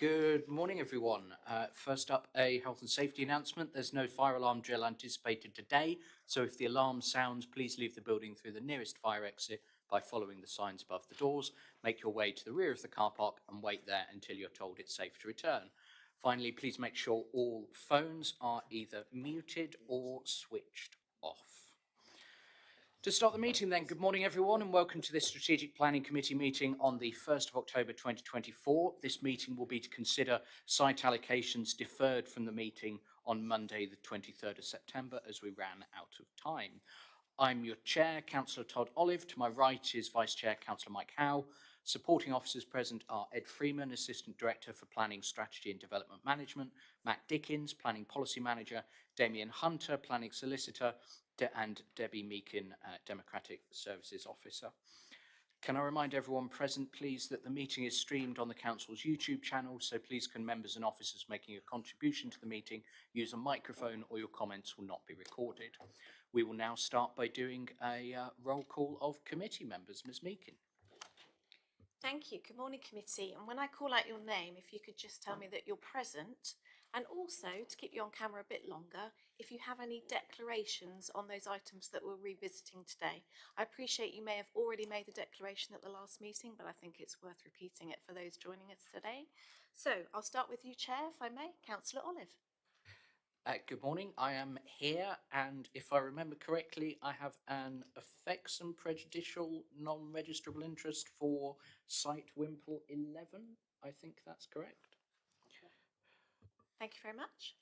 Good morning, everyone. First up, a health and safety announcement. There's no fire alarm drill anticipated today, so if the alarm sounds, please leave the building through the nearest fire exit by following the signs above the doors. Make your way to the rear of the car park and wait there until you're told it's safe to return. Finally, please make sure all phones are either muted or switched off. To start the meeting then, good morning everyone and welcome to this Strategic Planning Committee meeting on the 1st of October 2024. This meeting will be to consider site allocations deferred from the meeting on Monday the 23rd of September as we ran out of time. I'm your chair, Councillor Todd Olive. To my right is Vice Chair Councillor Mike Howe. Supporting officers present are Ed Freeman, Assistant Director for Planning, Strategy and Development Management, Matt Dickens, Planning Policy Manager, Damien Hunter, Planning Solicitor, and Debbie Meakin, Democratic Services Officer. Can I remind everyone present, please, that the meeting is streamed on the Council's YouTube channel, so please can members and officers making a contribution to the meeting use a microphone or your comments will not be recorded. We will now start by doing a roll call of committee members. Ms Meakin. Thank you. Good morning, committee. And when I call out your name, if you could just tell me that you're present, and also to keep you on camera a bit longer, if you have any declarations on those items that we're revisiting today. I appreciate you may have already made a declaration at the last meeting, but I think it's worth repeating it for those joining us today. So I'll start with you, Chair, if I may. Councillor Olive. Good morning. I am here, and if I remember correctly, I have an effects and prejudicial non-registrable interest for site Wimple 11. I think that's correct. Thank you very much.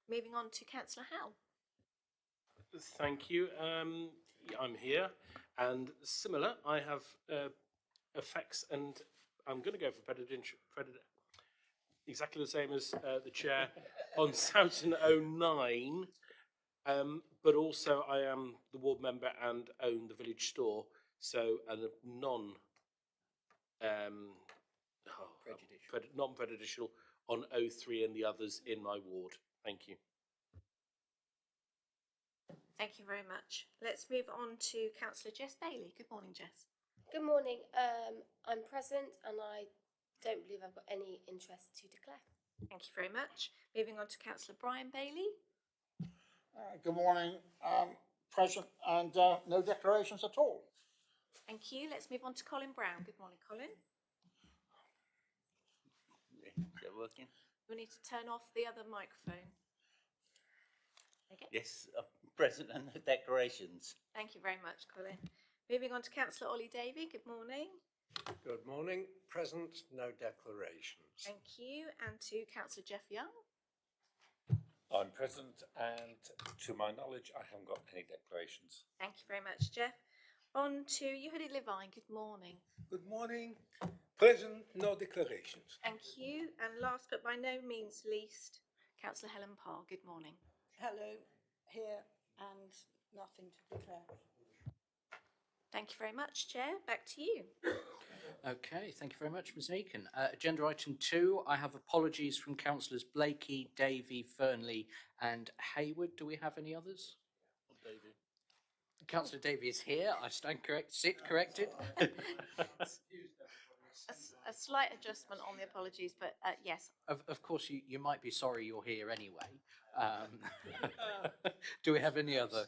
Moving on to Councillor Howe. Thank you. I'm here, and similar, I have effects, and I'm going to go for exactly the same as the chair on Southton 09, but also I am the ward member and own the village store, so a non-prejudicial on 03 and the others in my ward. Thank you. Thank you very much. Let's move on to Councillor Jess Bailey. Good morning, Jess. Good morning. I'm present and I don't believe I've got any interest to declare. Thank you very much. Moving on to Councillor Brian Bailey. Good morning. Present and no declarations at all. Thank you. Let's move on to Colin Brown. Good morning, Colin. Is that working? You'll need to turn off the other microphone. Okay. Yes, present and no declarations. Thank you very much, Colin. Moving on to Councillor Ollie Davey. Good morning. Good morning. Present, no declarations. Thank you. And to Councillor Jeff Young. I'm present, and to my knowledge, I haven't got any declarations. Thank you very much, Jeff. On to Yehudi Levine. Good morning. Good morning. Present, no declarations. Thank you. And last but by no means least, Councillor Helen Parr. Good morning. Hello, here and nothing to declare. Thank you very much, Chair. Back to you. Okay, thank you very much, Ms Meakin. Agenda item 2, I have apologies from Councillors Blakey, Davey, Fernley and Hayward. Do we have any others? David. Councillor Davey is here. I stand corrected. A slight adjustment on the apologies, but yes. Of course, you might be sorry you're here anyway. Do we have any other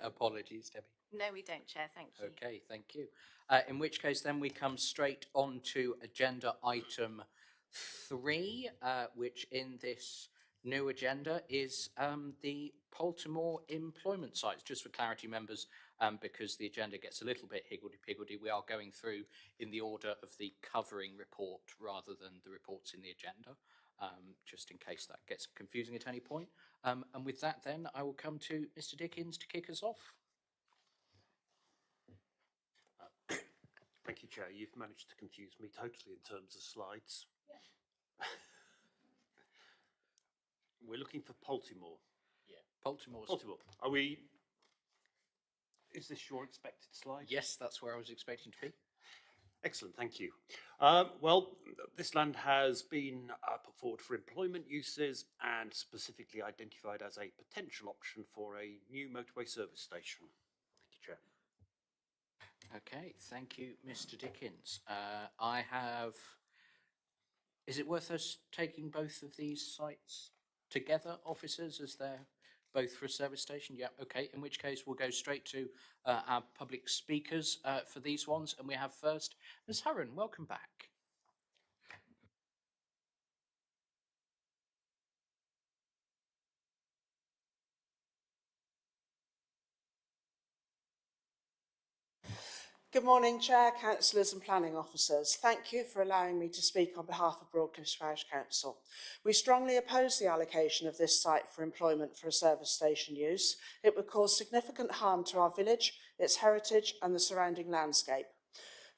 apologies, Debbie? No, we don't, Chair. Thank you. Okay, thank you. In which case, then we come straight on to agenda item 3, which in this new agenda is the Poltimore employment sites. Just for clarity, members, because the agenda gets a little bit higgledy-piggledy, we are going through in the order of the covering report rather than the reports in the agenda, just in case that gets confusing at any point. And with that, then, I will come to Mr Dickens to kick us off. Thank you, Chair. You've managed to confuse me totally in terms of slides. Yeah. We're looking for Poltimore. Yeah, Poltimore. Are we? Is this your expected slide? Yes, that's where I was expecting to be. Excellent, thank you. Well, this land has been put forward for employment uses and specifically identified as a potential option for a new motorway service station. Thank you, Chair. Okay, thank you, Mr Dickens. I have Is it worth us taking both of these sites together, officers, as they're both for a service station? Yeah, okay, in which case we'll go straight to our public speakers for these ones. And we have first Ms. Hurren, welcome back. Good morning, Chair, Councillors and Planning Officers. Thank you for allowing me to speak on behalf of Broadcliff Parish Council. We strongly oppose the allocation of this site for employment for a service station use. It would cause significant harm to our village, its heritage and the surrounding landscape.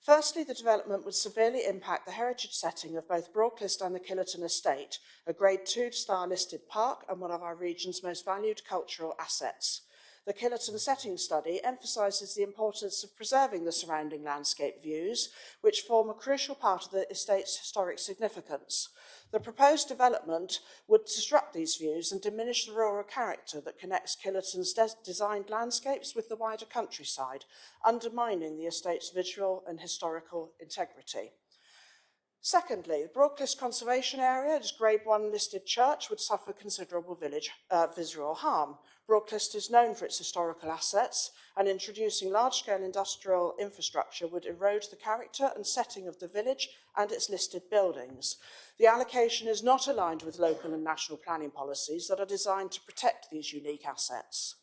Firstly, the development would severely impact the heritage setting of both Broadcliff and the Killerton Estate, a Grade 2 star listed park and one of our region's most valued cultural assets. The Killerton Setting Study emphasises the importance of preserving the surrounding landscape views, which form a crucial part of the estate's historic significance. The proposed development would disrupt these views and diminish the rural character that connects Killerton's designed landscapes with the wider countryside, undermining the estate's visual and historical integrity. Secondly, the Broadcliff Conservation Area, its Grade 1 listed church, would suffer considerable visual harm. Broadcliff is known for its historical assets, and introducing large-scale industrial infrastructure would erode the character and setting of the village and its listed buildings. The allocation is not aligned with local and national planning policies that are designed to protect these unique assets.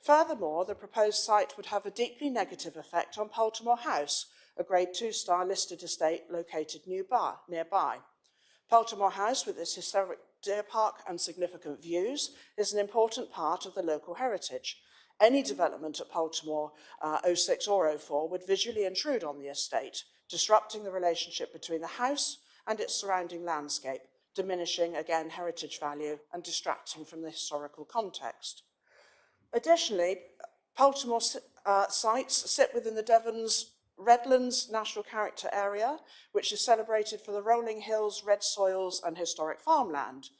Furthermore, the proposed site would have a deeply negative effect on Poltimore House, a Grade 2 star listed estate located nearby. Poltimore House, with its historic deer park and significant views, is an important part of the local heritage. Any development at Poltimore 06 or 04 would visually intrude on the estate, disrupting the relationship between the house and its surrounding landscape, diminishing, again, heritage value and distracting from the historical context. Additionally, Poltimore sites sit within the Devon's Redlands National Character Area, which is celebrated for the rolling hills, red soils and historic farmland.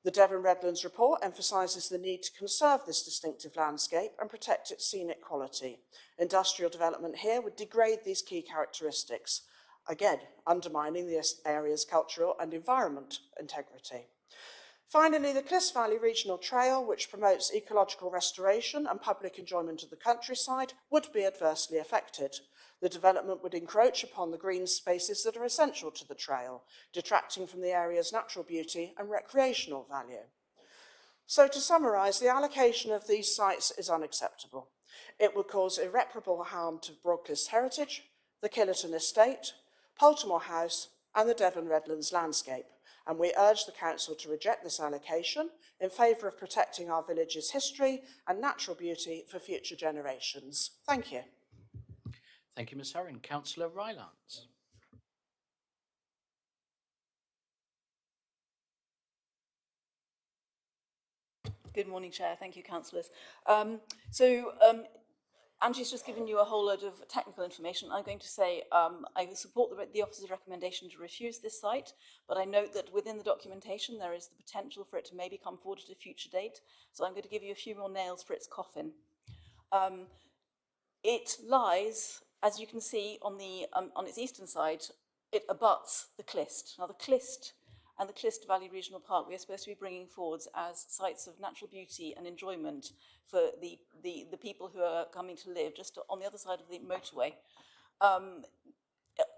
The Devon Redlands report emphasises the need to conserve this distinctive landscape and protect its scenic quality. Industrial development here would degrade these key characteristics, again, undermining the area's cultural and environment integrity. Finally, the Clyst Valley Regional Trail, which promotes ecological restoration and public enjoyment of the countryside, would be adversely affected. The development would encroach upon the green spaces that are essential to the trail, detracting from the area's natural beauty and recreational value. So to summarise, the allocation of these sites is unacceptable. It would cause irreparable harm to Broadcliff's heritage, the Killerton Estate, Poltimore House and the Devon Redlands landscape, and we urge the Council to reject this allocation in favour of protecting our village's history and natural beauty for future generations. Thank you. Thank you, Ms. Hurren. Councillor Rylance. Good morning, Chair. Thank you, councillors. Angie's just given you a whole load of technical information. I'm going to say I support the officer's recommendation to refuse this site, but I note that within the documentation there is the potential for it to maybe come forward at a future date. So I'm going to give you a few more nails for its coffin. It lies, as you can see, on its eastern side. It abuts the Clyst. Now, the Clyst and the Clyst Valley Regional Park we are supposed to be bringing forwards as sites of natural beauty and enjoyment for the people who are coming to live just on the other side of the motorway.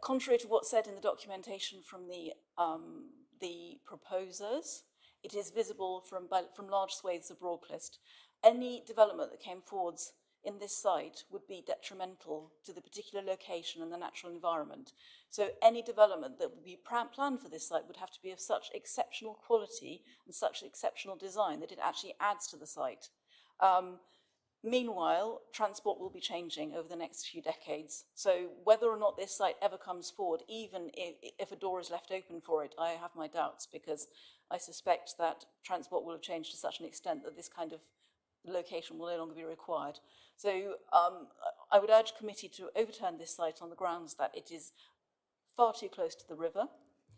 Contrary to what's said in the documentation from the proposers, it is visible from large swathes of Broadcliff. Any development that came forwards in this site would be detrimental to the particular location and the natural environment. So any development that would be planned for this site would have to be of such exceptional quality and such exceptional design that it actually adds to the site. Meanwhile, transport will be changing over the next few decades. So whether or not this site ever comes forward, even if a door is left open for it, I have my doubts, because I suspect that transport will have changed to such an extent that this kind of location will no longer be required. So I would urge committee to overturn this site on the grounds that it is far too close to the river.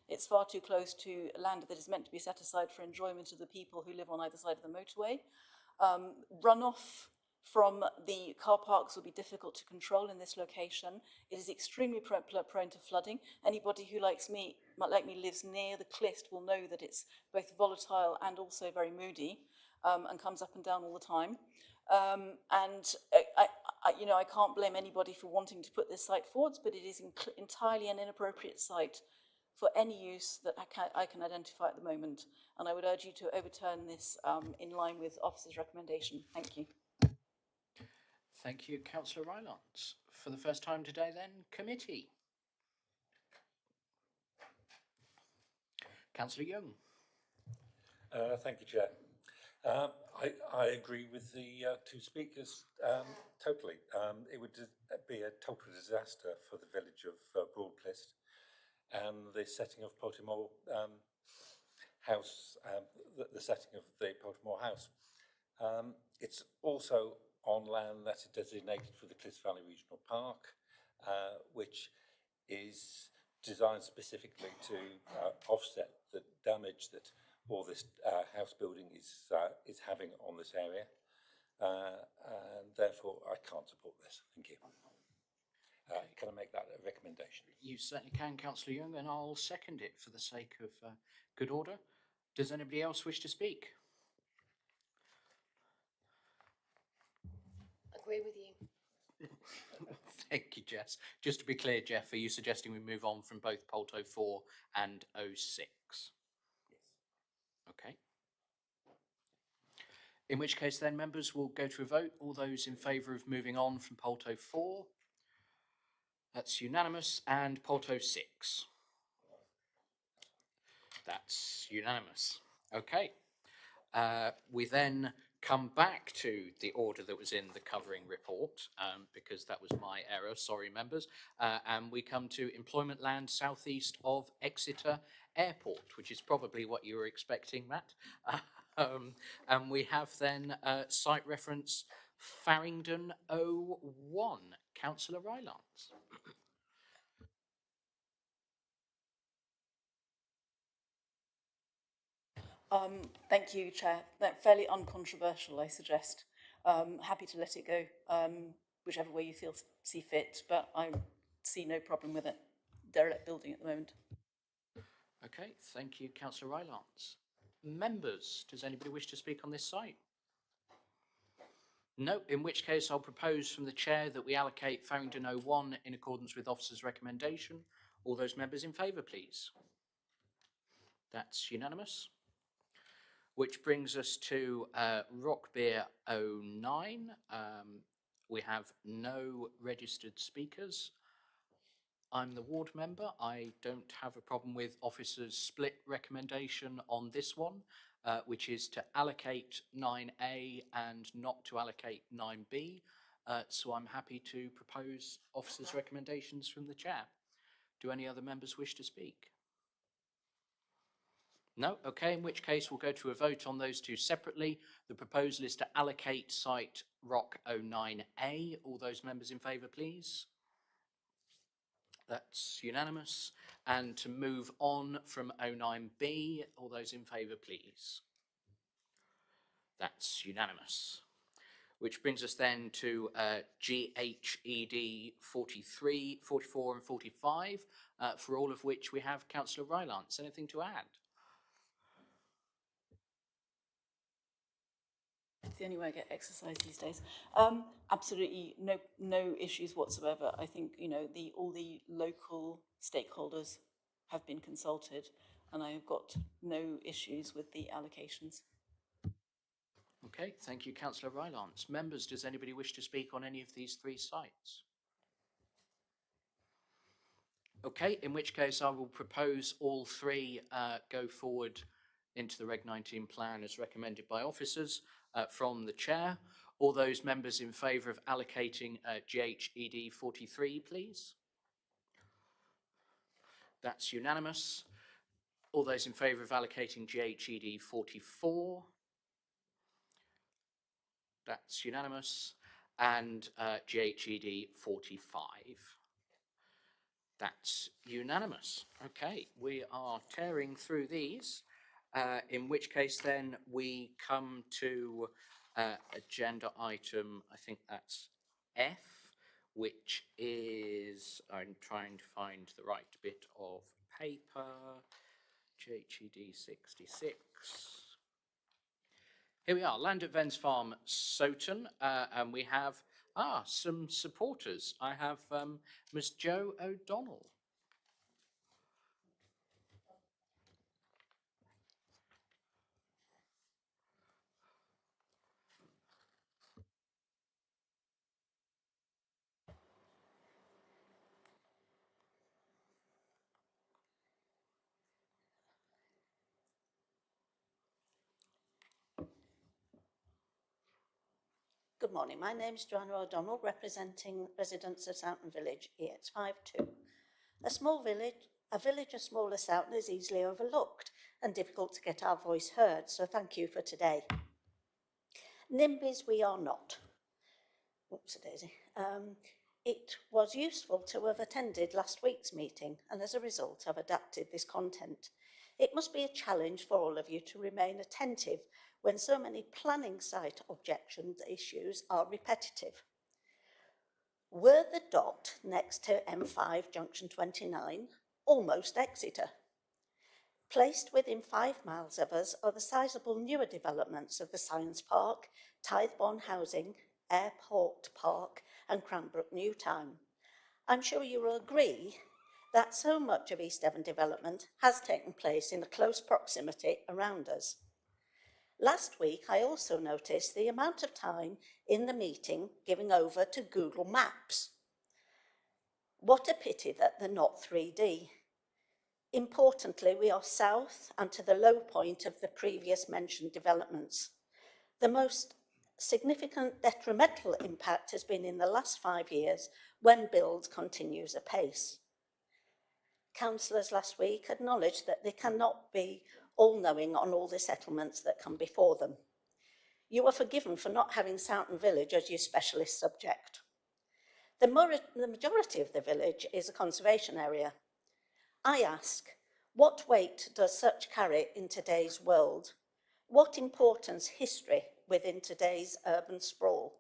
It's far too close to land that is meant to be set aside for enjoyment of the people who live on either side of the motorway. Runoff from the car parks will be difficult to control in this location. It is extremely prone to flooding. Anybody who like me lives near the cliff will know that it's both volatile and also very moody, and comes up and down all the time. I can't blame anybody for wanting to put this site forwards, but it is entirely an inappropriate site for any use that I can identify at the moment. And I would urge you to overturn this in line with officer's recommendation. Thank you. Thank you, Councillor Rylance. For the first time today then, committee. Councillor Young. Thank you, Chair. I agree with the two speakers totally. It would be a total disaster for the village of Broadclyst and the setting of Poltimore House, the setting of the Poltimore House. It's also on land that is designated for the Clyst Valley Regional Park, which is designed specifically to offset the damage that all this house building is having on this area, and therefore I can't support this. Thank you. Can I make that a recommendation? You certainly can, Councillor Young, and I'll second it for the sake of good order. Does anybody else wish to speak? Agree with you. Thank you, Jess. Just to be clear, Jeff, are you suggesting we move on from both Polto 4 and 06? Yes. Okay. In which case then, members, will go to a vote. All those in favour of moving on from Polto 4? That's unanimous. And Polto 6? That's unanimous. Okay. We then come back to the order that was in the covering report, because that was my error, sorry members, and we come to employment land southeast of Exeter Airport, which is probably what you were expecting, Matt. And we have then site reference Farringdon 01. Councillor Rylance. Thank you, Chair. That's fairly uncontroversial, I suggest. Happy to let it go, whichever way you see fit, but I see no problem with it. Derelict building at the moment. Okay, thank you, Councillor Rylance. Members, does anybody wish to speak on this site? No, in which case I'll propose from the Chair that we allocate Farringdon 01 in accordance with officer's recommendation. All those members in favour, please. That's unanimous. Which brings us to Rockbeer 09. We have no registered speakers. I'm the ward member. I don't have a problem with officer's split recommendation on this one, which is to allocate 9A and not to allocate 9B. So I'm happy to propose officer's recommendations from the Chair. Do any other members wish to speak? No? Okay, in which case we'll go to a vote on those two separately. The proposal is to allocate site Rock 09A. All those members in favour, please. That's unanimous. And to move on from 09B, all those in favour, please. That's unanimous. Which brings us then to GHED 43, 44 and 45, for all of which we have Councillor Rylance. Anything to add? It's the only way I get exercise these days. Absolutely no issues whatsoever. I think, you know, all the local stakeholders have been consulted and I have got no issues with the allocations. Okay, thank you, Councillor Rylance. Members, does anybody wish to speak on any of these three sites? Okay, in which case I will propose all three go forward into the Reg 19 plan as recommended by officers from the Chair. All those members in favour of allocating GHED 43, please. That's unanimous. All those in favour of allocating GHED 44. That's unanimous. And GHED 45. That's unanimous. Okay, we are tearing through these, in which case then we come to agenda item, I think that's F, which is, I'm trying to find the right bit of paper, JHED 66. Here we are, Land at Vens Farm, Soton, and we have, some supporters. I have Ms. Jo O'Donnell. Good morning, my name is Joanna O'Donnell, representing residents of Soutton Village, EX52. A village as small as Soutton is easily overlooked and difficult to get our voice heard, so thank you for today. NIMBYs we are not. Oops-a-daisy. It was useful to have attended last week's meeting, and as a result I've adapted this content. It must be a challenge for all of you to remain attentive when so many planning site objection issues are repetitive. Were the dot next to M5 junction 29 almost Exeter? Placed within 5 miles of us are the sizable newer developments of the Science Park, Tithebourne Housing, Airport Park and Cranbrook New Town. I'm sure you will agree that so much of East Devon development has taken place in a close proximity around us. Last week, I also noticed the amount of time in the meeting giving over to Google Maps. What a pity that they're not 3D. Importantly, we are south and to the low point of the previous mentioned developments. The most significant detrimental impact has been in the last 5 years when build continues apace. Councillors last week acknowledged that they cannot be all-knowing on all the settlements that come before them. You are forgiven for not having Soutton Village as your specialist subject. The majority of the village is a conservation area. I ask, what weight does such carry in today's world? What importance history within today's urban sprawl?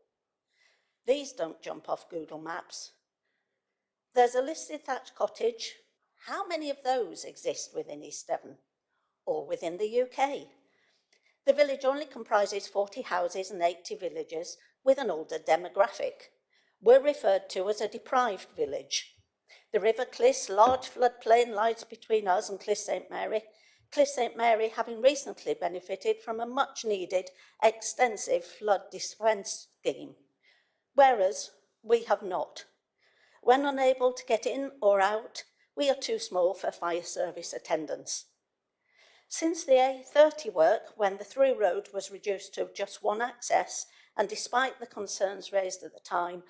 These don't jump off Google Maps. There's a listed thatched cottage. How many of those exist within East Devon or within the UK? The village only comprises 40 houses and 80 villages with an older demographic. We're referred to as a deprived village. The River Clyst, large floodplain, lies between us and Clyst St Mary. Clyst St Mary having recently benefited from a much needed extensive flood defence scheme, whereas we have not. When unable to get in or out, we are too small for fire service attendance. Since the A30 work, when the through road was reduced to just one access, and despite the concerns raised at the time,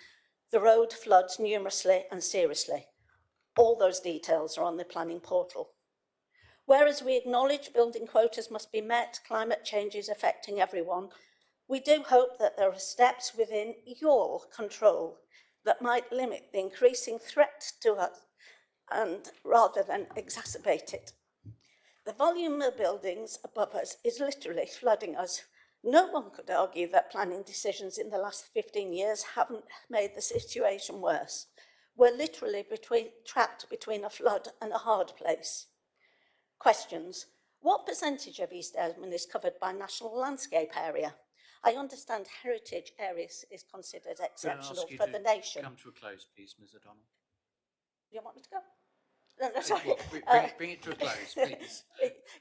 the road floods numerously and seriously. All those details are on the planning portal. Whereas we acknowledge building quotas must be met, climate change is affecting everyone, we do hope that there are steps within your control that might limit the increasing threat to us, and rather than exacerbate it. The volume of buildings above us is literally flooding us. No one could argue that planning decisions in the last 15 years haven't made the situation worse. We're literally trapped between a flood and a hard place. Questions. What percentage of East Devon is covered by National Landscape Area? I understand heritage areas is considered exceptional for the nation. Come to a close, please, Ms. O'Donnell. Do you want me to go? No, sorry. Bring it to a close, please.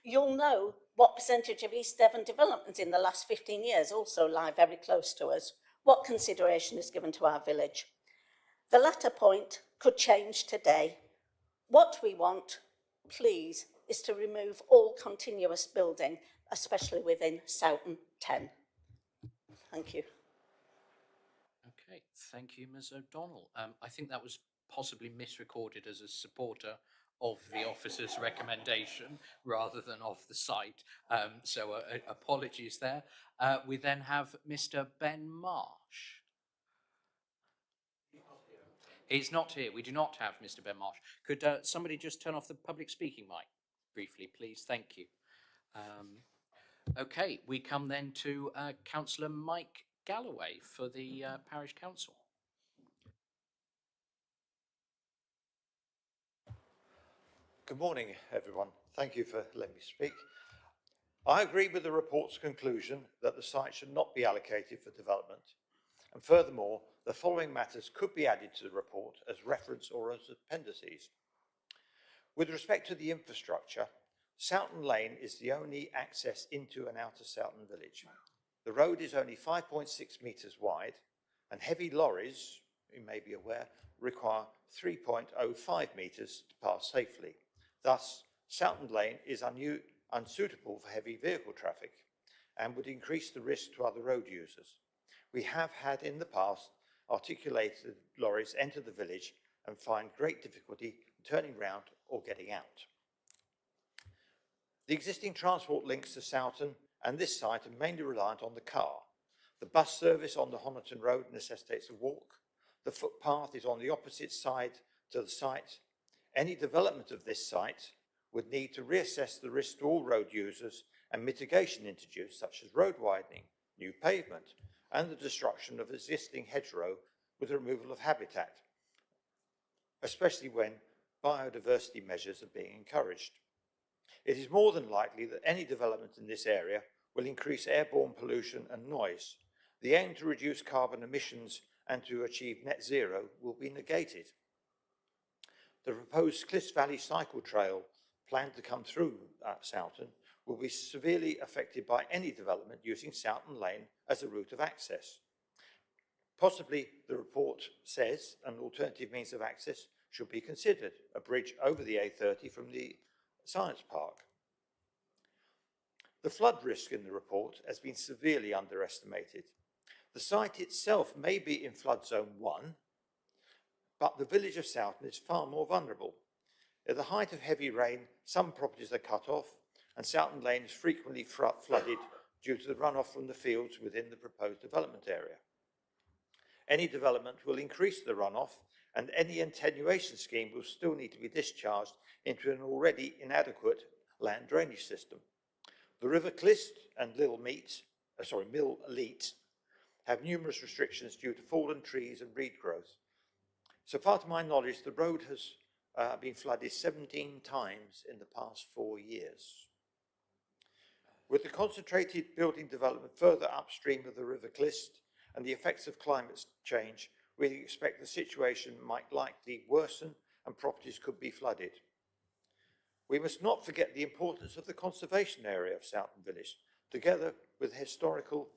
You'll know what percentage of East Devon development in the last 15 years also lie very close to us. What consideration is given to our village? The latter point could change today. What we want, please, is to remove all continuous building, especially within Soutton 10. Thank you. Okay, thank you, Ms. O'Donnell. I think that was possibly misrecorded as a supporter of the officer's recommendation rather than of the site. So apologies there. We then have Mr. Ben Marsh. He's not here. We do not have Mr. Ben Marsh. Could somebody just turn off the public speaking mic briefly, please? Thank you. Okay, we come then to Councillor Mike Galloway for the Parish Council. Good morning, everyone. Thank you for letting me speak. I agree with the report's conclusion that the site should not be allocated for development. And furthermore, the following matters could be added to the report as reference or as appendices. With respect to the infrastructure, Sowton Lane is the only access into and out of Sowton Village. The road is only 5.6 metres wide, and heavy lorries, you may be aware, require 3.05 metres to pass safely. Thus, Sowton Lane is unsuitable for heavy vehicle traffic and would increase the risk to other road users. We have had in the past articulated lorries enter the village and find great difficulty turning round or getting out. The existing transport links to Sowton and this site are mainly reliant on the car. The bus service on the Honiton Road necessitates a walk. The footpath is on the opposite side to the site. Any development of this site would need to reassess the risk to all road users and mitigation introduced, such as road widening, new pavement, and the destruction of existing hedgerow with the removal of habitat, especially when biodiversity measures are being encouraged. It is more than likely that any development in this area will increase airborne pollution and noise. The aim to reduce carbon emissions and to achieve net zero will be negated. The proposed Cliffs Valley cycle trail planned to come through Sowton will be severely affected by any development using Sowton Lane as a route of access. Possibly, the report says, an alternative means of access should be considered, a bridge over the A30 from the Science Park. The flood risk in the report has been severely underestimated. The site itself may be in flood zone 1, but the village of Sowton is far more vulnerable. At the height of heavy rain, some properties are cut off, and Sowton Lane is frequently flooded due to the runoff from the fields within the proposed development area. Any development will increase the runoff, and any attenuation scheme will still need to be discharged into an already inadequate land drainage system. The River Clist and Mill Leet have numerous restrictions due to fallen trees and reed growth. So far to my knowledge, the road has been flooded 17 times in the past 4 years. With the concentrated building development further upstream of the River Clist and the effects of climate change, we expect the situation might likely worsen and properties could be flooded. We must not forget the importance of the conservation area of Sowton Village, together with historical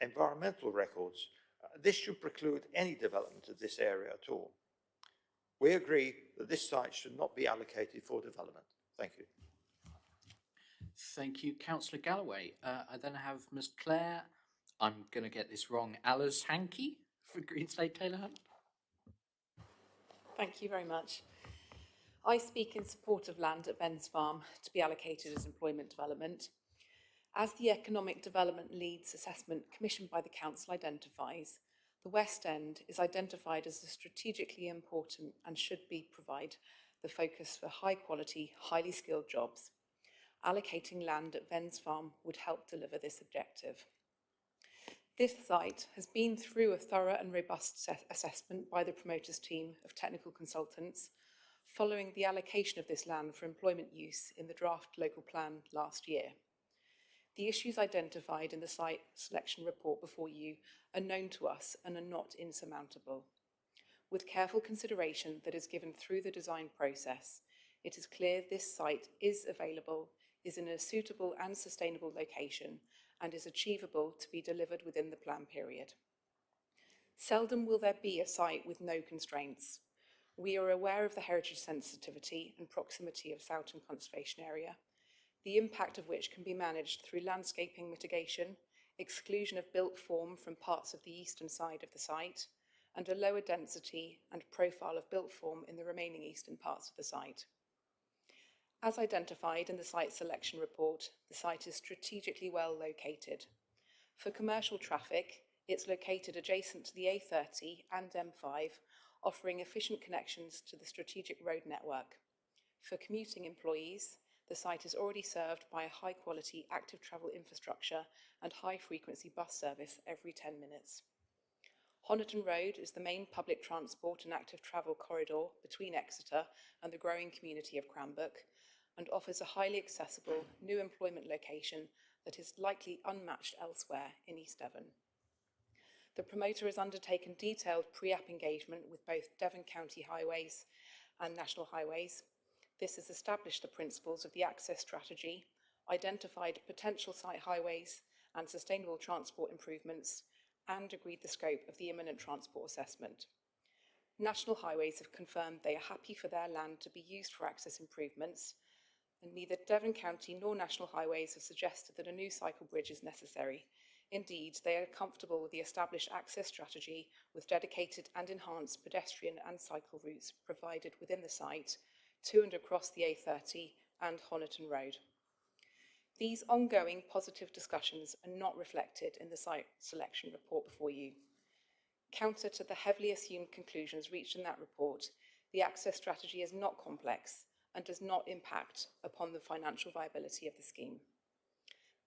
environmental records. This should preclude any development of this area at all. We agree that this site should not be allocated for development. Thank you. Thank you, Councillor Galloway. I then have Ms Claire, I'm going to get this wrong, Allers-Hankey for Greenslade Taylor Hunt. Thank you very much. I speak in support of land at Ben's Farm to be allocated as employment development. As the Economic Development Leads assessment commissioned by the Council identifies, the West End is identified as a strategically important and should provide the focus for high quality, highly skilled jobs. Allocating land at Ben's Farm would help deliver this objective. This site has been through a thorough and robust assessment by the promoters team of technical consultants following the allocation of this land for employment use in the draft local plan last year. The issues identified in the site selection report before you are known to us and are not insurmountable. With careful consideration that is given through the design process, it is clear this site is available, is in a suitable and sustainable location, and is achievable to be delivered within the plan period. Seldom will there be a site with no constraints. We are aware of the heritage sensitivity and proximity of Sowton Conservation Area, the impact of which can be managed through landscaping mitigation, exclusion of built form from parts of the eastern side of the site, and a lower density and profile of built form in the remaining eastern parts of the site. As identified in the site selection report, the site is strategically well located. For commercial traffic, it's located adjacent to the A30 and M5, offering efficient connections to the strategic road network. For commuting employees, The site is already served by a high-quality active travel infrastructure and high-frequency bus service every 10 minutes. Honiton Road is the main public transport and active travel corridor between Exeter and the growing community of Cranbrook, and offers a highly accessible new employment location that is likely unmatched elsewhere in East Devon. The promoter has undertaken detailed pre-app engagement with both Devon County Highways and National Highways. This has established the principles of the access strategy, identified potential site highways and sustainable transport improvements, and agreed the scope of the imminent transport assessment. National Highways have confirmed they are happy for their land to be used for access improvements, and neither Devon County nor National Highways have suggested that a new cycle bridge is necessary. Indeed, they are comfortable with the established access strategy with dedicated and enhanced pedestrian and cycle routes provided within the site to and across the A30 and Honiton Road. These ongoing positive discussions are not reflected in the site selection report before you. Counter to the heavily assumed conclusions reached in that report, the access strategy is not complex and does not impact upon the financial viability of the scheme.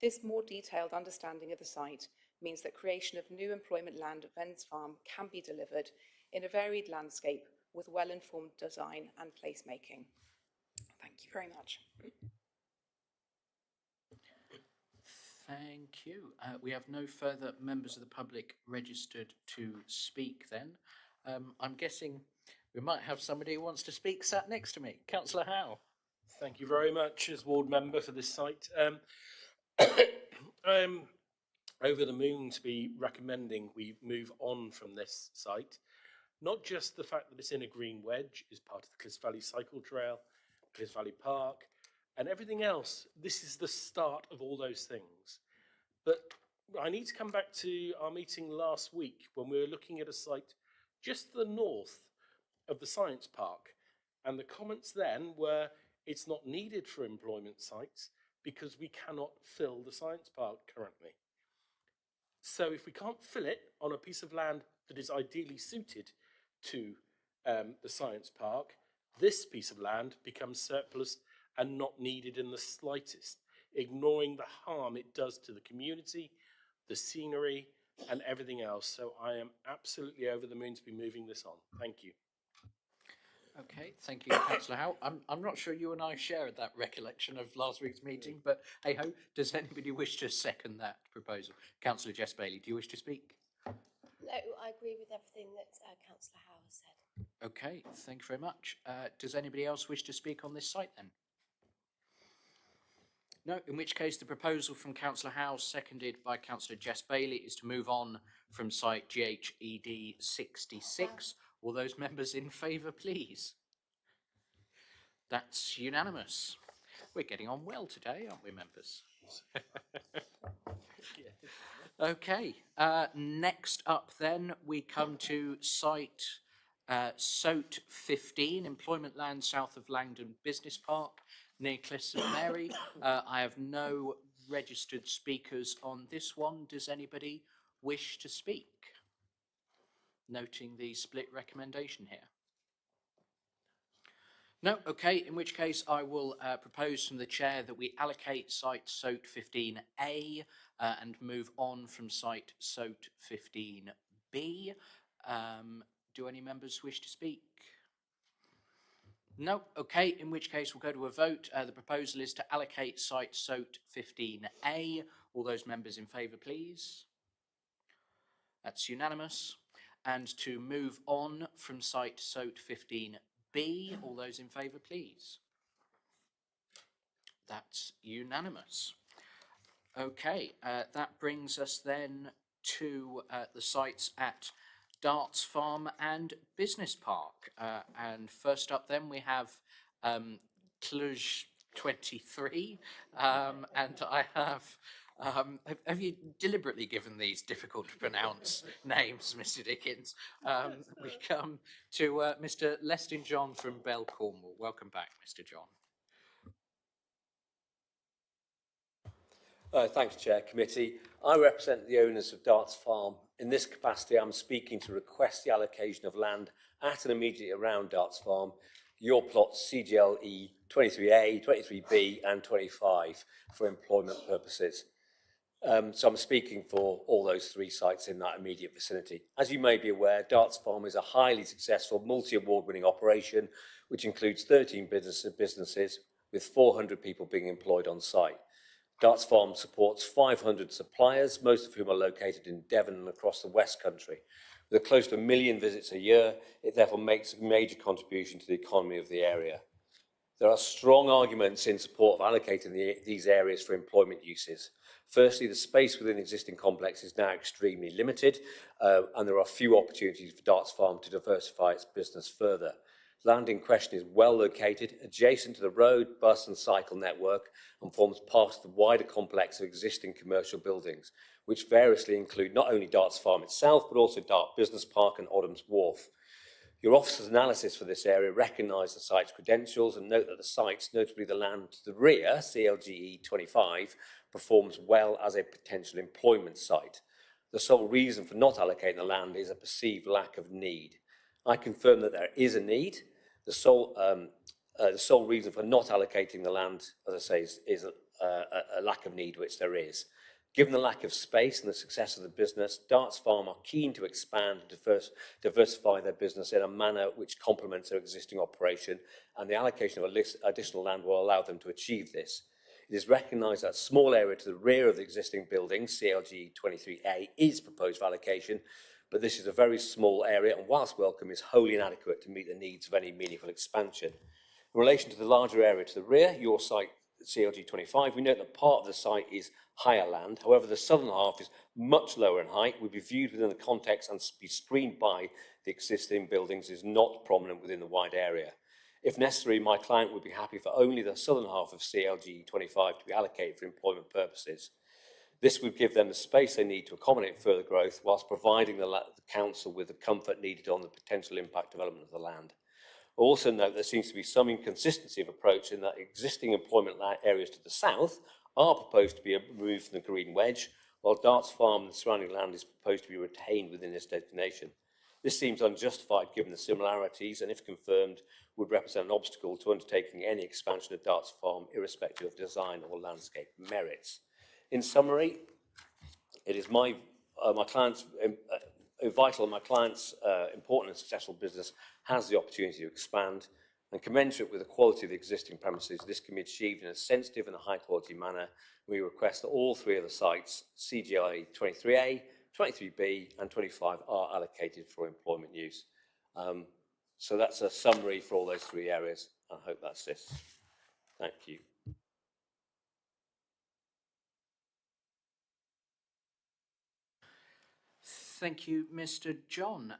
This more detailed understanding of the site means that creation of new employment land at Vens Farm can be delivered in a varied landscape with well-informed design and placemaking. Thank you very much. Thank you. We have no further members of the public registered to speak then. I'm guessing we might have somebody who wants to speak sat next to me. Councillor Howe. Thank you very much as ward member for this site. I'm over the moon to be recommending we move on from this site. Not just the fact that it's in a green wedge is part of the Cliffs Valley Cycle Trail, Cliffs Valley Park, and everything else. This is the start of all those things. But I need to come back to our meeting last week when we were looking at a site just to the north of the science park. And the comments then were, it's not needed for employment sites because we cannot fill the science park currently. So if we can't fill it on a piece of land that is ideally suited to the science park, this piece of land becomes surplus and not needed in the slightest, ignoring the harm it does to the community, the scenery, and everything else. So I am absolutely over the moon to be moving this on. Thank you. Okay, thank you, Councillor Howe. I'm not sure you and I share that recollection of last week's meeting, but hey ho, does anybody wish to second that proposal? Councillor Jess Bailey, do you wish to speak? No, I agree with everything that Councillor Howe has said. Okay, thank you very much. Does anybody else wish to speak on this site then? No, in which case the proposal from Councillor Howe, seconded by Councillor Jess Bailey, is to move on from site GHED 66. All those members in favour, please. That's unanimous. We're getting on well today, aren't we, members? Okay, next up then we come to site SOTE 15, employment land south of Langdon Business Park, near Cliffs of Mary. I have no registered speakers on this one. Does anybody wish to speak? Noting the split recommendation here. No, okay, in which case I will propose from the chair that we allocate site SOTE 15A and move on from site SOTE 15B. Do any members wish to speak? No, okay, in which case we'll go to a vote. The proposal is to allocate site SOTE 15A. All those members in favour, please. That's unanimous. And to move on from site SOTE 15B, all those in favour, please. That's unanimous. Okay, that brings us then to the sites at Darts Farm and Business Park. And first up then we have Cluj 23, and I have you deliberately given these difficult to pronounce names, Mr. Dickens? We come to Mr. Leston John from Bell Cornwall. Welcome back, Mr. John. Thanks, Chair, Committee. I represent the owners of Darts Farm. In this capacity, I'm speaking to request the allocation of land at and immediately around Darts Farm your plots CGLE 23A, 23B and 25 for employment purposes. So I'm speaking for all those three sites in that immediate vicinity. As you may be aware, Darts Farm is a highly successful multi-award winning operation, which includes 13 businesses with 400 people being employed on site. Darts Farm supports 500 suppliers, most of whom are located in Devon and across the West Country. With close to 1 million visits a year, it therefore makes a major contribution to the economy of the area. There are strong arguments in support of allocating these areas for employment uses. Firstly, the space within the existing complex is now extremely limited, and there are few opportunities for Darts Farm to diversify its business further. Land in question is well located, adjacent to the road, bus and cycle network, and forms part of the wider complex of existing commercial buildings, which variously include not only Darts Farm itself, but also Dart Business Park and Oddham's Wharf. Your officer's analysis for this area recognised the site's credentials and note that the sites, notably the land to the rear, CLGE 25, performs well as a potential employment site. The sole reason for not allocating the land is a perceived lack of need. I confirm that there is a need. The sole reason for not allocating the land, as I say, is a lack of need, which there is. Given the lack of space and the success of the business, Darts Farm are keen to expand and diversify their business in a manner which complements their existing operation, and the allocation of additional land will allow them to achieve this. It is recognised that a small area to the rear of the existing building, CLG 23A, is proposed for allocation, but this is a very small area and, whilst welcome, is wholly inadequate to meet the needs of any meaningful expansion. In relation to the larger area to the rear, your site, CLG 25, we note that part of the site is higher land. However, the southern half is much lower in height, would be viewed within the context and be screened by the existing buildings, is not prominent within the wide area. If necessary, my client would be happy for only the southern half of CLG 25 to be allocated for employment purposes. This would give them the space they need to accommodate further growth, whilst providing the council with the comfort needed on the potential impact development of the land. Also note there seems to be some inconsistency of approach in that existing employment areas to the south are proposed to be removed from the green wedge, while Darts Farm and the surrounding land is proposed to be retained within this designation. This seems unjustified given the similarities, and if confirmed, would represent an obstacle to undertaking any expansion of Darts Farm, irrespective of design or landscape merits. In summary, it is my client's vital, my client's important and successful business has the opportunity to expand, and commensurate with the quality of the existing premises, this can be achieved in a sensitive and a high quality manner. We request that all three of the sites, CGI 23A, 23B and 25, are allocated for employment use. So that's a summary for all those three areas. I hope that assists. Thank you. Thank you, Mr. John.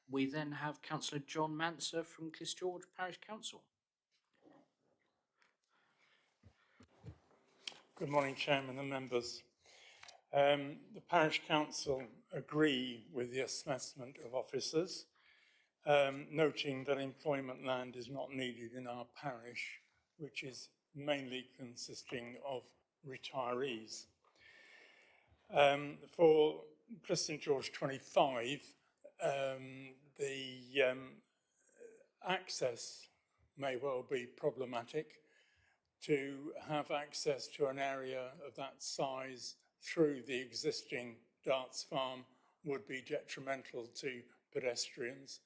We then have Councillor John Manser from Clyst George Parish Council. Good morning, Chairman and members. The Parish Council agree with the assessment of officers, noting that employment land is not needed in our parish, which is mainly consisting of retirees. For Clyst George 25, the access may well be problematic. To have access to an area of that size through the existing Darts Farm would be detrimental to pedestrians,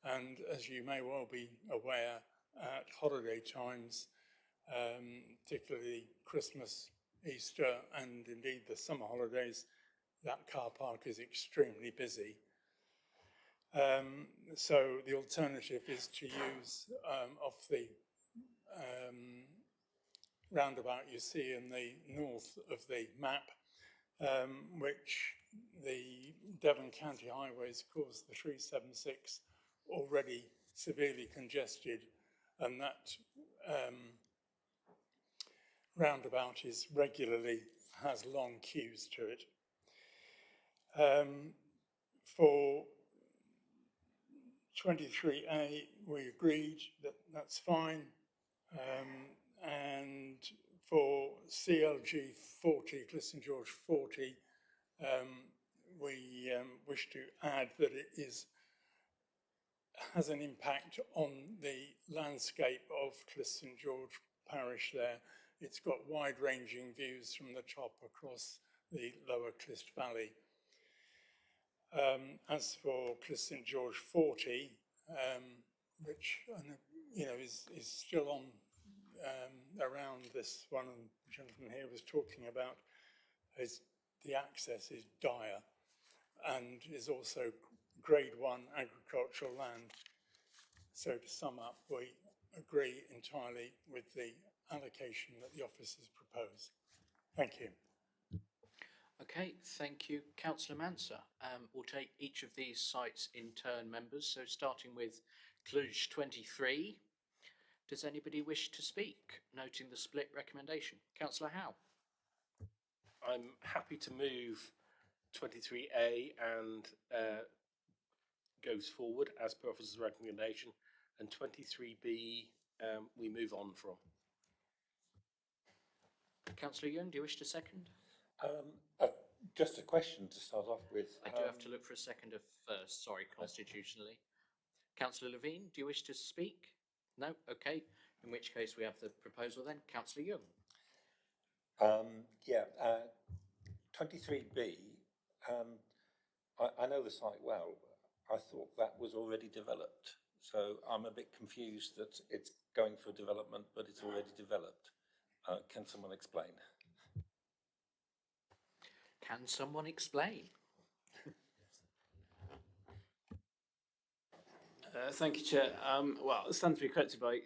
and as you may well be aware, at holiday times, particularly Christmas, Easter and indeed the summer holidays, that car park is extremely busy. So the alternative is to use off the roundabout you see in the north of the map, which the Devon County Highways, of course, the 376, already severely congested, and that roundabout is regularly has long queues to it. For 23A, we agreed that that's fine. And for CLG 40, Clyst George 40, we wish to add that it is has an impact on the landscape of Clist St George parish there. It's got wide-ranging views from the top across the lower Clist Valley. As for Clist St George 40, which is still on around this one, and the gentleman here was talking about, is the access is dire and is also grade 1 agricultural land. So to sum up, we agree entirely with the allocation that the officers propose. Thank you. Okay, thank you, Councillor Manser. We'll take each of these sites in turn, members. So starting with Cluj 23. Does anybody wish to speak, noting the split recommendation? Councillor Howe. I'm happy to move 23A and goes forward as per officer's recommendation, and 23B we move on from. Councillor Young, do you wish to second? Just a question to start off with. I do have to look for a seconder first, sorry, constitutionally. Councillor Levine, do you wish to speak? No? Okay. In which case we have the proposal then. Councillor Young. 23B, I know the site well. I thought that was already developed. So I'm a bit confused that it's going for development, but it's already developed. Can someone explain? Can someone explain? Thank you, Chair. Well, it stands to be corrected by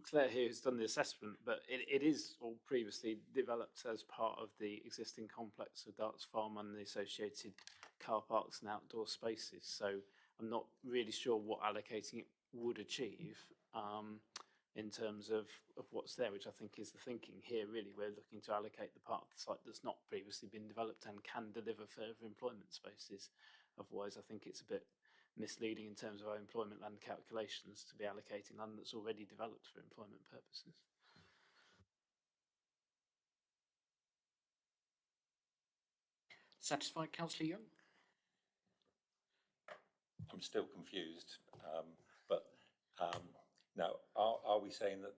Claire here, who's done the assessment, but it is all previously developed as part of the existing complex of Darts Farm and the associated car parks and outdoor spaces. So I'm not really sure what allocating it would achieve in terms of what's there, which I think is the thinking here. Really, we're looking to allocate the part of the site that's not previously been developed and can deliver further employment spaces. Otherwise, I think it's a bit misleading in terms of our employment land calculations to be allocating land that's already developed for employment purposes. Satisfied, Councillor Young? I'm still confused, now, are we saying that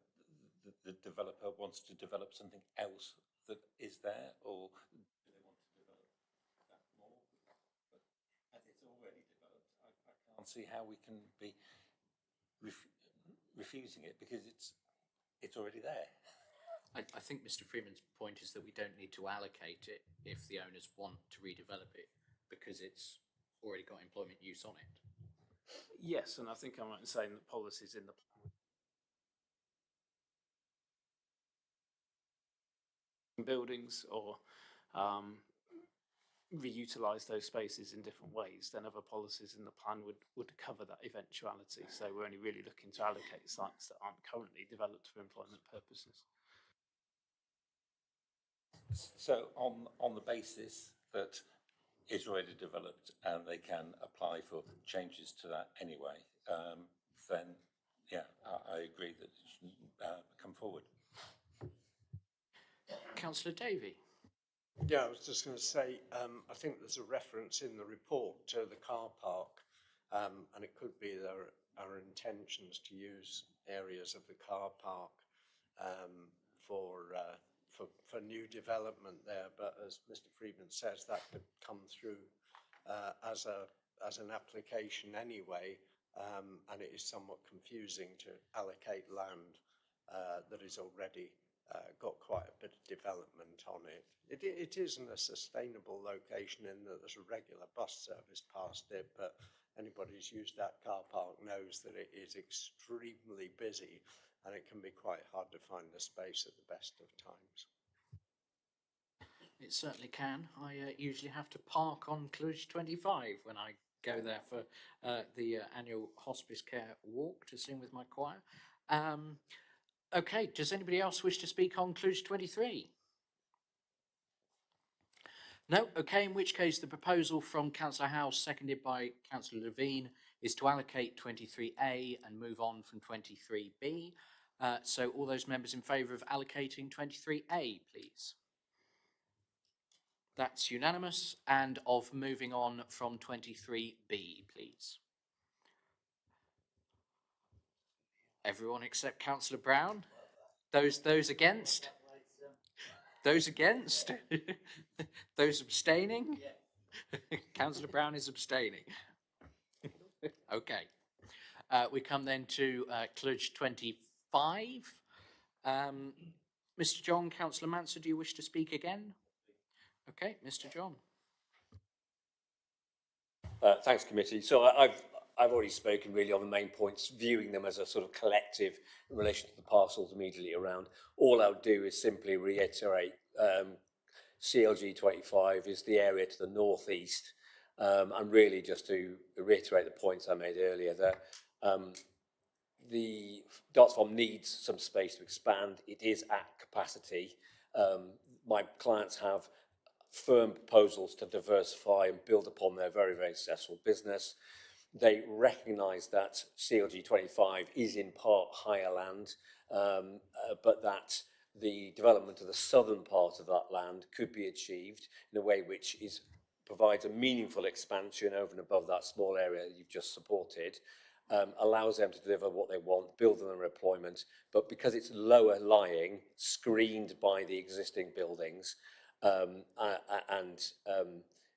the developer wants to develop something else that is there, or do they want to develop that more? But as it's already developed, I can't see how we can be refusing it, because it's already there. I think Mr. Freeman's point is that we don't need to allocate it if the owners want to redevelop it, because it's already got employment use on it. Yes, and I think I'm right in saying that policies in the buildings or reutilise those spaces in different ways, then other policies in the plan would cover that eventuality. So we're only really looking to allocate sites that aren't currently developed for employment purposes. So on the basis that it's already developed and they can apply for changes to that anyway, then yeah, I agree that it should come forward. Councillor Davey. Yeah, I was just going to say, I think there's a reference in the report to the car park, and it could be there are intentions to use areas of the car park for new development there. But as Mr. Freeman says, that could come through as an application anyway, and it is somewhat confusing to allocate land that is already got quite a bit of development on it. It isn't a sustainable location in that there's a regular bus service past it, but anybody who's used that car park knows that it is extremely busy and it can be quite hard to find the space at the best of times. It certainly can. I usually have to park on Cluj 25 when I go there for the annual hospice care walk to sing with my choir. Okay, does anybody else wish to speak on Cluj 23? No? Okay, in which case the proposal from Councillor House, seconded by Councillor Levine, is to allocate 23A and move on from 23B. So all those members in favour of allocating 23A, please. That's unanimous. And of moving on from 23B, please. Everyone except Councillor Brown? Those against? Those against? Those abstaining? Councillor Brown is abstaining. Okay. We come then to Cluj 25. Mr. John, Councillor Manser, do you wish to speak again? Okay, Mr. John. Thanks, committee. So I've already spoken really on the main points, viewing them as a sort of collective in relation to the parcels immediately around. All I'll do is simply reiterate CLG 25 is the area to the northeast, and really just to reiterate the points I made earlier that the Darts Farm needs some space to expand. It is at capacity. My clients have firm proposals to diversify and build upon their very, very successful business. They recognise that CLG 25 is in part higher land, but that the development of the southern part of that land could be achieved in a way which provides a meaningful expansion over and above that small area that you've just supported, allows them to deliver what they want, build on their employment, but because it's lower lying, screened by the existing buildings, and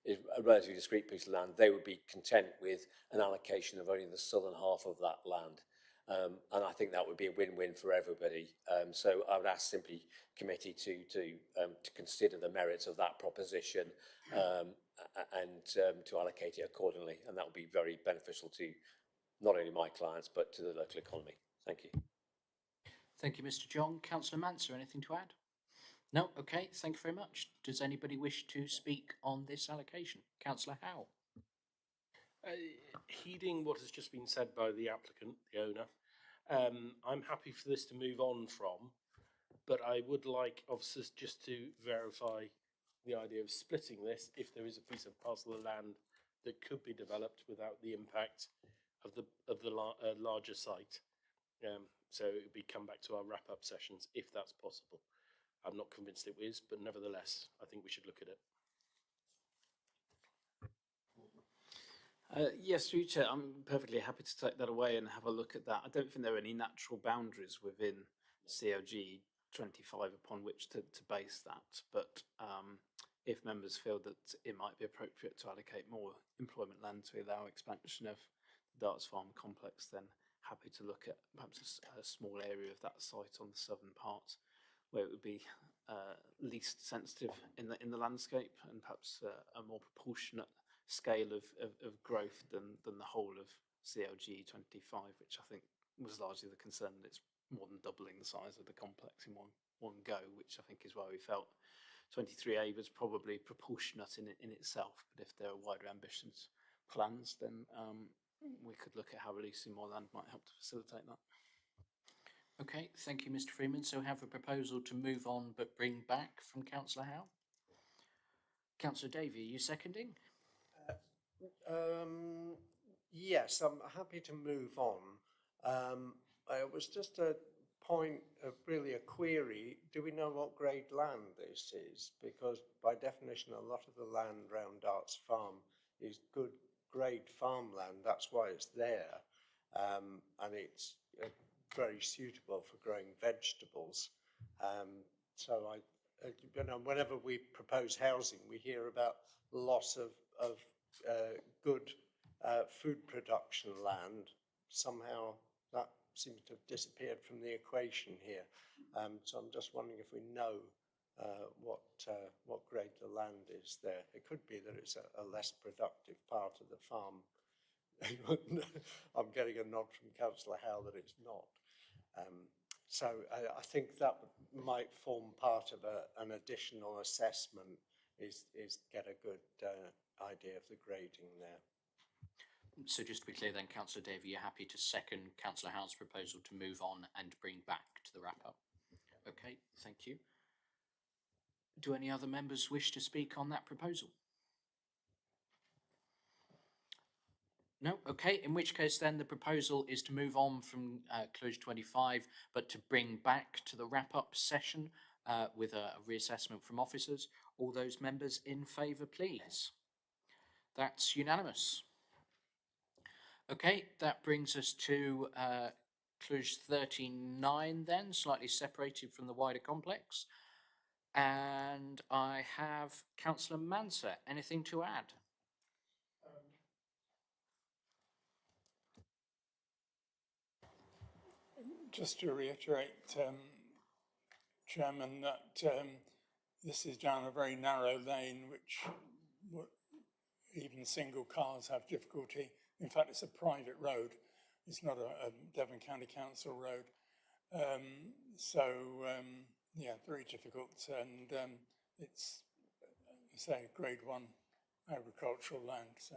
is a relatively discrete piece of land, they would be content with an allocation of only the southern half of that land. And I think that would be a win-win for everybody. So I would ask simply committee to consider the merits of that proposition and to allocate it accordingly. And that would be very beneficial to not only my clients, but to the local economy. Thank you. Thank you, Mr. John. Councillor Manser, anything to add? No? Okay, thank you very much. Does anybody wish to speak on this allocation? Councillor Howe. Heeding what has just been said by the applicant, the owner, I'm happy for this to move on from, but I would like officers just to verify the idea of splitting this if there is a piece of parcel of land that could be developed without the impact of the larger site. So it would be come back to our wrap-up sessions if that's possible. I'm not convinced it is, but nevertheless, I think we should look at it. Yes, through Chair, I'm perfectly happy to take that away and have a look at that. I don't think there are any natural boundaries within CLG 25 upon which to base that, but if members feel that it might be appropriate to allocate more employment land to allow expansion of the Darts Farm complex, then happy to look at perhaps a small area of that site on the southern part where it would be least sensitive in the landscape and perhaps a more proportionate scale of growth than the whole of CLG 25, which I think was largely the concern that it's more than doubling the size of the complex in one go, which I think is why we felt 23A was probably proportionate in itself. But if there are wider ambitions plans, then we could look at how releasing more land might help to facilitate that. Okay, thank you, Mr. Freeman. So we have a proposal to move on but bring back from Councillor Howe. Councillor Davey, are you seconding? Yes, I'm happy to move on. It was just a point of really a query. Do we know what grade land this is? Because by definition, a lot of the land around Darts Farm is good grade farmland. That's why it's there. And it's very suitable for growing vegetables. So whenever we propose housing, we hear about loss of good food production land. Somehow that seems to have disappeared from the equation here. So I'm just wondering if we know what grade the land is there. It could be that it's a less productive part of the farm. I'm getting a nod from Councillor Howe that it's not. So I think that might form part of an additional assessment, is get a good idea of the grading there. So just to be clear then, Councillor Davey, you're happy to second Councillor Howe's proposal to move on and bring back to the wrap-up? Okay, thank you. Do any other members wish to speak on that proposal? No? Okay, in which case then the proposal is to move on from Cluj 25, but to bring back to the wrap-up session with a reassessment from officers. All those members in favour, please. That's unanimous. Okay, that brings us to Cluj 39 then, slightly separated from the wider complex. And I have Councillor Manser. Anything to add? Just to reiterate, Chairman, that this is down a very narrow lane, which even single cars have difficulty. In fact, it's a private road. It's not a Devon County Council road. Yeah, very difficult. And it's, say, grade 1 agricultural land. So,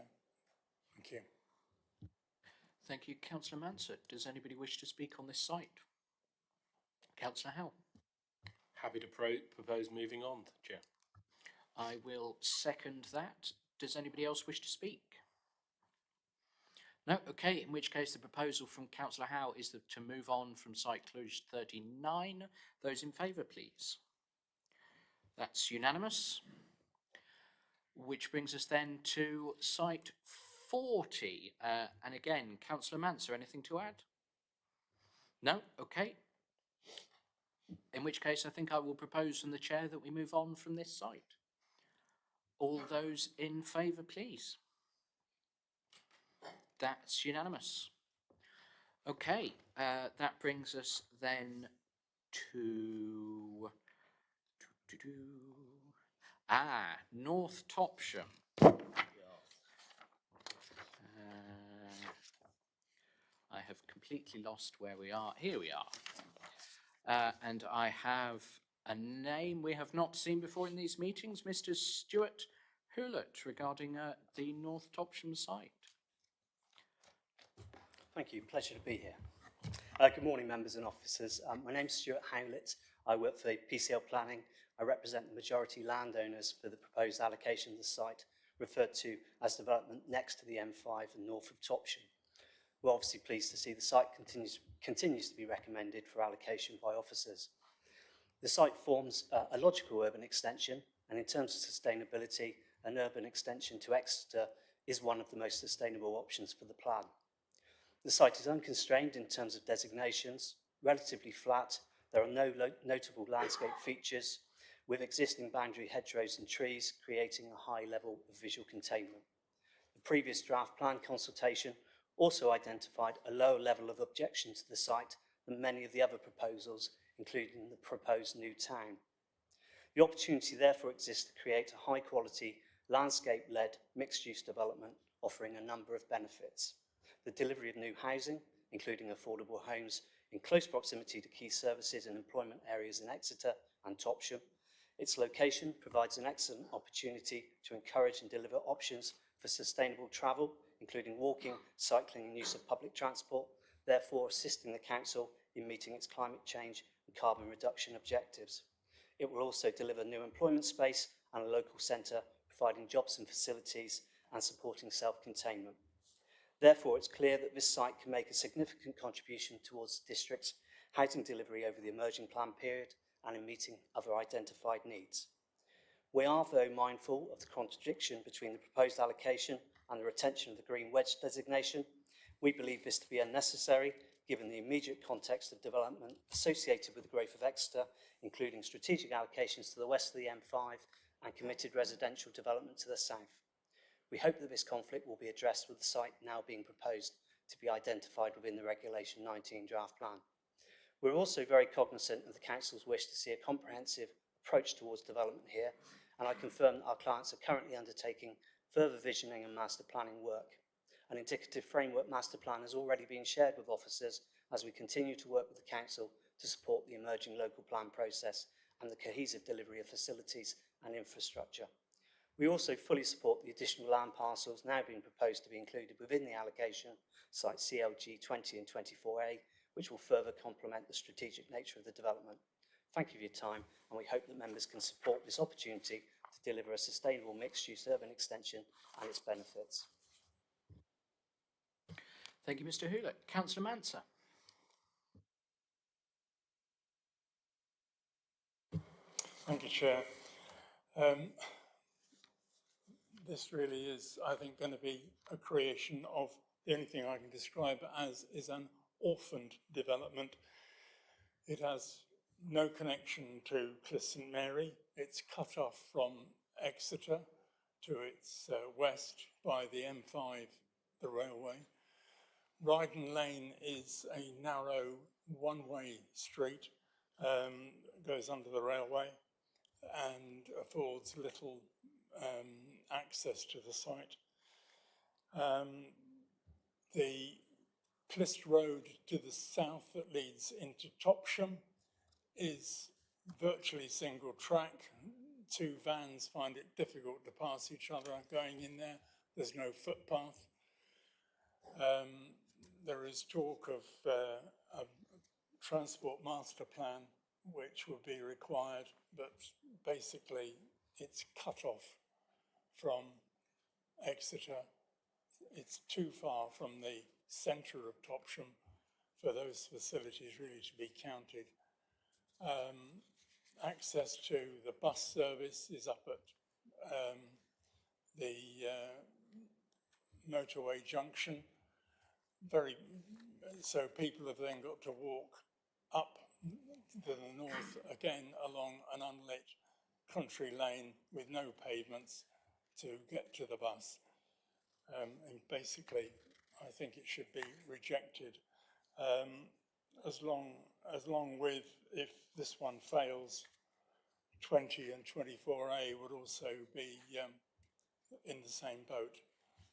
thank you. Thank you, Councillor Manser. Does anybody wish to speak on this site? Councillor Howe. Happy to propose moving on, Chair. I will second that. Does anybody else wish to speak? No? Okay, in which case the proposal from Councillor Howe is to move on from site Cluj 39. Those in favour, please. That's unanimous. Which brings us then to site 40. And again, Councillor Manser, anything to add? No? Okay. In which case I think I will propose from the chair that we move on from this site. All those in favour, please. That's unanimous. Okay, that brings us then to North Topsham. I have completely lost where we are. Here we are. And I have a name we have not seen before in these meetings, Mr. Stuart Hewlett, regarding the North Topsham site. Thank you. Pleasure to be here. Good morning, members and officers. My name's Stuart Howlett. I work for PCL Planning. I represent the majority landowners for the proposed allocation of the site, referred to as development next to the M5 and north of Topsham. We're obviously pleased to see the site continues to be recommended for allocation by officers. The site forms a logical urban extension, and in terms of sustainability, an urban extension to Exeter is one of the most sustainable options for the plan. The site is unconstrained in terms of designations, relatively flat. There are no notable landscape features, with existing boundary hedgerows and trees creating a high level of visual containment. The previous draft plan consultation also identified a lower level of objection to the site than many of the other proposals, including the proposed new town. The opportunity therefore exists to create a high quality, landscape-led mixed-use development offering a number of benefits. The delivery of new housing, including affordable homes in close proximity to key services and employment areas in Exeter and Topsham. Its location provides an excellent opportunity to encourage and deliver options for sustainable travel, including walking, cycling and use of public transport, therefore assisting the council in meeting its climate change and carbon reduction objectives. It will also deliver new employment space and a local centre, providing jobs and facilities and supporting self-containment. Therefore, it's clear that this site can make a significant contribution towards the district's housing delivery over the emerging plan period and in meeting other identified needs. We are, though, mindful of the contradiction between the proposed allocation and the retention of the green wedge designation. We believe this to be unnecessary, given the immediate context of development associated with the growth of Exeter, including strategic allocations to the west of the M5 and committed residential development to the south. We hope that this conflict will be addressed with the site now being proposed to be identified within the Regulation 19 draft plan. We're also very cognizant of the Council's wish to see a comprehensive approach towards development here, and I confirm that our clients are currently undertaking further visioning and master planning work. An indicative framework master plan has already been shared with officers as we continue to work with the Council to support the emerging local plan process and the cohesive delivery of facilities and infrastructure. We also fully support the additional land parcels now being proposed to be included within the allocation, sites CLG 20 and 24A, which will further complement the strategic nature of the development. Thank you for your time, and we hope that members can support this opportunity to deliver a sustainable mixed-use urban extension and its benefits. Thank you, Mr. Hewlett. Councillor Manser. Thank you, Chair. This really is, I think, going to be a creation of the only thing I can describe as is an orphaned development. It has no connection to Cliff St Mary. It's cut off from Exeter to its west by the M5, the railway. Ryden Lane is a narrow one-way street, goes under the railway and affords little access to the site. The Clyst Road to the south that leads into Topsham is virtually single track. Two vans find it difficult to pass each other going in there. There's no footpath. There is talk of a transport master plan which would be required, but basically it's cut off from Exeter. It's too far from the centre of Topsham for those facilities really to be counted. Access to the bus service is up at the motorway junction. So people have then got to walk up to the north again along an unlit country lane with no pavements to get to the bus. And basically, I think it should be rejected. As long with, if this one fails, 20 and 24A would also be in the same boat.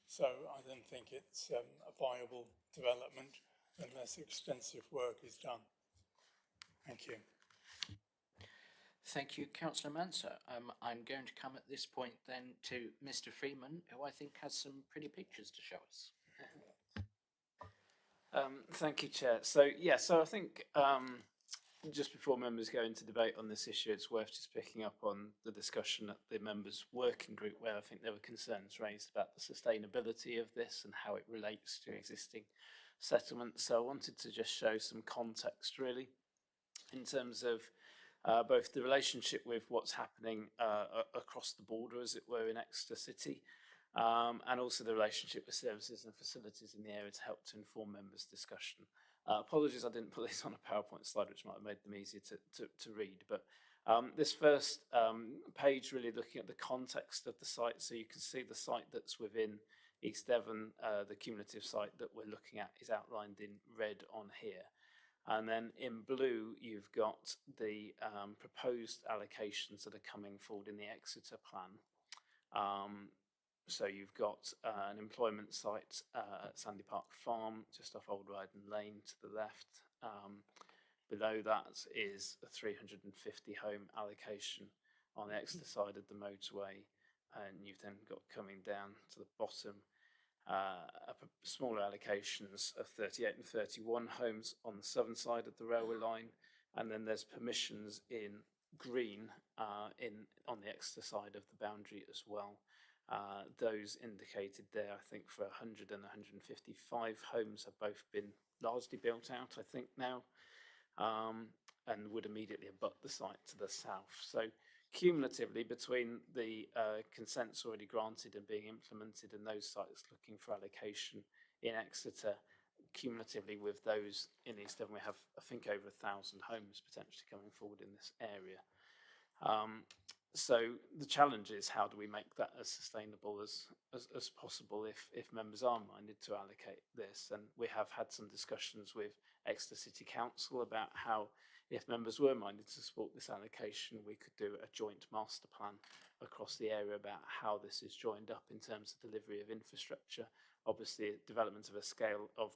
So I don't think it's a viable development unless extensive work is done. Thank you. Thank you, Councillor Manser. I'm going to come at this point then to Mr. Freeman, who I think has some pretty pictures to show us. Thank you, Chair. So I think just before members go into debate on this issue, it's worth just picking up on the discussion at the members' working group, where I think there were concerns raised about the sustainability of this and how it relates to existing settlements. So I wanted to just show some context, really, in terms of both the relationship with what's happening across the border, as it were, in Exeter City, and also the relationship with services and facilities in the area to help to inform members' discussion. Apologies, I didn't put this on a PowerPoint slide, which might have made them easier to read. But this first page, really looking at the context of the site, so you can see the site that's within East Devon, the cumulative site that we're looking at is outlined in red on here. And then in blue, you've got the proposed allocations that are coming forward in the Exeter plan. So you've got an employment site at Sandy Park Farm, just off Old Ryden Lane to the left. Below that is a 350 home allocation on the Exeter side of the motorway. And you've then got coming down to the bottom, smaller allocations of 38 and 31 homes on the southern side of the railway line. And then there's permissions in green on the Exeter side of the boundary as well. Those indicated there, I think, for 100 and 155 homes have both been largely built out, I think, now, and would immediately abut the site to the south. So cumulatively, between the consents already granted and being implemented and those sites looking for allocation in Exeter, cumulatively with those in East Devon, we have, I think, over 1,000 homes potentially coming forward in this area. So the challenge is, how do we make that as sustainable as possible if members are minded to allocate this? And we have had some discussions with Exeter City Council about how, if members were minded to support this allocation, we could do a joint master plan across the area about how this is joined up in terms of delivery of infrastructure. Obviously, development of a scale of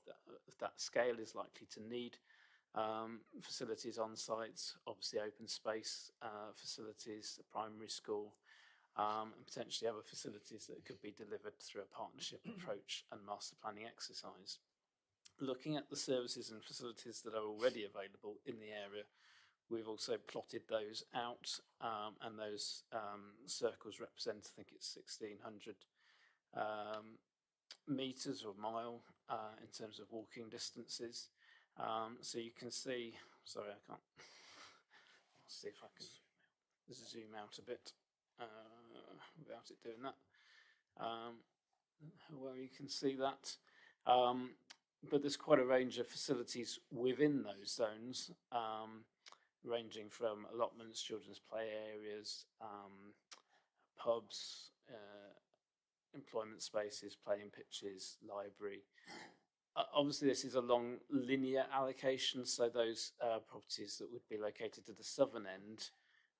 that scale is likely to need facilities on sites, obviously open space facilities, a primary school, and potentially other facilities that could be delivered through a partnership approach and master planning exercise. Looking at the services and facilities that are already available in the area, we've also plotted those out, and those circles represent, I think it's 1,600 metres or mile in terms of walking distances. So you can see, sorry, I can't, let's see if I can zoom out a bit without it doing that. Well, you can see that. but there's quite a range of facilities within those zones, ranging from allotments, children's play areas, pubs, employment spaces, playing pitches, library. Obviously, this is a long linear allocation, so those properties that would be located to the southern end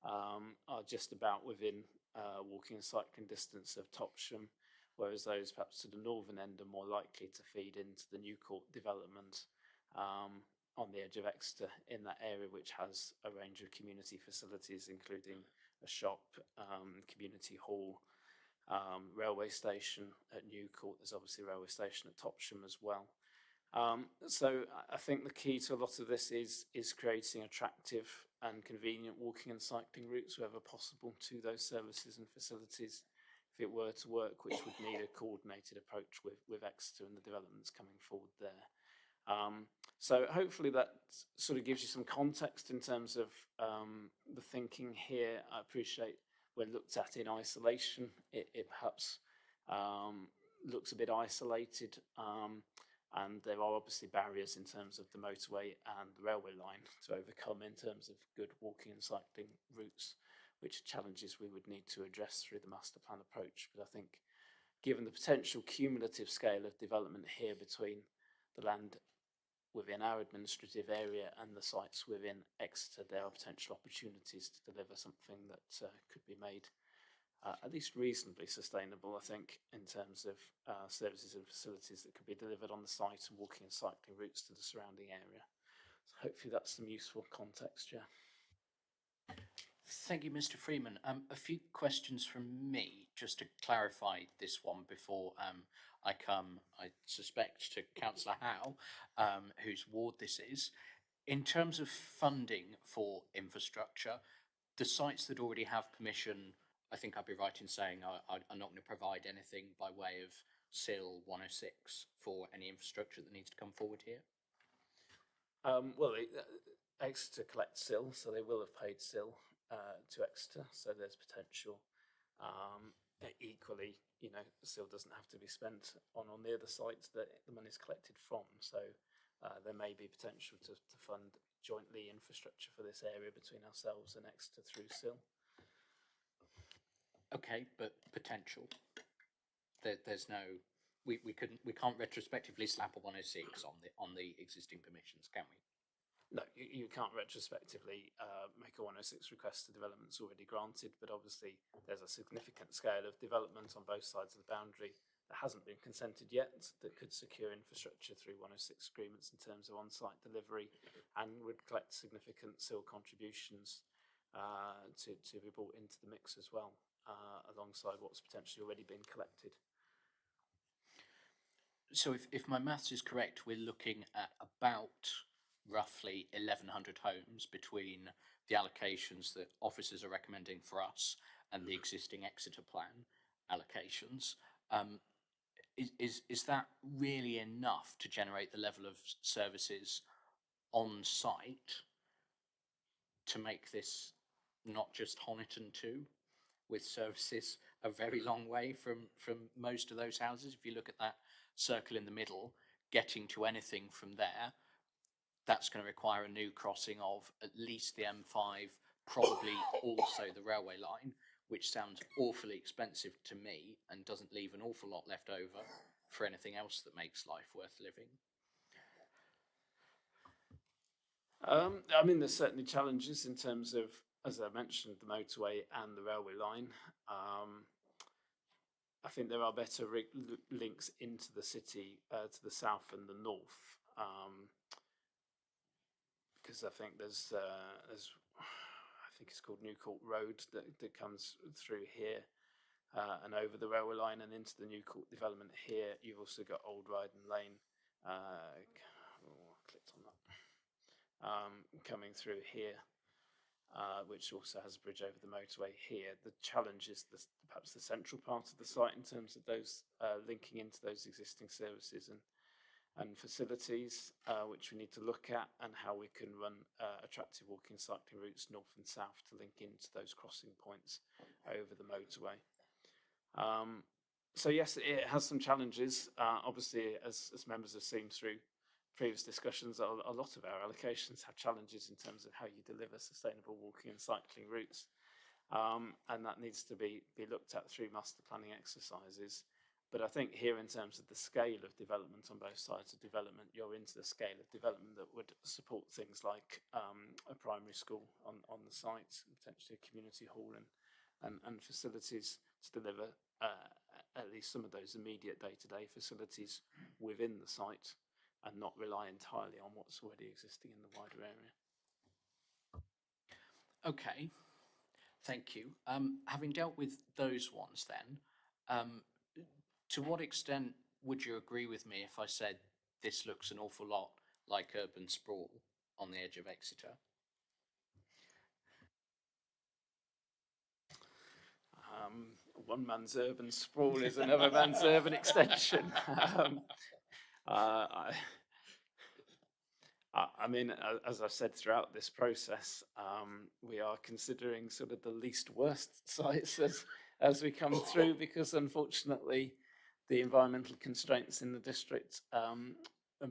are just about within walking and cycling distance of Topsham, whereas those perhaps to the northern end are more likely to feed into the New Court development on the edge of Exeter in that area, which has a range of community facilities, including a shop, community hall, railway station at New Court. There's obviously a railway station at Topsham as well. So I think the key to a lot of this is creating attractive and convenient walking and cycling routes wherever possible to those services and facilities if it were to work, which would need a coordinated approach with Exeter and the developments coming forward there. So hopefully that sort of gives you some context in terms of the thinking here. I appreciate when looked at in isolation, it perhaps looks a bit isolated, and there are obviously barriers in terms of the motorway and the railway line to overcome in terms of good walking and cycling routes, which are challenges we would need to address through the master plan approach. But I think given the potential cumulative scale of development here between the land within our administrative area and the sites within Exeter, there are potential opportunities to deliver something that could be made at least reasonably sustainable, I think, in terms of services and facilities that could be delivered on the site and walking and cycling routes to the surrounding area. So hopefully that's some useful context, yeah. Thank you, Mr. Freeman. A few questions from me, just to clarify this one before I come, I suspect, to Councillor Howe, whose ward this is. In terms of funding for infrastructure, the sites that already have permission, I think I'd be right in saying are not going to provide anything by way of SIL 106 for any infrastructure that needs to come forward here? Well, Exeter collects SIL, so they will have paid SIL to Exeter, so there's potential. Equally, you know, SIL doesn't have to be spent on the other sites that the money is collected from, so there may be potential to fund jointly infrastructure for this area between ourselves and Exeter through SIL. Okay, but potential. There's no, we can't retrospectively slap a 106 on the existing permissions, can we? No, you can't retrospectively make a 106 request to developments already granted, but obviously there's a significant scale of development on both sides of the boundary that hasn't been consented yet that could secure infrastructure through 106 agreements in terms of on-site delivery and would collect significant SIL contributions to be brought into the mix as well, alongside what's potentially already been collected. So if my maths is correct, we're looking at about roughly 1,100 homes between the allocations that officers are recommending for us and the existing Exeter plan allocations. Is that really enough to generate the level of services on site to make this not just Honiton 2, with services a very long way from most of those houses? If you look at that circle in the middle, getting to anything from there, that's going to require a new crossing of at least the M5, probably also the railway line, which sounds awfully expensive to me and doesn't leave an awful lot left over for anything else that makes life worth living. I mean, there's certainly challenges in terms of, as I mentioned, the motorway and the railway line. I think there are better links into the city to the south and the north, because I think there's I think it's called New Court Road that comes through here and over the railway line and into the New Court development here. You've also got Old Ryden Lane. I clicked on that. Coming through here, which also has a bridge over the motorway here. The challenge is perhaps the central part of the site in terms of those linking into those existing services and facilities, which we need to look at, and how we can run attractive walking and cycling routes north and south to link into those crossing points over the motorway. So yes, it has some challenges. Obviously, as members have seen through previous discussions, a lot of our allocations have challenges in terms of how you deliver sustainable walking and cycling routes. And that needs to be looked at through master planning exercises. But I think here, in terms of the scale of development on both sides of development, you're into the scale of development that would support things like a primary school on the site, potentially a community hall and facilities to deliver at least some of those immediate day-to-day facilities within the site and not rely entirely on what's already existing in the wider area. Okay, thank you. Having dealt with those ones then, to what extent would you agree with me if I said this looks an awful lot like urban sprawl on the edge of Exeter? One man's urban sprawl is another man's urban extension. I mean, as I've said throughout this process, we are considering sort of the least worst sites as we come through, because unfortunately the environmental constraints in the district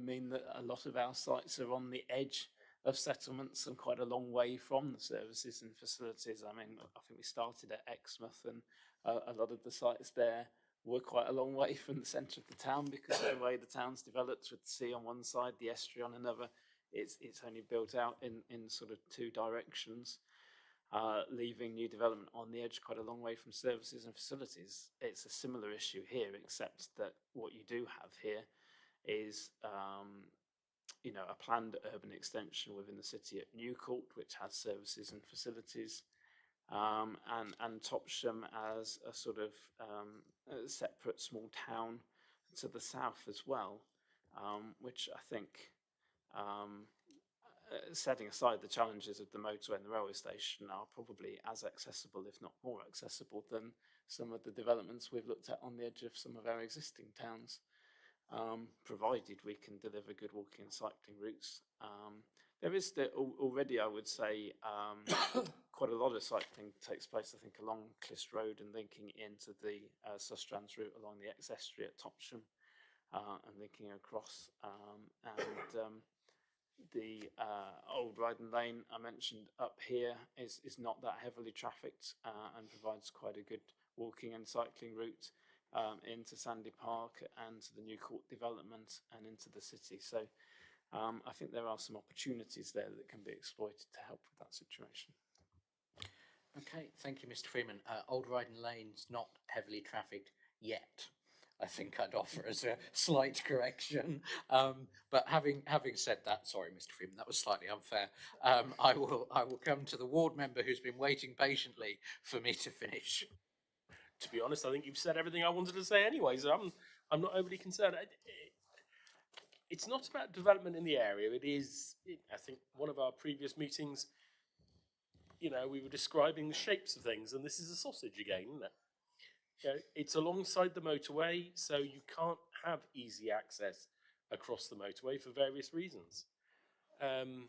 mean that a lot of our sites are on the edge of settlements and quite a long way from the services and facilities. I mean, I think we started at Exmouth, and a lot of the sites there were quite a long way from the centre of the town because of the way the town's developed, with the sea on one side, the estuary on another. It's only built out in sort of two directions, leaving new development on the edge quite a long way from services and facilities. It's a similar issue here, except that what you do have here is you know, a planned urban extension within the city at Newcourt, which has services and facilities, and Topsham as a sort of a separate small town to the south as well, which I think, setting aside the challenges of the motorway and the railway station, are probably as accessible, if not more accessible, than some of the developments we've looked at on the edge of some of our existing towns. Provided we can deliver good walking and cycling routes. There is already, I would say, quite a lot of cycling takes place, I think, along Clyst Road and linking into the Sustrans route along the ex-estuary at Topsham, and linking across. The old Ryden Lane I mentioned up here is not that heavily trafficked and provides quite a good walking and cycling route into Sandy Park and to the Newcourt development and into the city. So I think there are some opportunities there that can be exploited to help with that situation. Okay, thank you, Mr. Freeman. Old Ryden Lane's not heavily trafficked yet, I think I'd offer as a slight correction. But having said that, sorry, Mr. Freeman, that was slightly unfair. I will come to the ward member who's been waiting patiently for me to finish. To be honest, I think you've said everything I wanted to say anyway, so I'm not overly concerned. It's not about development in the area. It is, I think, one of our previous meetings, you know, we were describing the shapes of things, and this is a sausage again, isn't it? You know, it's alongside the motorway, so you can't have easy access across the motorway for various reasons. The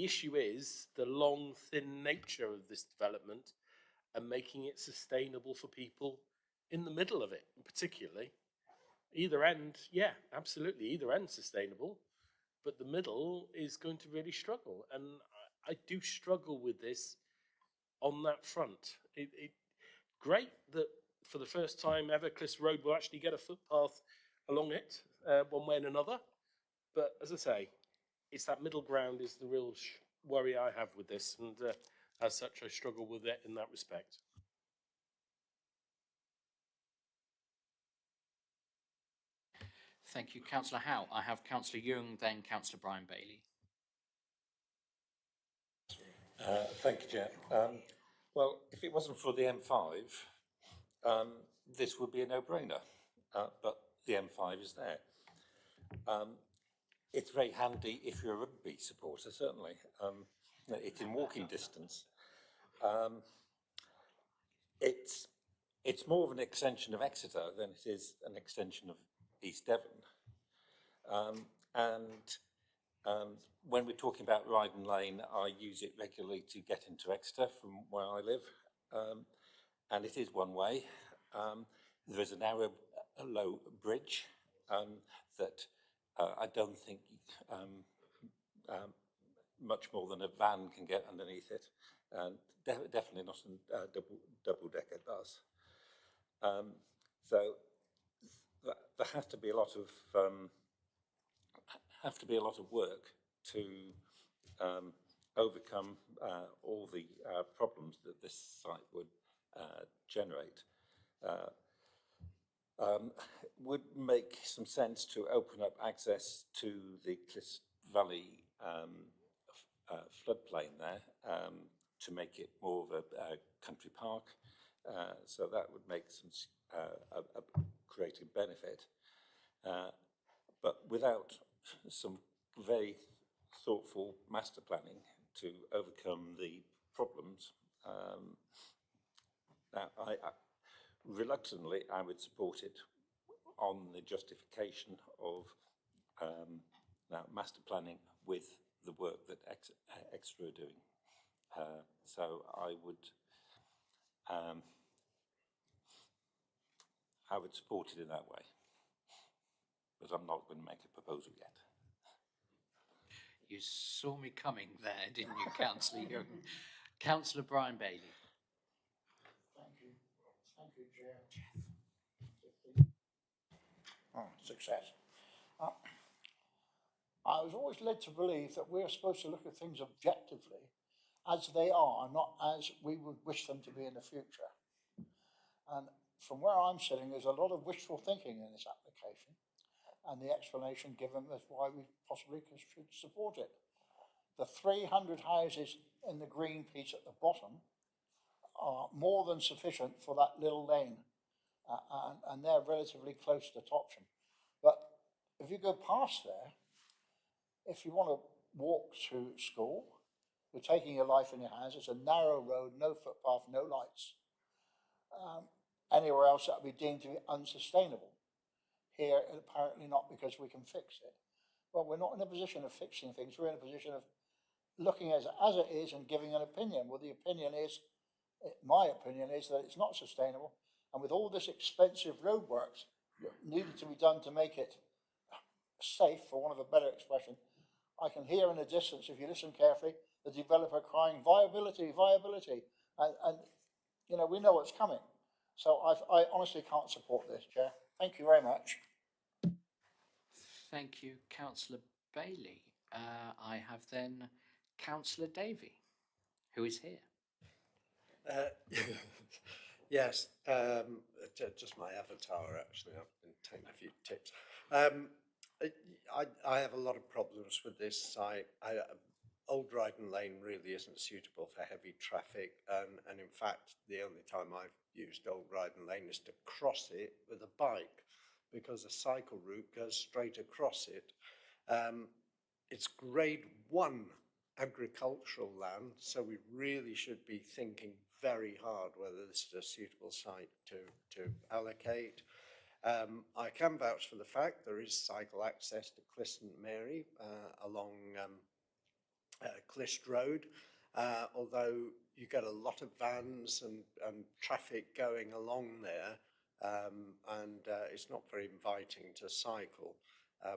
issue is the long, thin nature of this development and making it sustainable for people in the middle of it, particularly. Either end, yeah, absolutely, either end sustainable, but the middle is going to really struggle. And I do struggle with this on that front. Great that for the first time ever, Clyst Road will actually get a footpath along it, one way and another. But as I say, it's that middle ground is the real worry I have with this, and as such, I struggle with it in that respect. Thank you, Councillor Howe. I have Councillor Young, then Councillor Brian Bailey. Thank you, Chair. Well, if it wasn't for the M5, this would be a no-brainer, but the M5 is there. It's very handy if you're a rugby supporter, certainly. It's in walking distance. It's more of an extension of Exeter than it is an extension of East Devon. When we're talking about Ryden Lane, I use it regularly to get into Exeter from where I live. And it is one way. There is a narrow, low bridge that I don't think much more than a van can get underneath it, and definitely not a double-decker bus. So there has to be a lot of work to overcome all the problems that this site would generate. Would make some sense to open up access to the Cliffs Valley floodplain there to make it more of a country park. So that would make some create a benefit. But without some very thoughtful master planning to overcome the problems, reluctantly, I would support it on the justification of master planning with the work that Extra are doing. So I would support it in that way, but I'm not going to make a proposal yet. You saw me coming there, didn't you, Councillor Young? Councillor Brian Bailey. Thank you. Thank you, Chair. Oh, success. I was always led to believe that we're supposed to look at things objectively as they are, not as we would wish them to be in the future. And from where I'm sitting, there's a lot of wishful thinking in this application, and the explanation given is why we possibly should support it. The 300 houses in the green piece at the bottom are more than sufficient for that little lane, and they're relatively close to Topsham. But if you go past there, if you want to walk to school, you're taking your life in your hands. It's a narrow road, no footpath, no lights. Anywhere else that would be deemed to be unsustainable. Here, apparently not, because we can fix it. Well, we're not in a position of fixing things. We're in a position of looking as it is and giving an opinion. Well, the opinion is, my opinion is that it's not sustainable. And with all this expensive roadworks needed to be done to make it safe, for want of a better expression, I can hear in the distance, if you listen carefully, the developer crying, viability, viability. And you know, we know what's coming. So I honestly can't support this, Chair. Thank you very much. Thank you, Councillor Bailey. I have then Councillor Davey, who is here. Yes, just my avatar, actually. I've been taking a few tips. I have a lot of problems with this site. Old Dryden Lane really isn't suitable for heavy traffic, and in fact, the only time I've used Old Dryden Lane is to cross it with a bike, because a cycle route goes straight across it. It's grade 1 agricultural land, so we really should be thinking very hard whether this is a suitable site to allocate. I can vouch for the fact there is cycle access to Clist St Mary along Clist Road, although you get a lot of vans and traffic going along there, and it's not very inviting to cycle,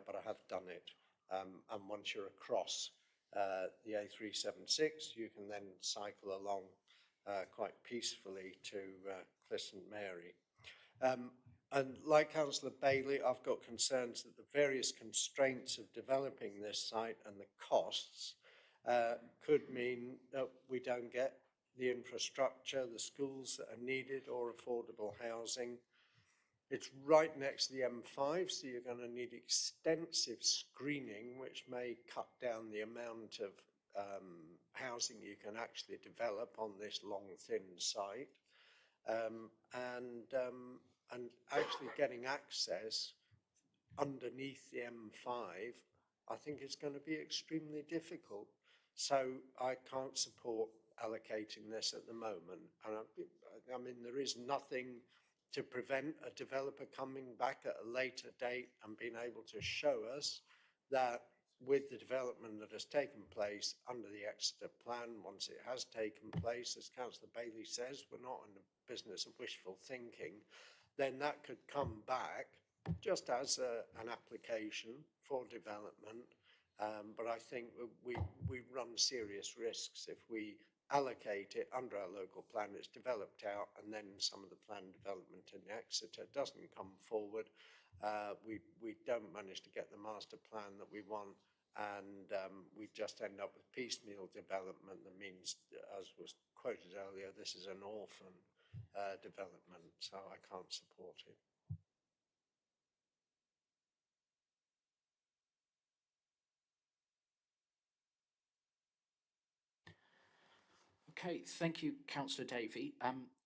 but I have done it. And once you're across the A376, you can then cycle along quite peacefully to Clist St Mary. And like Councillor Bailey, I've got concerns that the various constraints of developing this site and the costs could mean that we don't get the infrastructure, the schools that are needed, or affordable housing. It's right next to the M5, so you're going to need extensive screening, which may cut down the amount of housing you can actually develop on this long, thin site. And actually getting access underneath the M5, I think it's going to be extremely difficult. So I can't support allocating this at the moment. And I mean, there is nothing to prevent a developer coming back at a later date and being able to show us that with the development that has taken place under the Exeter plan, once it has taken place, as Councillor Bailey says, we're not in the business of wishful thinking, then that could come back just as an application for development. But I think we run serious risks if we allocate it under our local plan, it's developed out, and then some of the planned development in Exeter doesn't come forward. We don't manage to get the master plan that we want, and we just end up with piecemeal development that means, as was quoted earlier, this is an orphan development, so I can't support it. Okay, thank you, Councillor Davey.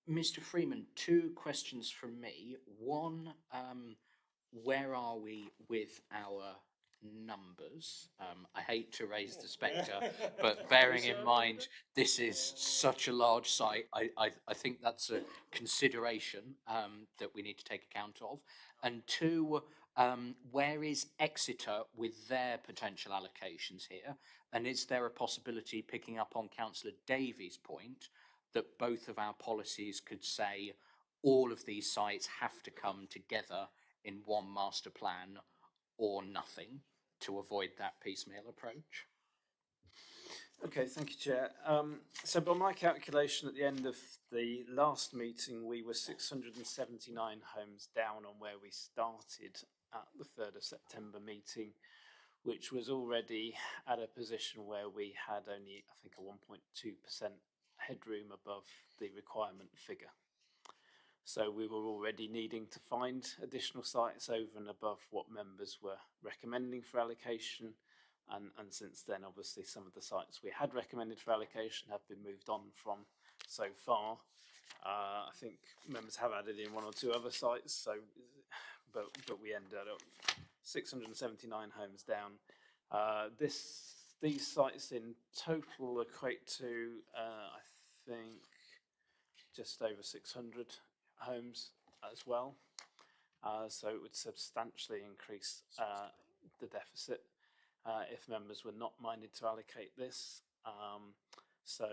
Mr. Freeman, two questions from me. One, where are we with our numbers? I hate to raise the spectre, but bearing in mind this is such a large site, I think that's a consideration that we need to take account of. And two, where is Exeter with their potential allocations here? And is there a possibility, picking up on Councillor Davies' point, that both of our policies could say all of these sites have to come together in one master plan or nothing to avoid that piecemeal approach? Okay, thank you, Chair. So by my calculation, at the end of the last meeting, we were 679 homes down on where we started at the 3rd of September meeting, which was already at a position where we had only, I think, a 1.2% headroom above the requirement figure. So we were already needing to find additional sites over and above what members were recommending for allocation. And since then, obviously, some of the sites we had recommended for allocation have been moved on from so far. I think members have added in one or two other sites, so but we ended up 679 homes down. These sites in total equate to, I think, just over 600 homes as well. So it would substantially increase the deficit if members were not minded to allocate this. So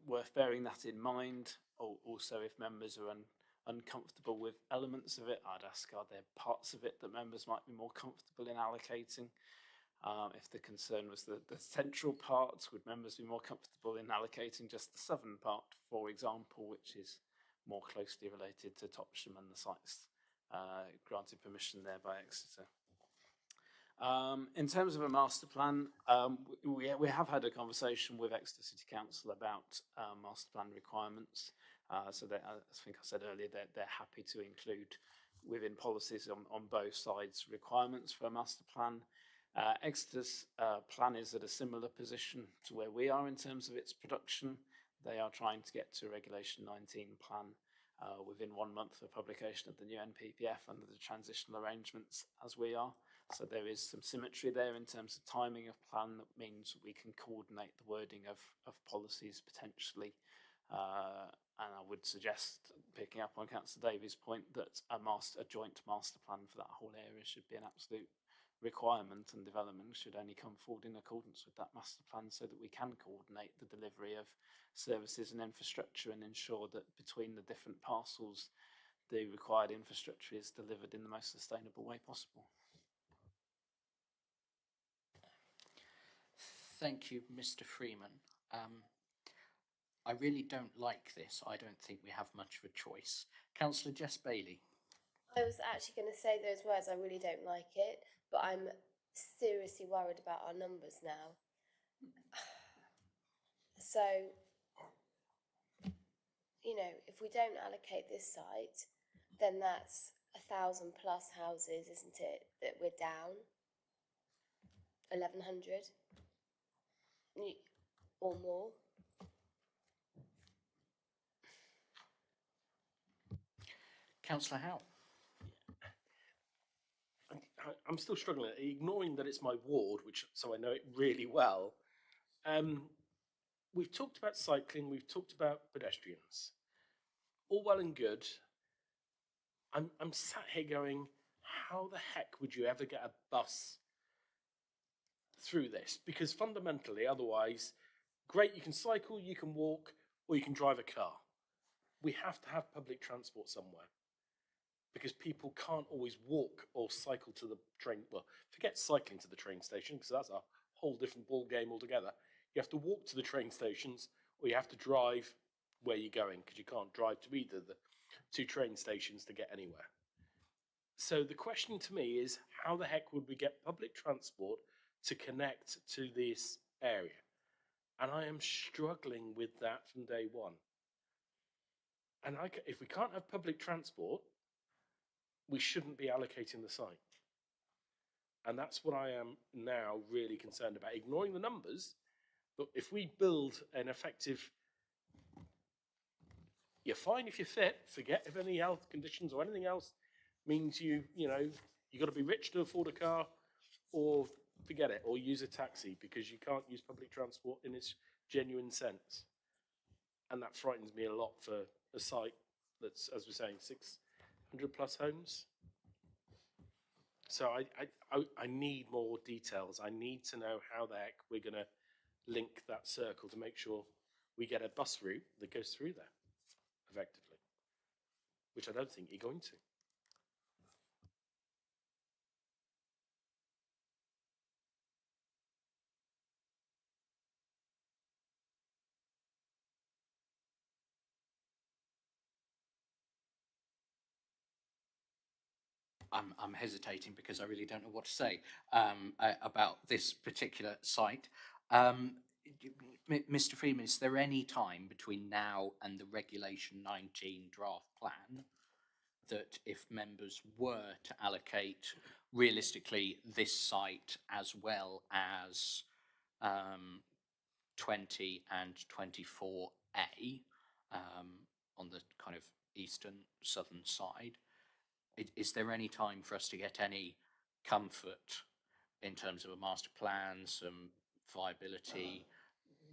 worth bearing that in mind. Also, if members are uncomfortable with elements of it, I'd ask, are there parts of it that members might be more comfortable in allocating? If the concern was the central part, would members be more comfortable in allocating just the southern part, for example, which is more closely related to Topsham and the sites granted permission there by Exeter? In terms of a master plan, we have had a conversation with Exeter City Council about master plan requirements. So that, I think I said earlier, they're happy to include within policies on both sides requirements for a master plan. Exeter's plan is at a similar position to where we are in terms of its production. They are trying to get to a Regulation 19 plan within 1 month of publication of the new NPPF under the transitional arrangements as we are. So there is some symmetry there in terms of timing of plan that means we can coordinate the wording of policies potentially. And I would suggest, picking up on Councillor Davies' point, that a joint master plan for that whole area should be an absolute requirement, and development should only come forward in accordance with that master plan so that we can coordinate the delivery of services and infrastructure and ensure that between the different parcels the required infrastructure is delivered in the most sustainable way possible. Thank you, Mr. Freeman. I really don't like this. I don't think we have much of a choice. Councillor Jess Bailey. I was actually going to say those words. I really don't like it, but I'm seriously worried about our numbers now. So, you know, if we don't allocate this site, then that's 1,000 plus houses, isn't it, that we're down? 1,100 or more. Councillor Howe. I'm still struggling, ignoring that it's my ward, so I know it really well. We've talked about cycling, we've talked about pedestrians. All well and good. I'm sat here going, how the heck would you ever get a bus through this, because fundamentally, otherwise, great, you can cycle, you can walk, or you can drive a car. We have to have public transport somewhere, because people can't always walk or cycle to the train. Well, forget cycling to the train station, because that's a whole different ball game altogether. You have to walk to the train stations, or you have to drive where you're going, because you can't drive to either the two train stations to get anywhere. So the question to me is, how the heck would we get public transport to connect to this area? And I am struggling with that from day one. And if we can't have public transport, we shouldn't be allocating the site. And that's what I am now really concerned about, ignoring the numbers. But if we build an effective, you're fine if you're fit, forget if any health conditions or anything else means you got to be rich to afford a car, or forget it, or use a taxi, because you can't use public transport in its genuine sense. And that frightens me a lot for a site that's, as we're saying, 600 plus homes. So I need more details. I need to know how the heck we're going to link that circle to make sure we get a bus route that goes through there effectively, which I don't think you're going to. I'm hesitating because I really don't know what to say about this particular site. Mr. Freeman, is there any time between now and the Regulation 19 draft plan that if members were to allocate realistically this site as well as 20 and 24A on the kind of eastern, southern side, is there any time for us to get any comfort in terms of a master plan, some viability,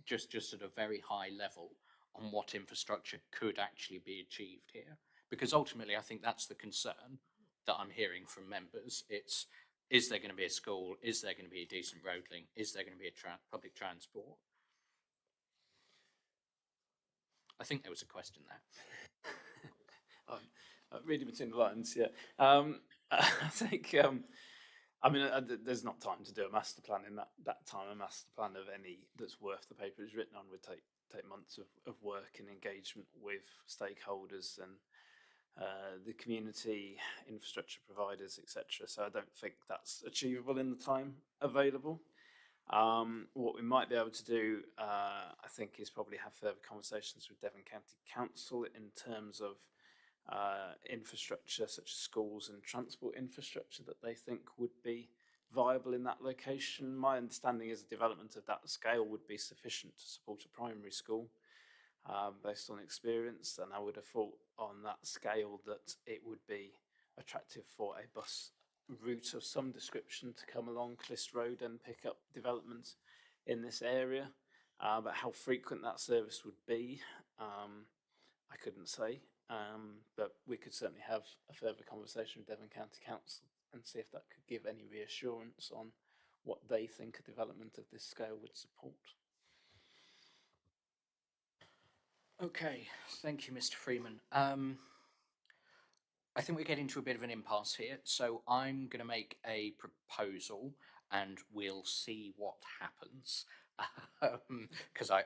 just at a very high level on what infrastructure could actually be achieved here? Because ultimately, I think that's the concern that I'm hearing from members. It's, is there going to be a school? Is there going to be a decent road link? Is there going to be a public transport? I think there was a question there. Reading between the lines, yeah. I think, there's not time to do a master plan in that time. A master plan of any that's worth the paper it's written on would take months of work and engagement with stakeholders and the community, infrastructure providers, etc. So I don't think that's achievable in the time available. What we might be able to do, I think, is probably have further conversations with Devon County Council in terms of infrastructure such as schools and transport infrastructure that they think would be viable in that location. My understanding is a development of that scale would be sufficient to support a primary school based on experience, and I would have thought on that scale that it would be attractive for a bus route of some description to come along Clyst Road and pick up development in this area. But how frequent that service would be, I couldn't say. But we could certainly have a further conversation with Devon County Council and see if that could give any reassurance on what they think a development of this scale would support. Okay, thank you, Mr. Freeman. I think we're getting to a bit of an impasse here, so I'm going to make a proposal and we'll see what happens. Because I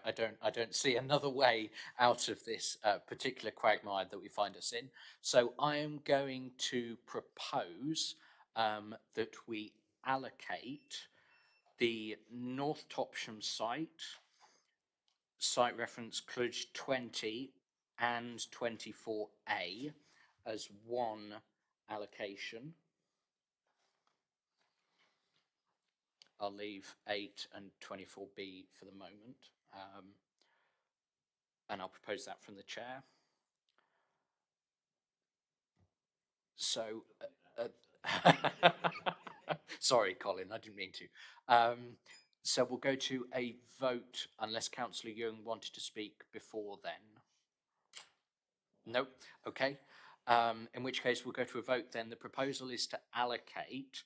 don't see another way out of this particular quagmire that we find us in. So I am going to propose that we allocate the North Topsham site reference Cluj 20 and 24A as one allocation. I'll leave 8 and 24B for the moment, and I'll propose that from the chair. So, sorry, Colin, I didn't mean to. So we'll go to a vote unless Councillor Young wanted to speak before then. No, okay. In which case we'll go to a vote then. The proposal is to allocate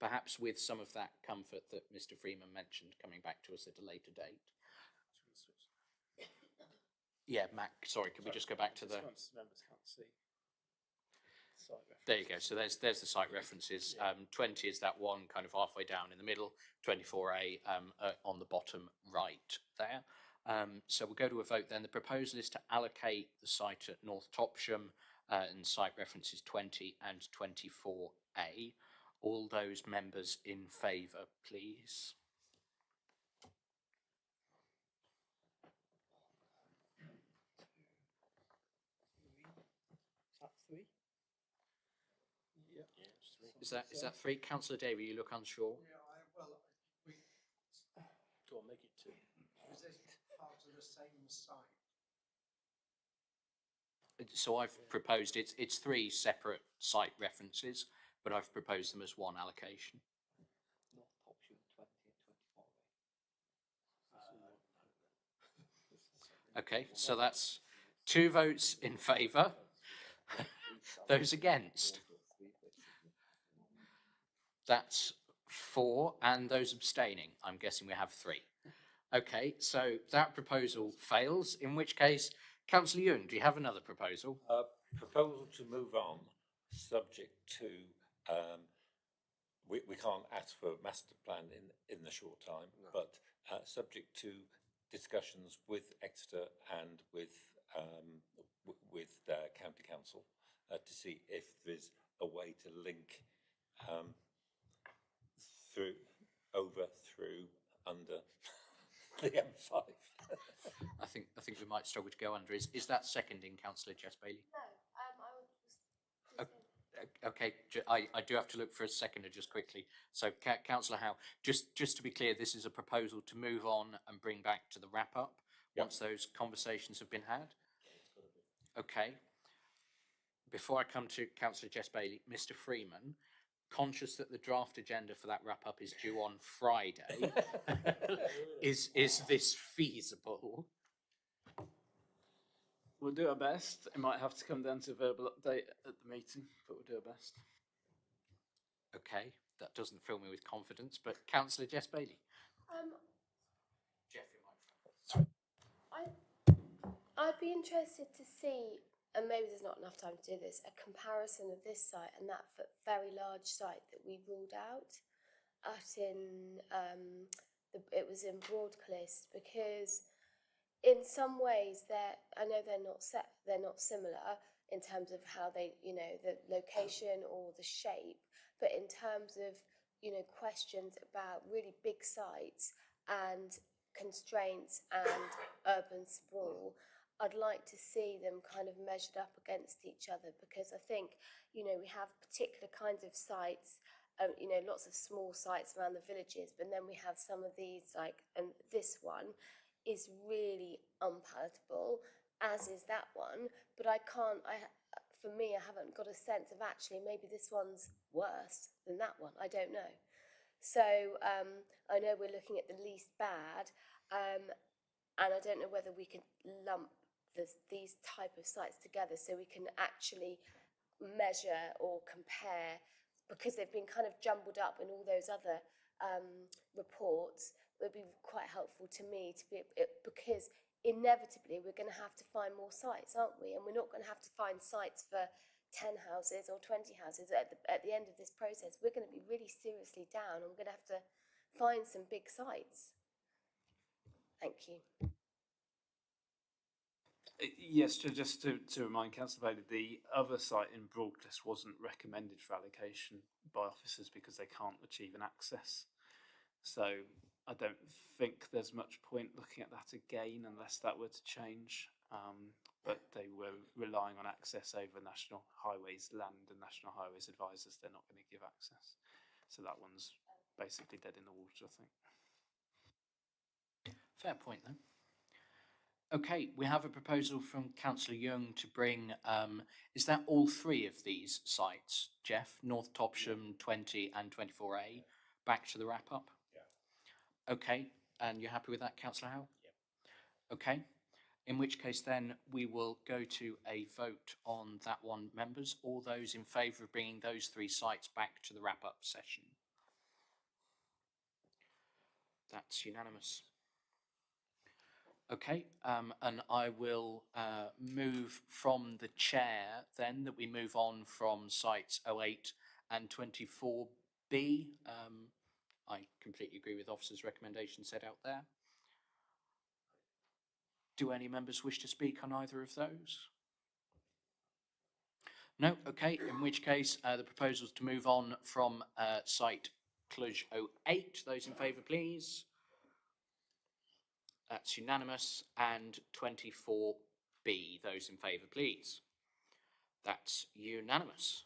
perhaps with some of that comfort that Mr. Freeman mentioned coming back to us at a later date. Yeah, Mac, sorry, could we just go back to the... Members can't see. There you go. So there's the site references. 20 is that one kind of halfway down in the middle, 24A on the bottom right there. So we'll go to a vote then. The proposal is to allocate the site at North Topsham and site references 20 and 24A. All those members in favour, please. Is that three? Councillor Davey, you look unsure. Go on, make it two. Is it part of the same site? So I've proposed it's three separate site references, but I've proposed them as one allocation. Okay, so that's 2 votes in favour. Those against? That's 4, and those abstaining, I'm guessing we have 3. Okay, so that proposal fails, in which case, Councillor Young, do you have another proposal? Proposal to move on, subject to, we can't ask for a master plan in the short time, but subject to discussions with Exeter and with County Council to see if there's a way to link through, under the M5. I think we might struggle to go under. Is that seconding, Councillor Jess Bailey? No, Okay, I do have to look for a seconder just quickly. So, Councillor Howe, just to be clear, this is a proposal to move on and bring back to the wrap-up once those conversations have been had? Okay. Before I come to Councillor Jess Bailey, Mr. Freeman, conscious that the draft agenda for that wrap-up is due on Friday, is this feasible? We'll do our best. It might have to come down to a verbal update at the meeting, but we'll do our best. Okay, that doesn't fill me with confidence, but Councillor Jess Bailey. Jeff, your microphone. I'd be interested to see, and maybe there's not enough time to do this, a comparison of this site and that very large site that we ruled out it was in Broadcliffe, because in some ways I know they're not similar in terms of how they, the location or the shape, but in terms of, questions about really big sites and constraints and urban sprawl, I'd like to see them kind of measured up against each other, because I think, we have particular kinds of sites, lots of small sites around the villages, but then we have some of these, and this one is really unpalatable, as is that one, but for me, I haven't got a sense of actually maybe this one's worse than that one. I don't know. So I know we're looking at the least bad, and I don't know whether we can lump these type of sites together so we can actually measure or compare, because they've been kind of jumbled up in all those other reports. It would be quite helpful to me because inevitably we're going to have to find more sites, aren't we? And we're not going to have to find sites for 10 houses or 20 houses at the end of this process. We're going to be really seriously down, and we're going to have to find some big sites. Thank you. Yes, just to remind Councillor Bailey, the other site in Broadcliffe wasn't recommended for allocation by officers because they can't achieve an access. So I don't think there's much point looking at that again unless that were to change. But they were relying on access over National Highways land and National Highways advisors. They're not going to give access. So that one's basically dead in the water, I think. Fair point, then. Okay, we have a proposal from Councillor Young to bring, is that all 3 of these sites, Jeff? North Topsham, 20 and 24A, back to the wrap-up? Yeah. Okay, and you're happy with that, Councillor Howe? Yeah. Okay. In which case then we will go to a vote on that one, members. All those in favour of bringing those 3 sites back to the wrap-up session? That's unanimous. Okay, and I will move from the chair then that we move on from sites 08 and 24B. I completely agree with officer's recommendation set out there. Do any members wish to speak on either of those? No? Okay, in which case the proposal is to move on from site Cluj 08. Those in favour, please. That's unanimous. And 24B. Those in favour, please. That's unanimous.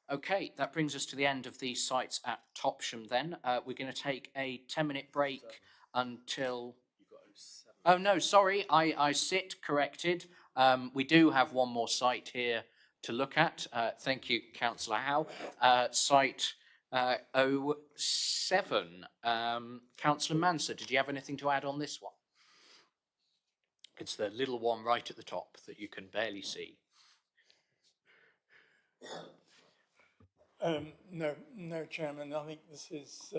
Okay, that brings us to the end of the sites at Topsham then. We're going to take a 10-minute break until... Oh, no, sorry, I sit corrected. We do have one more site here to look at. Thank you, Councillor Howe. Site 07. Councillor Manser, did you have anything to add on this one? It's the little one right at the top that you can barely see. No, Chairman. I think this is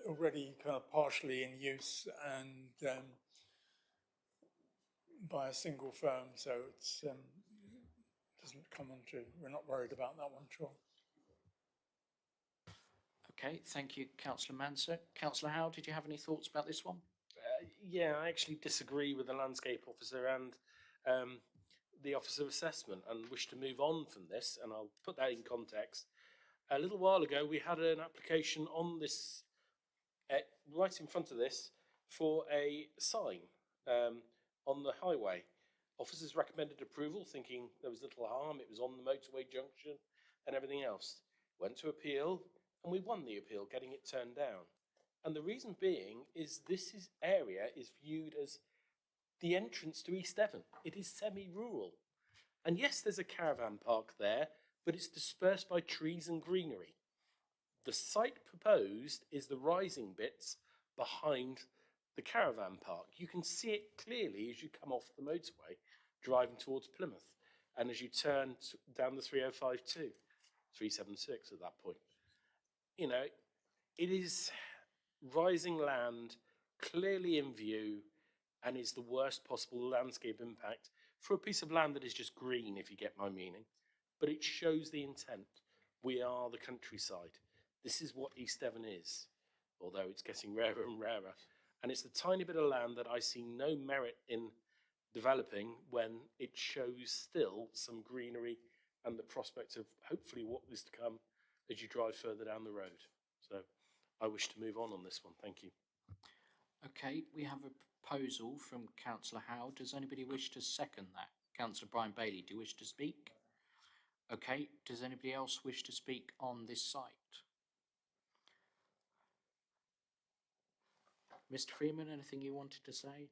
already kind of partially in use and by a single firm, so it's doesn't come onto. We're not worried about that one at all. Okay, thank you, Councillor Manser. Councillor Howe, did you have any thoughts about this one? Yeah, I actually disagree with the landscape officer and the officer of assessment and wish to move on from this, and I'll put that in context. A little while ago, we had an application on this, right in front of this, for a sign on the highway. Officers recommended approval, thinking there was little harm, it was on the motorway junction and everything else. Went to appeal, and we won the appeal, getting it turned down. And the reason being is this area is viewed as the entrance to East Devon. It is semi-rural. And yes, there's a caravan park there, but it's dispersed by trees and greenery. The site proposed is the rising bits behind the caravan park. You can see it clearly as you come off the motorway, driving towards Plymouth, and as you turn down the 305-2, 376 at that point. You know, it is rising land, clearly in view, and is the worst possible landscape impact for a piece of land that is just green, if you get my meaning. But it shows the intent. We are the countryside. This is what East Devon is, although it's getting rarer and rarer. And it's the tiny bit of land that I see no merit in developing when it shows still some greenery and the prospect of hopefully what is to come as you drive further down the road. So I wish to move on this one. Thank you. Okay, we have a proposal from Councillor Howe. Does anybody wish to second that? Councillor Brian Bailey, do you wish to speak? Okay, does anybody else wish to speak on this site? Mr. Freeman, anything you wanted to say?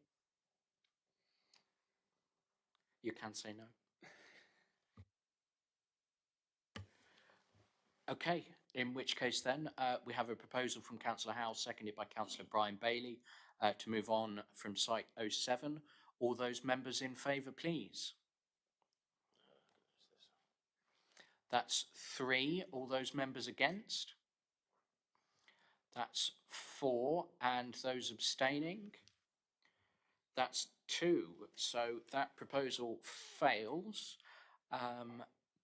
You can say no. Okay, in which case then we have a proposal from Councillor Howe, seconded by Councillor Brian Bailey, to move on from site 07. All those members in favour, please. That's 3. All those members against? That's 4. And those abstaining? That's 2. So that proposal fails.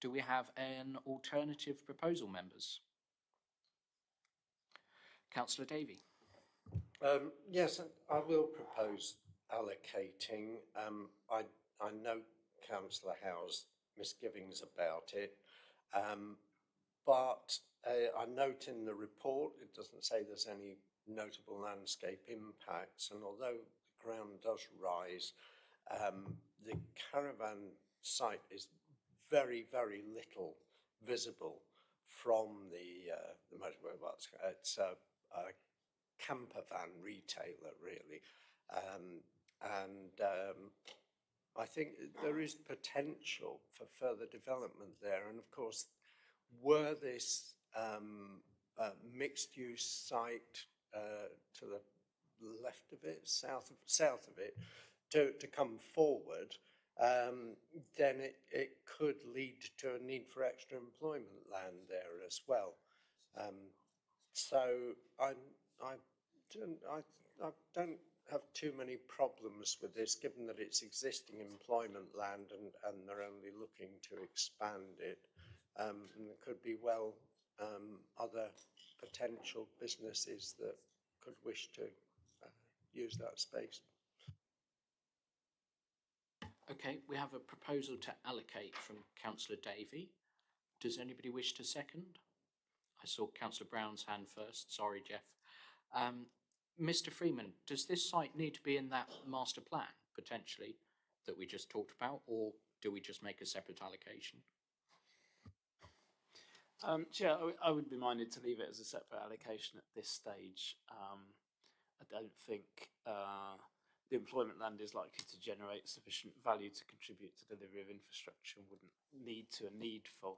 Do we have an alternative proposal, members? Councillor Davey. Yes, I will propose allocating. I know Councillor Howe's misgivings about it, but I note in the report it doesn't say there's any notable landscape impacts, and although the ground does rise, the caravan site is very, very little visible from the motorway. It's a camper van retailer, really, and I think there is potential for further development there. And of course, were this mixed-use site to the left of it, south of it, to come forward, then it could lead to a need for extra employment land there as well. So I don't have too many problems with this, given that it's existing employment land and they're only looking to expand it. And there could be other potential businesses that could wish to use that space. Okay, we have a proposal to allocate from Councillor Davey. Does anybody wish to second? I saw Councillor Brown's hand first. Sorry, Jeff. Mr. Freeman, does this site need to be in that master plan, potentially, that we just talked about, or do we just make a separate allocation? Chair, I would be minded to leave it as a separate allocation at this stage. I don't think the employment land is likely to generate sufficient value to contribute to delivery of infrastructure and wouldn't lead to a need for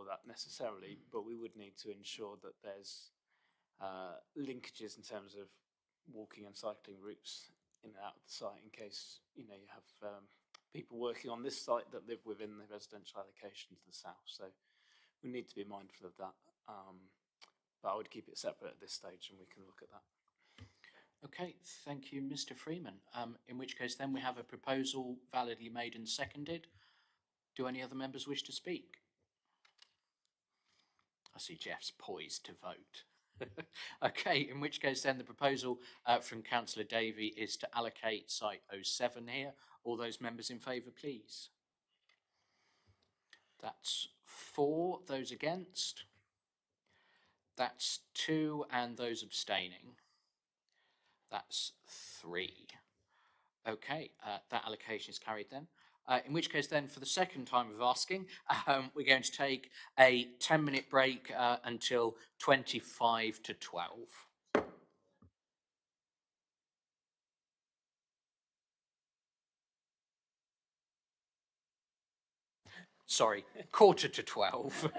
that necessarily, but we would need to ensure that there's linkages in terms of walking and cycling routes in and out of the site in case you have people working on this site that live within the residential allocation to the south. So we need to be mindful of that, but I would keep it separate at this stage and we can look at that. Okay, thank you, Mr. Freeman. In which case then we have a proposal validly made and seconded. Do any other members wish to speak? I see Jeff's poised to vote. Okay, in which case then the proposal from Councillor Davey is to allocate site 07 here. All those members in favour, please. That's 4. Those against? That's 2, and those abstaining? That's 3. Okay, that allocation is carried then. In which case then, for the second time of asking, we're going to take a 10-minute break until 25 to 12. Sorry, quarter to 12.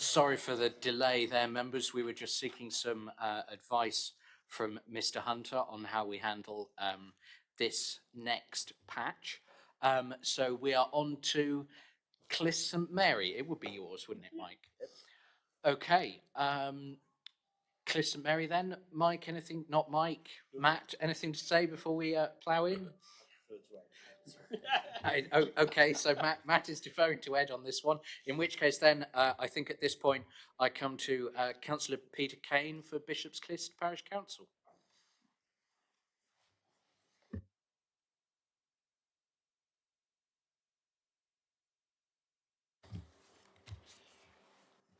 Sorry for the delay there, members. We were just seeking some advice from Mr. Hunter on how we handle this next patch. So we are on to Clyst St Mary. It would be yours, wouldn't it, Mike? Okay. Clyst St Mary then. Mike, anything? Not Mike. Matt, anything to say before we plough in? Okay, so Matt is deferring to Ed on this one. In which case, then I think at this point I come to Councillor Peter Kane for Bishop's Clyst Parish Council.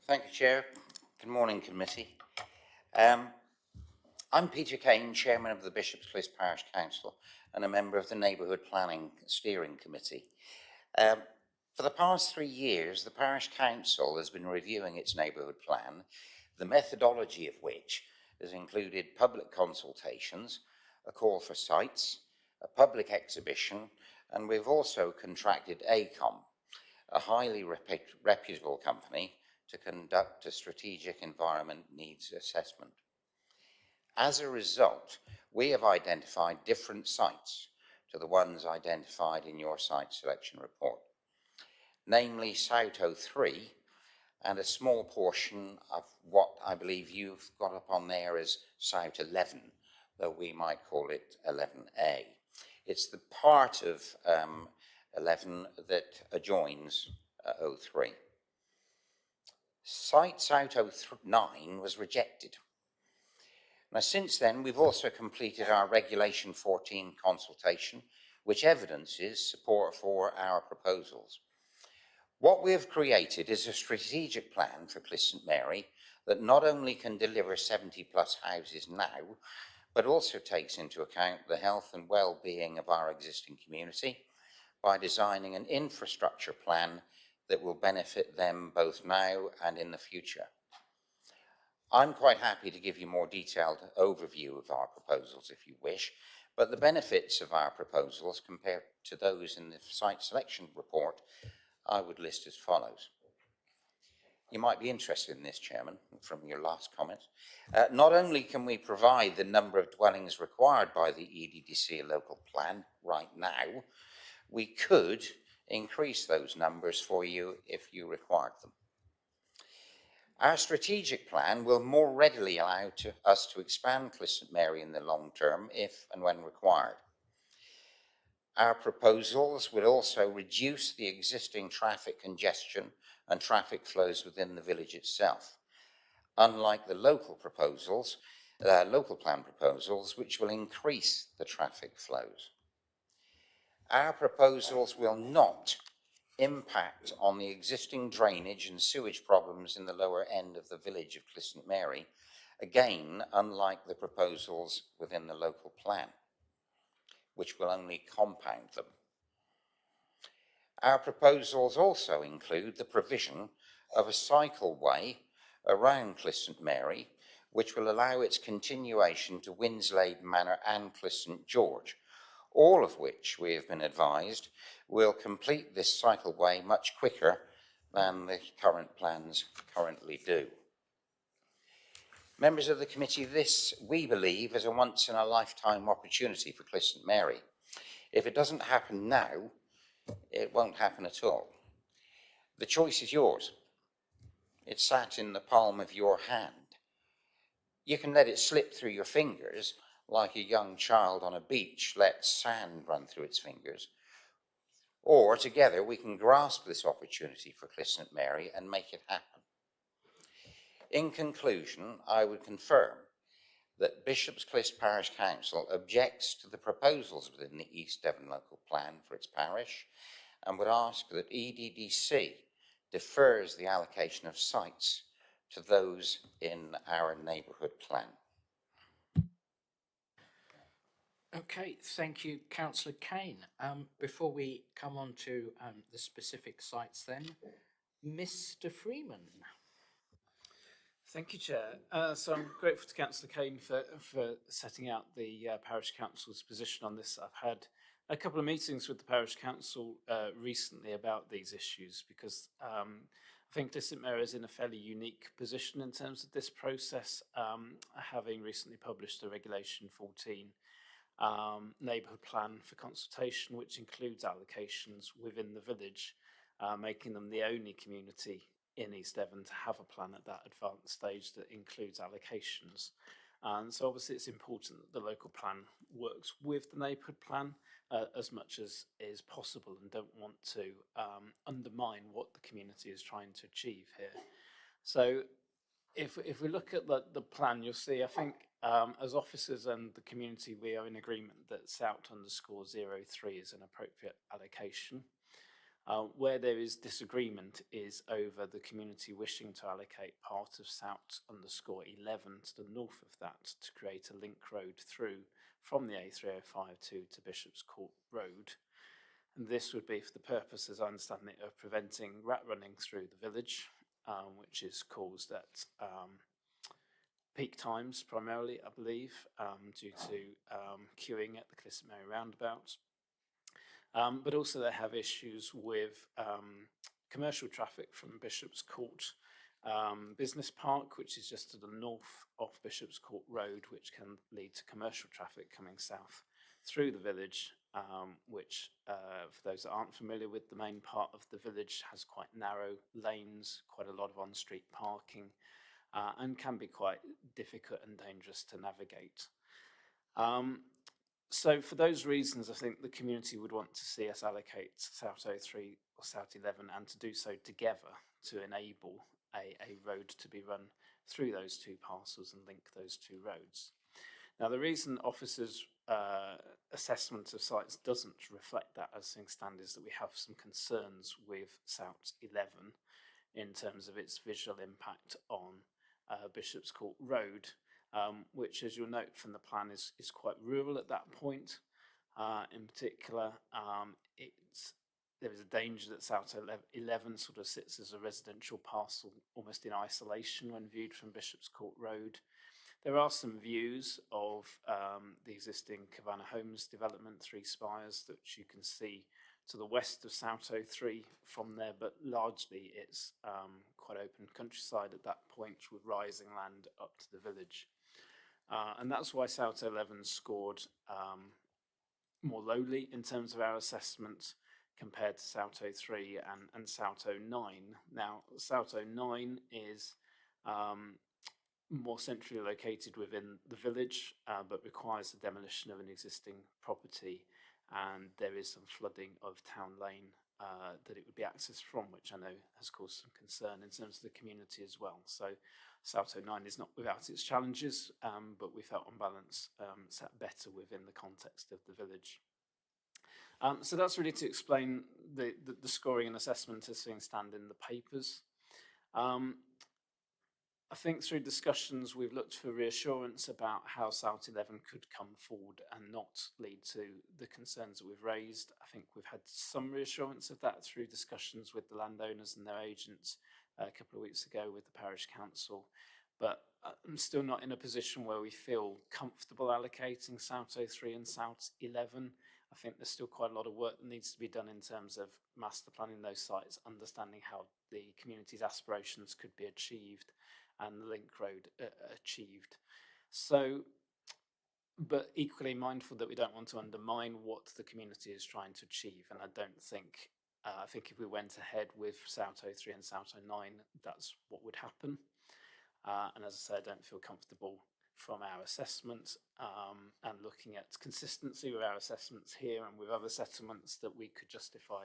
Thank you, Chair. Good morning, committee. I'm Peter Kane, Chairman of the Bishop's Clyst Parish Council and a member of the Neighbourhood Planning Steering Committee. For the past 3 years, the Parish Council has been reviewing its neighbourhood plan, the methodology of which has included public consultations, a call for sites, a public exhibition, and we've also contracted AECOM, a highly reputable company, to conduct a strategic environment needs assessment. As a result, we have identified different sites to the ones identified in your site selection report, namely South 03 and a small portion of what I believe you've got up on there as South 11, though we might call it 11A. It's the part of 11 that adjoins 03. Site South 09 was rejected. Now, since then, we've also completed our Regulation 14 consultation, which evidences support for our proposals. What we have created is a strategic plan for Clyst St Mary that not only can deliver 70+ houses now, but also takes into account the health and well-being of our existing community by designing an infrastructure plan that will benefit them both now and in the future. I'm quite happy to give you more detailed overview of our proposals if you wish, but the benefits of our proposals compared to those in the site selection report I would list as follows. You might be interested in this, Chairman, from your last comment. Not only can we provide the number of dwellings required by the EDDC local plan right now, we could increase those numbers for you if you required them. Our strategic plan will more readily allow us to expand Clyst St Mary in the long term if and when required. Our proposals will also reduce the existing traffic congestion and traffic flows within the village itself, unlike the local plan proposals, which will increase the traffic flows. Our proposals will not impact on the existing drainage and sewage problems in the lower end of the village of Clyst St Mary, again, unlike the proposals within the local plan, which will only compound them. Our proposals also include the provision of a cycleway around Clyst St Mary, which will allow its continuation to Winslade Manor and Clyst St George, all of which we have been advised will complete this cycleway much quicker than the current plans currently do. Members of the committee, this, we believe, is a once-in-a-lifetime opportunity for Clyst St Mary. If it doesn't happen now, it won't happen at all. The choice is yours. It's sat in the palm of your hand. You can let it slip through your fingers like a young child on a beach lets sand run through its fingers. Or together we can grasp this opportunity for Clyst St Mary and make it happen. In conclusion, I would confirm that Bishop's Clyst Parish Council objects to the proposals within the East Devon local plan for its parish and would ask that EDDC defers the allocation of sites to those in our neighbourhood plan. Okay, thank you, Councillor Kane. Before we come on to the specific sites then, Mr. Freeman. Thank you, Chair. So I'm grateful to Councillor Kane for setting out the Parish Council's position on this. I've had a couple of meetings with the Parish Council recently about these issues because I think St Mary is in a fairly unique position in terms of this process, having recently published the Regulation 14 neighbourhood plan for consultation, which includes allocations within the village, making them the only community in East Devon to have a plan at that advanced stage that includes allocations. And so obviously it's important that the local plan works with the neighbourhood plan as much as is possible, and don't want to undermine what the community is trying to achieve here. So if we look at the plan, you'll see, I think, as officers and the community, we are in agreement that SOUT_03 is an appropriate allocation. Where there is disagreement is over the community wishing to allocate part of SOUT_11 to the north of that to create a link road through from the A305 to Bishop's Court Road. And this would be for the purpose, as I understand it, of preventing rat running through the village, which is caused at peak times primarily, I believe, due to queuing at the St Mary roundabout. But also they have issues with commercial traffic from Bishop's Court Business Park, which is just to the north of Bishop's Court Road, which can lead to commercial traffic coming south through the village, which, for those that aren't familiar with, the main part of the village has quite narrow lanes, quite a lot of on-street parking, and can be quite difficult and dangerous to navigate. So for those reasons, I think the community would want to see us allocate SOUT03 or SOUT11, and to do so together to enable a road to be run through those two parcels and link those two roads. Now, the reason officers' assessment of sites doesn't reflect that as things stand is that we have some concerns with SOUT11 in terms of its visual impact on Bishop's Court Road, which, as you'll note from the plan, is quite rural at that point. In particular, there is a danger that SOUT11 sort of sits as a residential parcel almost in isolation when viewed from Bishop's Court Road. There are some views of the existing Cavanna Homes development, Three Spires, that you can see to the west of SOUT03 from there, but largely it's quite open countryside at that point with rising land up to the village. And that's why SOUT11 scored more lowly in terms of our assessment compared to SOUT03 and SOUT09. Now, SOUT09 is more centrally located within the village, but requires the demolition of an existing property, and there is some flooding of Town Lane that it would be accessed from, which I know has caused some concern in terms of the community as well. So SOUT09 is not without its challenges, but we felt on balance sat better within the context of the village. So that's really to explain the scoring and assessment as things stand in the papers. I think through discussions we've looked for reassurance about how SOUT11 could come forward and not lead to the concerns that we've raised. I think we've had some reassurance of that through discussions with the landowners and their agents a couple of weeks ago with the parish council, but I'm still not in a position where we feel comfortable allocating SOUT03 and SOUT11. I think there's still quite a lot of work that needs to be done in terms of master planning those sites, understanding how the community's aspirations could be achieved and the link road achieved. So, but equally mindful that we don't want to undermine what the community is trying to achieve. And I don't think, I think if we went ahead with SOUT03 and SOUT09, that's what would happen. And as I say, I don't feel comfortable from our assessment and looking at consistency with our assessments here and with other settlements that we could justify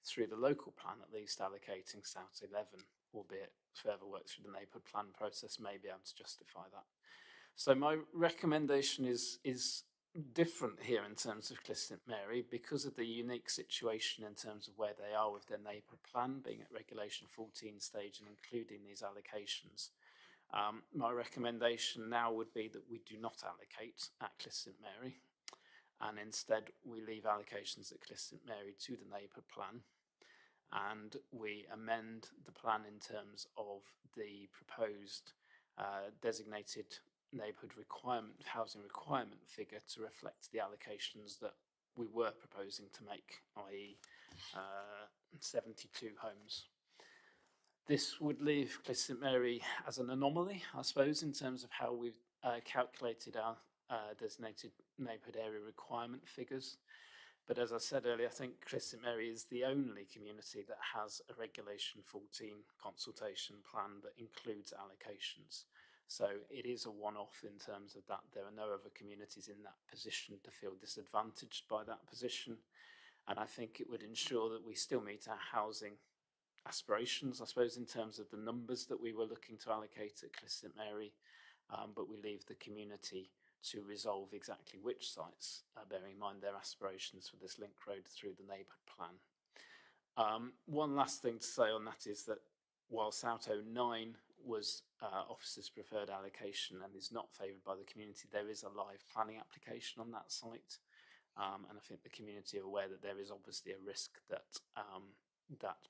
through the local plan, at least allocating SOUT11, albeit further work through the neighbourhood plan process may be able to justify that. So my recommendation is different here in terms of St Mary because of the unique situation in terms of where they are with their neighbourhood plan, being at Regulation 14 stage and including these allocations. My recommendation now would be that we do not allocate at St Mary, and instead we leave allocations at St Mary to the neighbourhood plan, and we amend the plan in terms of the proposed designated neighbourhood housing requirement figure to reflect the allocations that we were proposing to make, i.e. 72 homes. This would leave Cliff St Mary as an anomaly, I suppose, in terms of how we've calculated our designated neighbourhood area requirement figures. But as I said earlier, I think Cliff St Mary is the only community that has a Regulation 14 consultation plan that includes allocations. So it is a one-off in terms of that. There are no other communities in that position to feel disadvantaged by that position. And I think it would ensure that we still meet our housing aspirations, I suppose, in terms of the numbers that we were looking to allocate at Cliff St Mary, but we leave the community to resolve exactly which sites, bearing in mind their aspirations for this link road through the neighbourhood plan. One last thing to say on that is that while Souto 9 was officers' preferred allocation and is not favoured by the community, there is a live planning application on that site. And I think the community are aware that there is obviously a risk that that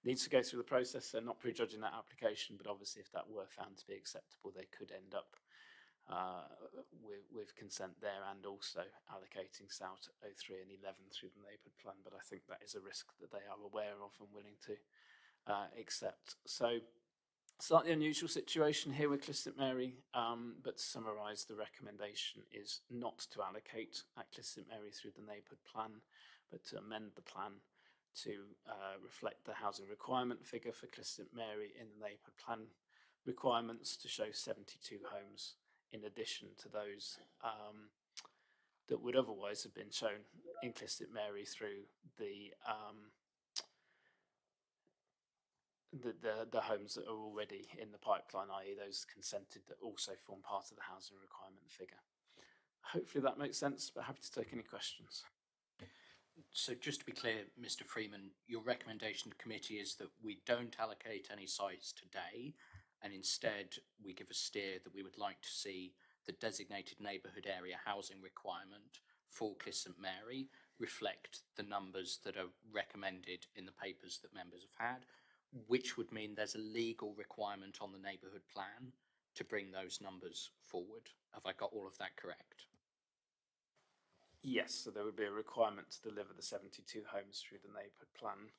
needs to go through the process. So not prejudging that application, but obviously if that were found to be acceptable, they could end up with consent there and also allocating South 03 and 11 through the neighbourhood plan. But I think that is a risk that they are aware of and willing to accept. So slightly unusual situation here with Cliff St Mary, but to summarise, the recommendation is not to allocate at Cliff St Mary through the neighbourhood plan, but to amend the plan to reflect the housing requirement figure for Cliff St Mary in the neighbourhood plan requirements to show 72 homes in addition to those that would otherwise have been shown in Cliff St Mary through the homes that are already in the pipeline, i.e. those consented that also form part of the housing requirement figure. Hopefully that makes sense, but happy to take any questions. So just to be clear, Mr. Freeman, your recommendation to committee is that we don't allocate any sites today, and instead we give a steer that we would like to see the designated neighbourhood area housing requirement for Cliff St Mary reflect the numbers that are recommended in the papers that members have had, which would mean there's a legal requirement on the neighbourhood plan to bring those numbers forward. Have I got all of that correct? Yes, so there would be a requirement to deliver the 72 homes through the neighbourhood plan.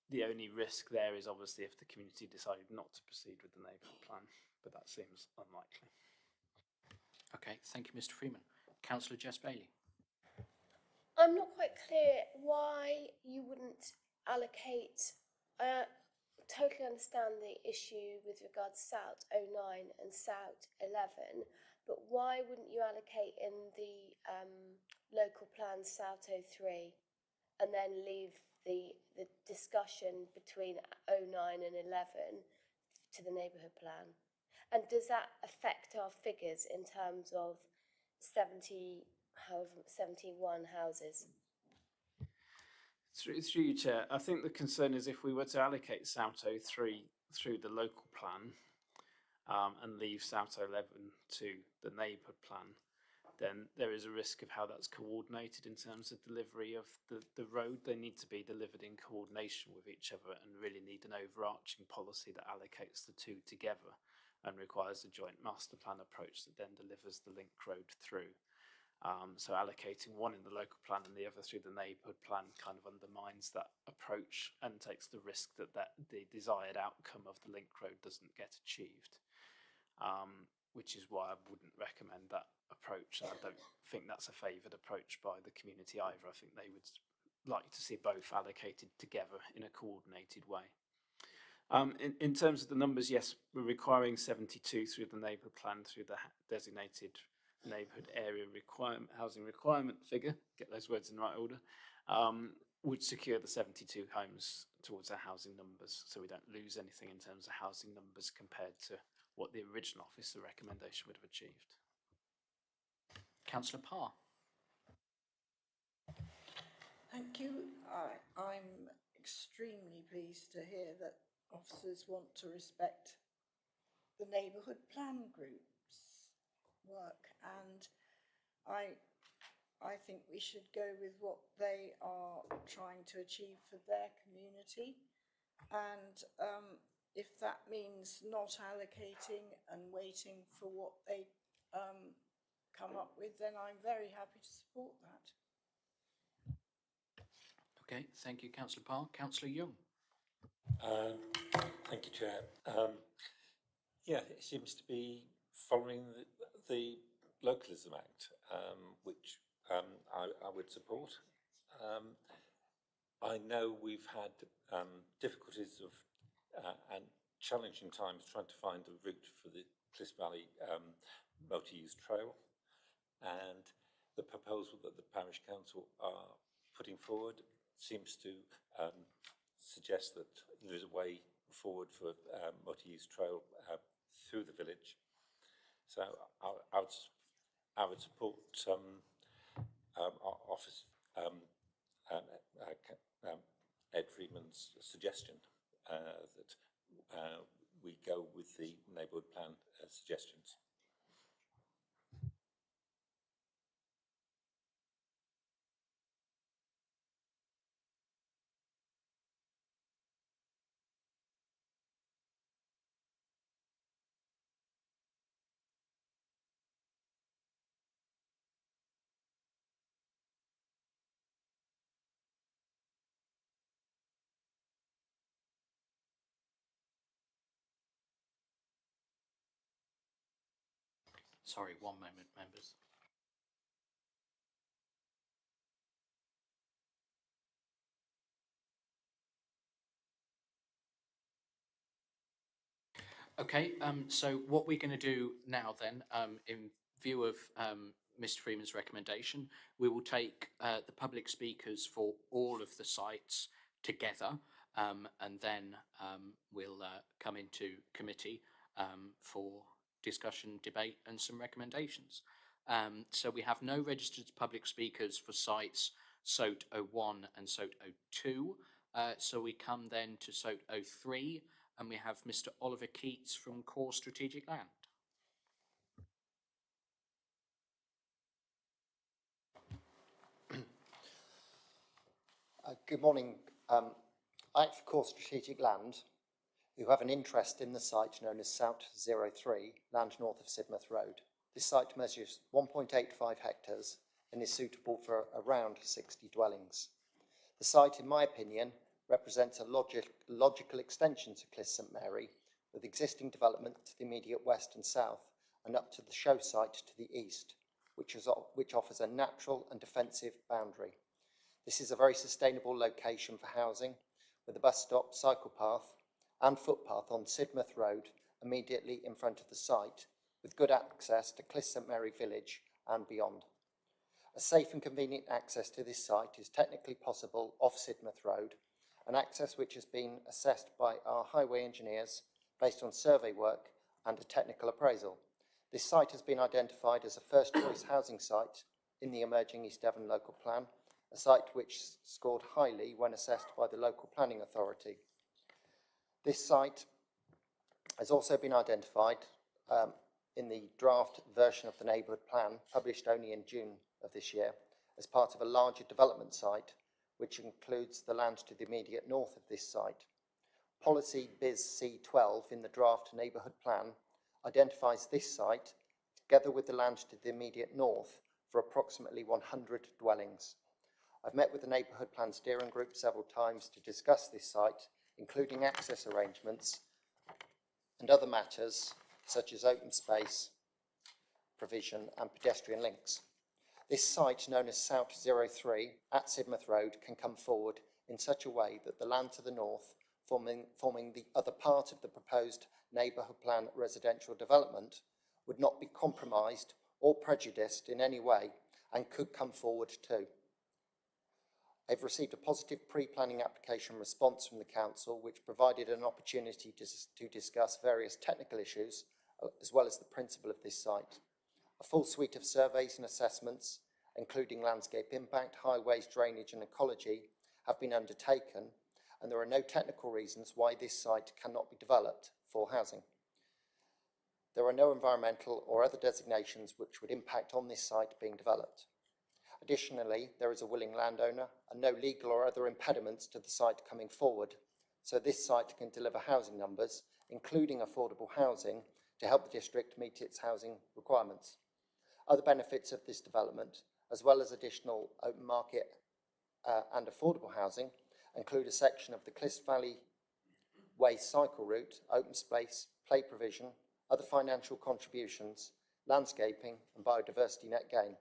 The only risk there is obviously if the community decided not to proceed with the neighbourhood plan, but that seems unlikely. Okay, thank you, Mr. Freeman. Councillor Jess Bailey. I'm not quite clear why you wouldn't allocate. I totally understand the issue with regards to South 09 and South 11, but why wouldn't you allocate in the local plan South 03 and then leave the discussion between 09 and 11 to the neighbourhood plan? And does that affect our figures in terms of 71 houses? Through you, Chair, I think the concern is if we were to allocate South 03 through the local plan and leave South 11 to the neighbourhood plan, then there is a risk of how that's coordinated in terms of delivery of the road. They need to be delivered in coordination with each other and really need an overarching policy that allocates the two together and requires a joint master plan approach that then delivers the link road through. So allocating one in the local plan and the other through the neighbourhood plan kind of undermines that approach and takes the risk that the desired outcome of the link road doesn't get achieved, which is why I wouldn't recommend that approach. And I don't think that's a favoured approach by the community either. I think they would like to see both allocated together in a coordinated way. In terms of the numbers, yes, we're requiring 72 through the neighbourhood plan through the designated neighbourhood area housing requirement figure, get those words in the right order, would secure the 72 homes towards our housing numbers, so we don't lose anything in terms of housing numbers compared to what the original officer recommendation would have achieved. Councillor Parr. Thank you. I'm extremely pleased to hear that officers want to respect the neighbourhood plan group's work, and I think we should go with what they are trying to achieve for their community, and if that means not allocating and waiting for what they come up with, then I'm very happy to support that. Okay, thank you, Councillor Parr. Councillor Young. Thank you, Chair. Yeah, it seems to be following the Localism Act, which I would support. I know we've had difficulties of and challenging times trying to find a route for the Clyst Valley multi-use trail, and the proposal that the Parish Council are putting forward seems to suggest that there is a way forward for multi-use trail through the village. So I would support Office Ed Freeman's suggestion that we go with the neighbourhood plan suggestions. Sorry, one moment, members. Okay, so what we're going to do now then, in view of Mr. Freeman's recommendation, we will take the public speakers for all of the sites together, and then we'll come into committee for discussion, debate and some recommendations. So we have no registered public speakers for sites SOTE 01 and SOTE 02. So we come then to SOTE 03, and we have Mr. Oliver Keats from Core Strategic Land. Good morning. I act for Core Strategic Land, who have an interest in the site known as SOUT 03, land north of Sidmouth Road. This site measures 1.85 hectares and is suitable for around 60 dwellings. The site, in my opinion, represents a logical extension to Clyst St Mary, with existing development to the immediate west and south, and up to the show site to the east, which offers a natural and defensive boundary. This is a very sustainable location for housing, with a bus stop, cycle path and footpath on Sidmouth Road immediately in front of the site, with good access to Clyst St Mary Village and beyond. A safe and convenient access to this site is technically possible off Sidmouth Road, an access which has been assessed by our highway engineers based on survey work and a technical appraisal. This site has been identified as a first choice housing site in the emerging East Devon local plan, a site which scored highly when assessed by the local planning authority. This site has also been identified in the draft version of the neighbourhood plan, published only in June of this year, as part of a larger development site, which includes the land to the immediate north of this site. Policy BIS C12 in the draft neighbourhood plan identifies this site, together with the land to the immediate north, for approximately 100 dwellings. I've met with the neighbourhood plan steering group several times to discuss this site, including access arrangements and other matters such as open space provision and pedestrian links. This site, known as SOUT 03 at Sidmouth Road, can come forward in such a way that the land to the north, forming the other part of the proposed neighbourhood plan residential development, would not be compromised or prejudiced in any way and could come forward too. I've received a positive pre-planning application response from the council, which provided an opportunity to discuss various technical issues, as well as the principle of this site. A full suite of surveys and assessments, including landscape impact, highways, drainage and ecology, have been undertaken, and there are no technical reasons why this site cannot be developed for housing. There are no environmental or other designations which would impact on this site being developed. Additionally, there is a willing landowner and no legal or other impediments to the site coming forward, so this site can deliver housing numbers, including affordable housing, to help the district meet its housing requirements. Other benefits of this development, as well as additional open market and affordable housing, include a section of the Clyst Valley ways cycle route, open space, play provision, other financial contributions, landscaping and biodiversity net gain.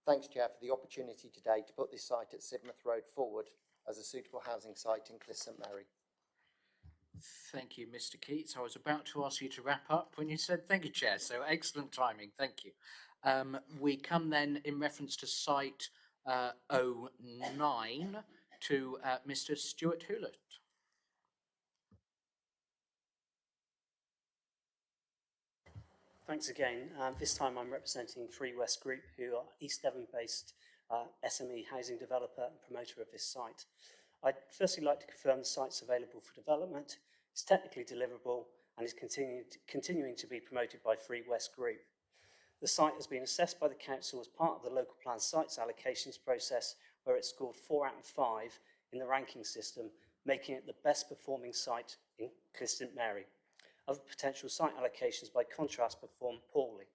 Thanks, Chair, for the opportunity today to put this site at Sidmouth Road forward as a suitable housing site in Clyst St Mary. Thank you, Mr. Keats. I was about to ask you to wrap up when you said thank you, Chair, so excellent timing, thank you. We come then in reference to site 09 to Mr. Stuart Hewlett. Thanks again. This time I'm representing Free West Group, who are East Devon-based SME housing developer and promoter of this site. I'd firstly like to confirm the site's available for development, it's technically deliverable and is continuing to be promoted by Free West Group. The site has been assessed by the council as part of the local plan sites allocations process, where it scored 4 out of 5 in the ranking system, making it the best performing site in Clyst St Mary. Other potential site allocations, by contrast, perform poorly.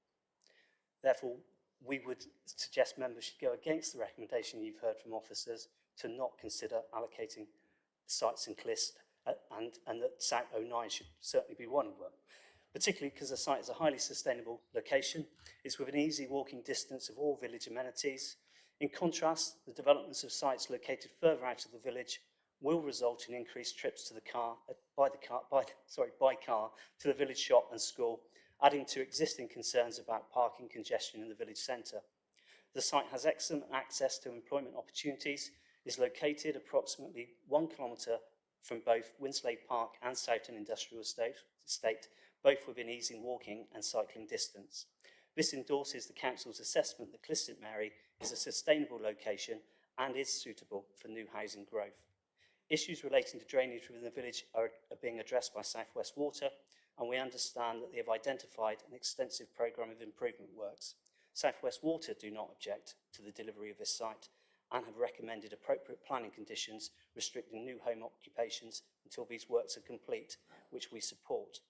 Therefore, we would suggest members should go against the recommendation you've heard from officers to not consider allocating sites in Clyst, and that South 09 should certainly be one of them, particularly because the site is a highly sustainable location. It's within easy walking distance of all village amenities. In contrast, the developments of sites located further out of the village will result in increased trips to the by car to the village shop and school, adding to existing concerns about parking congestion in the village centre. The site has excellent access to employment opportunities, is located approximately 1 kilometre from both Winslade Park and Soughton Industrial Estate, both within easy walking and cycling distance. This endorses the council's assessment that Clyst St Mary is a sustainable location and is suitable for new housing growth. Issues relating to drainage within the village are being addressed by South West Water, and we understand that they have identified an extensive programme of improvement works. South West Water do not object to the delivery of this site and have recommended appropriate planning conditions restricting new home occupations until these works are complete, which we support.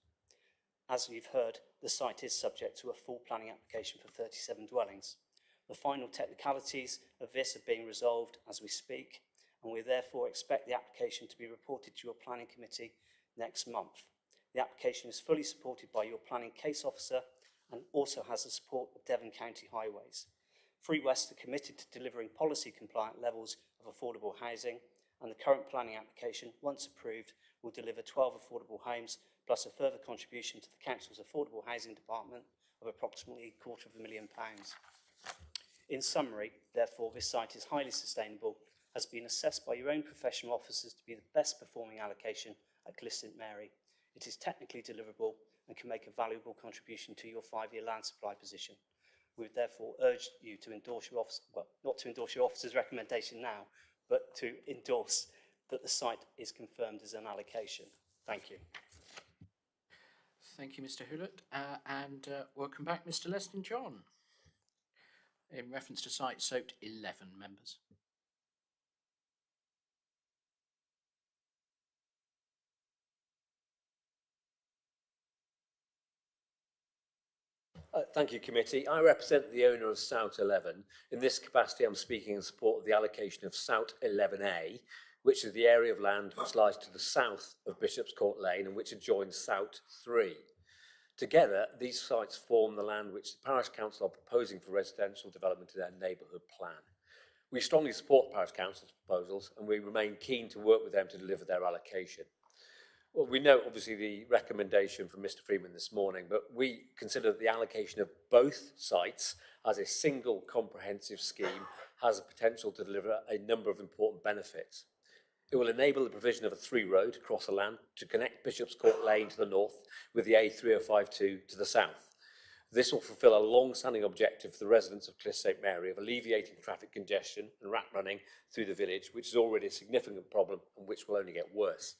As you've heard, the site is subject to a full planning application for 37 dwellings. The final technicalities of this are being resolved as we speak, and we therefore expect the application to be reported to your planning committee next month. The application is fully supported by your planning case officer and also has the support of Devon County Highways. Free West are committed to delivering policy compliant levels of affordable housing, and the current planning application, once approved, will deliver 12 affordable homes plus a further contribution to the council's affordable housing department of approximately £250,000. In summary, therefore, this site is highly sustainable, has been assessed by your own professional officers to be the best performing allocation at Clyst St Mary. It is technically deliverable and can make a valuable contribution to your 5-year land supply position. We would therefore urge you to endorse your office, well, not to endorse your officer's recommendation now, but to endorse that the site is confirmed as an allocation. Thank you. Thank you, Mr. Hewlett, and welcome back, Mr. Leston John. In reference to site SOAT 11, members. Thank you, committee. I represent the owner of SOUT 11. In this capacity, I'm speaking in support of the allocation of SOUT 11A, which is the area of land which lies to the south of Bishop's Court Lane and which adjoins SOUT 3. Together, these sites form the land which the Parish Council are proposing for residential development in their neighbourhood plan. We strongly support the Parish Council's proposals, and we remain keen to work with them to deliver their allocation. Well, we know obviously the recommendation from Mr. Freeman this morning, but we consider that the allocation of both sites as a single comprehensive scheme has the potential to deliver a number of important benefits. It will enable the provision of a 3 road across the land to connect Bishop's Court Lane to the north with the A3052 to the south. This will fulfil a long-standing objective for the residents of Clyst St Mary of alleviating traffic congestion and rat running through the village, which is already a significant problem and which will only get worse.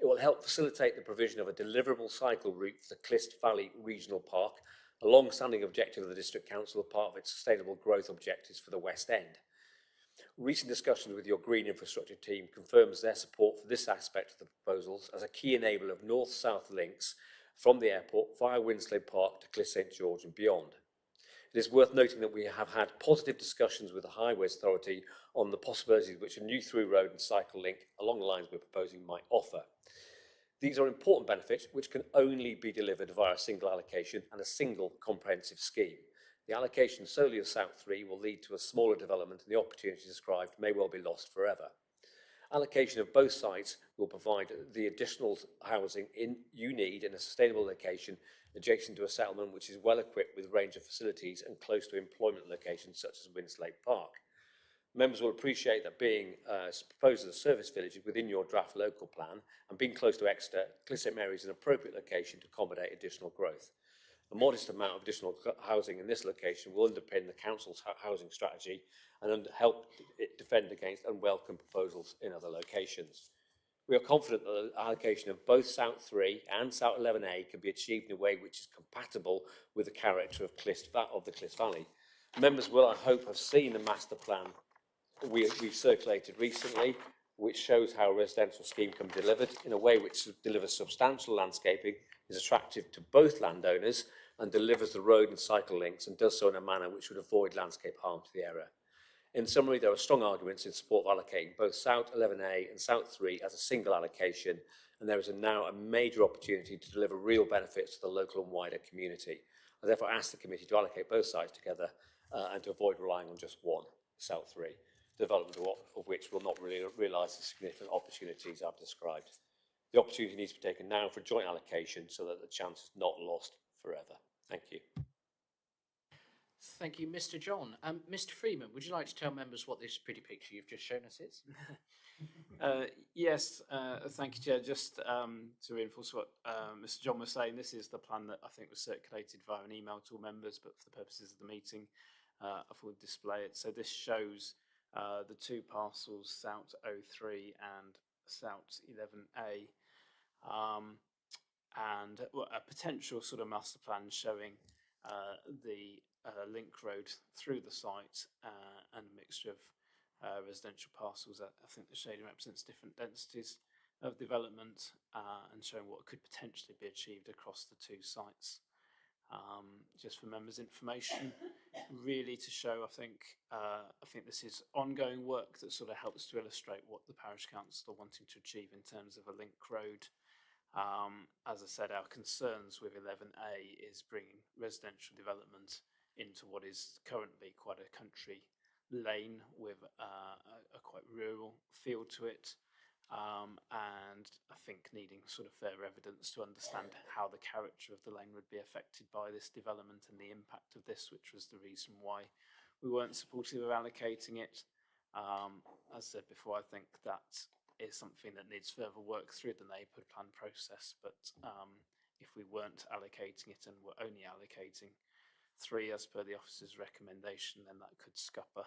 It will help facilitate the provision of a deliverable cycle route for the Clyst Valley Regional Park, a long-standing objective of the District Council, part of its sustainable growth objectives for the West End. Recent discussions with your Green Infrastructure team confirms their support for this aspect of the proposals as a key enabler of north-south links from the airport via Winslade Park to Clyst St George and beyond. It is worth noting that we have had positive discussions with the Highways Authority on the possibilities which a new through road and cycle link along the lines we're proposing might offer. These are important benefits which can only be delivered via a single allocation and a single comprehensive scheme. The allocation solely of South 3 will lead to a smaller development, and the opportunity described may well be lost forever. Allocation of both sites will provide the additional housing you need in a sustainable location adjacent to a settlement which is well equipped with a range of facilities and close to employment locations such as Winslade Park. Members will appreciate that being proposed as a service village within your draft local plan and being close to Exeter, Clyst St Mary is an appropriate location to accommodate additional growth. A modest amount of additional housing in this location will underpin the council's housing strategy and help it defend against unwelcome proposals in other locations. We are confident that the allocation of both South 3 and South 11A can be achieved in a way which is compatible with the character of the Clyst Valley. Members will, I hope, have seen the master plan we've circulated recently, which shows how a residential scheme can be delivered in a way which delivers substantial landscaping, is attractive to both landowners, and delivers the road and cycle links, and does so in a manner which would avoid landscape harm to the area. In summary, there are strong arguments in support of allocating both South 11A and South 3 as a single allocation, and there is now a major opportunity to deliver real benefits to the local and wider community. I therefore ask the committee to allocate both sites together and to avoid relying on just one, South 3, the development of which will not really realise the significant opportunities I've described. The opportunity needs to be taken now for joint allocation so that the chance is not lost forever. Thank you. Thank you, Mr. John. Mr. Freeman, would you like to tell members what this pretty picture you've just shown us is? Yes, thank you, Chair. Just to reinforce what Mr. John was saying, this is the plan that I think was circulated via an email to all members, but for the purposes of the meeting, I thought we'd display it. So this shows the two parcels, South 03 and South 11A, and a potential sort of master plan showing the link road through the site and a mixture of residential parcels. I think the shading represents different densities of development and showing what could potentially be achieved across the two sites. Just for members' information, really to show, I think this is ongoing work that sort of helps to illustrate what the parish council are wanting to achieve in terms of a link road. As I said, our concerns with 11A is bringing residential development into what is currently quite a country lane with a quite rural feel to it. And I think needing sort of further evidence to understand how the character of the lane would be affected by this development and the impact of this, which was the reason why we weren't supportive of allocating it. As I said before, I think that is something that needs further work through the neighbourhood plan process, but if we weren't allocating it and were only allocating 3 as per the officer's recommendation, then that could scupper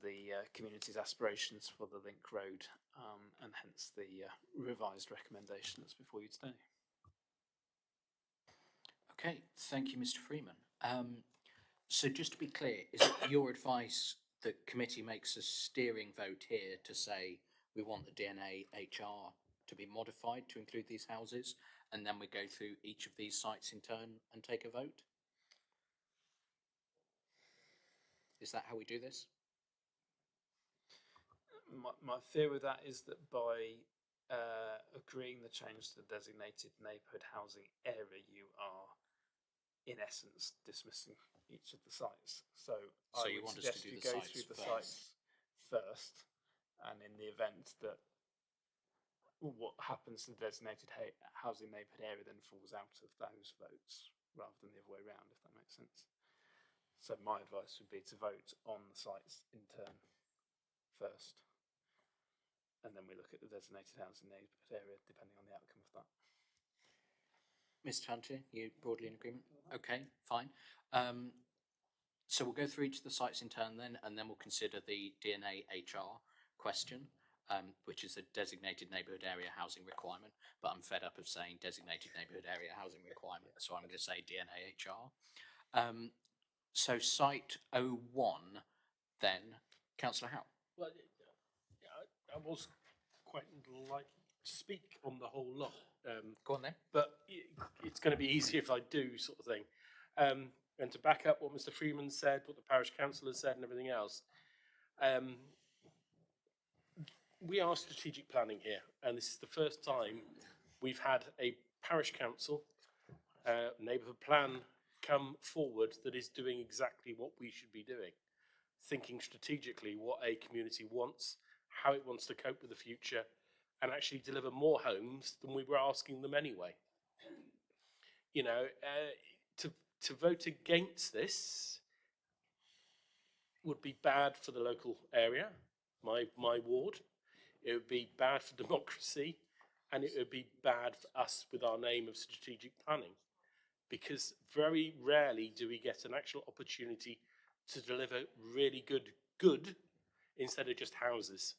the community's aspirations for the link road, and hence the revised recommendation that's before you today. Okay, thank you, Mr. Freeman. So just to be clear, is it your advice that committee makes a steering vote here to say we want the DNA HR to be modified to include these houses, and then we go through each of these sites in turn and take a vote? Is that how we do this? My fear with that is that by agreeing the change to the designated neighbourhood housing area, you are in essence dismissing each of the sites. So I would suggest you go through the sites first, and in the event that what happens to the designated housing neighbourhood area then falls out of those votes rather than the other way around, if that makes sense. So my advice would be to vote on the sites in turn first, and then we look at the designated housing neighbourhood area depending on the outcome of that. Mr. Hunter, you broadly in agreement? Okay, fine. So we'll go through each of the sites in turn then, and then we'll consider the DNA HR question, which is a designated neighbourhood area housing requirement, but I'm fed up of saying designated neighbourhood area housing requirement, so I'm going to say DNA HR. So site 01 then, Councillor Howe. Well, I was quite like to speak on the whole lot. Go on then. But it's going to be easier if I do, sort of thing. And to back up what Mr. Freeman said, what the parish councillor said, and everything else, we are strategic planning here, and this is the first time we've had a parish council neighbourhood plan come forward that is doing exactly what we should be doing, thinking strategically what a community wants, how it wants to cope with the future, and actually deliver more homes than we were asking them anyway. You know, to vote against this would be bad for the local area, my ward. It would be bad for democracy, and it would be bad for us with our name of strategic planning, because very rarely do we get an actual opportunity to deliver really good instead of just houses.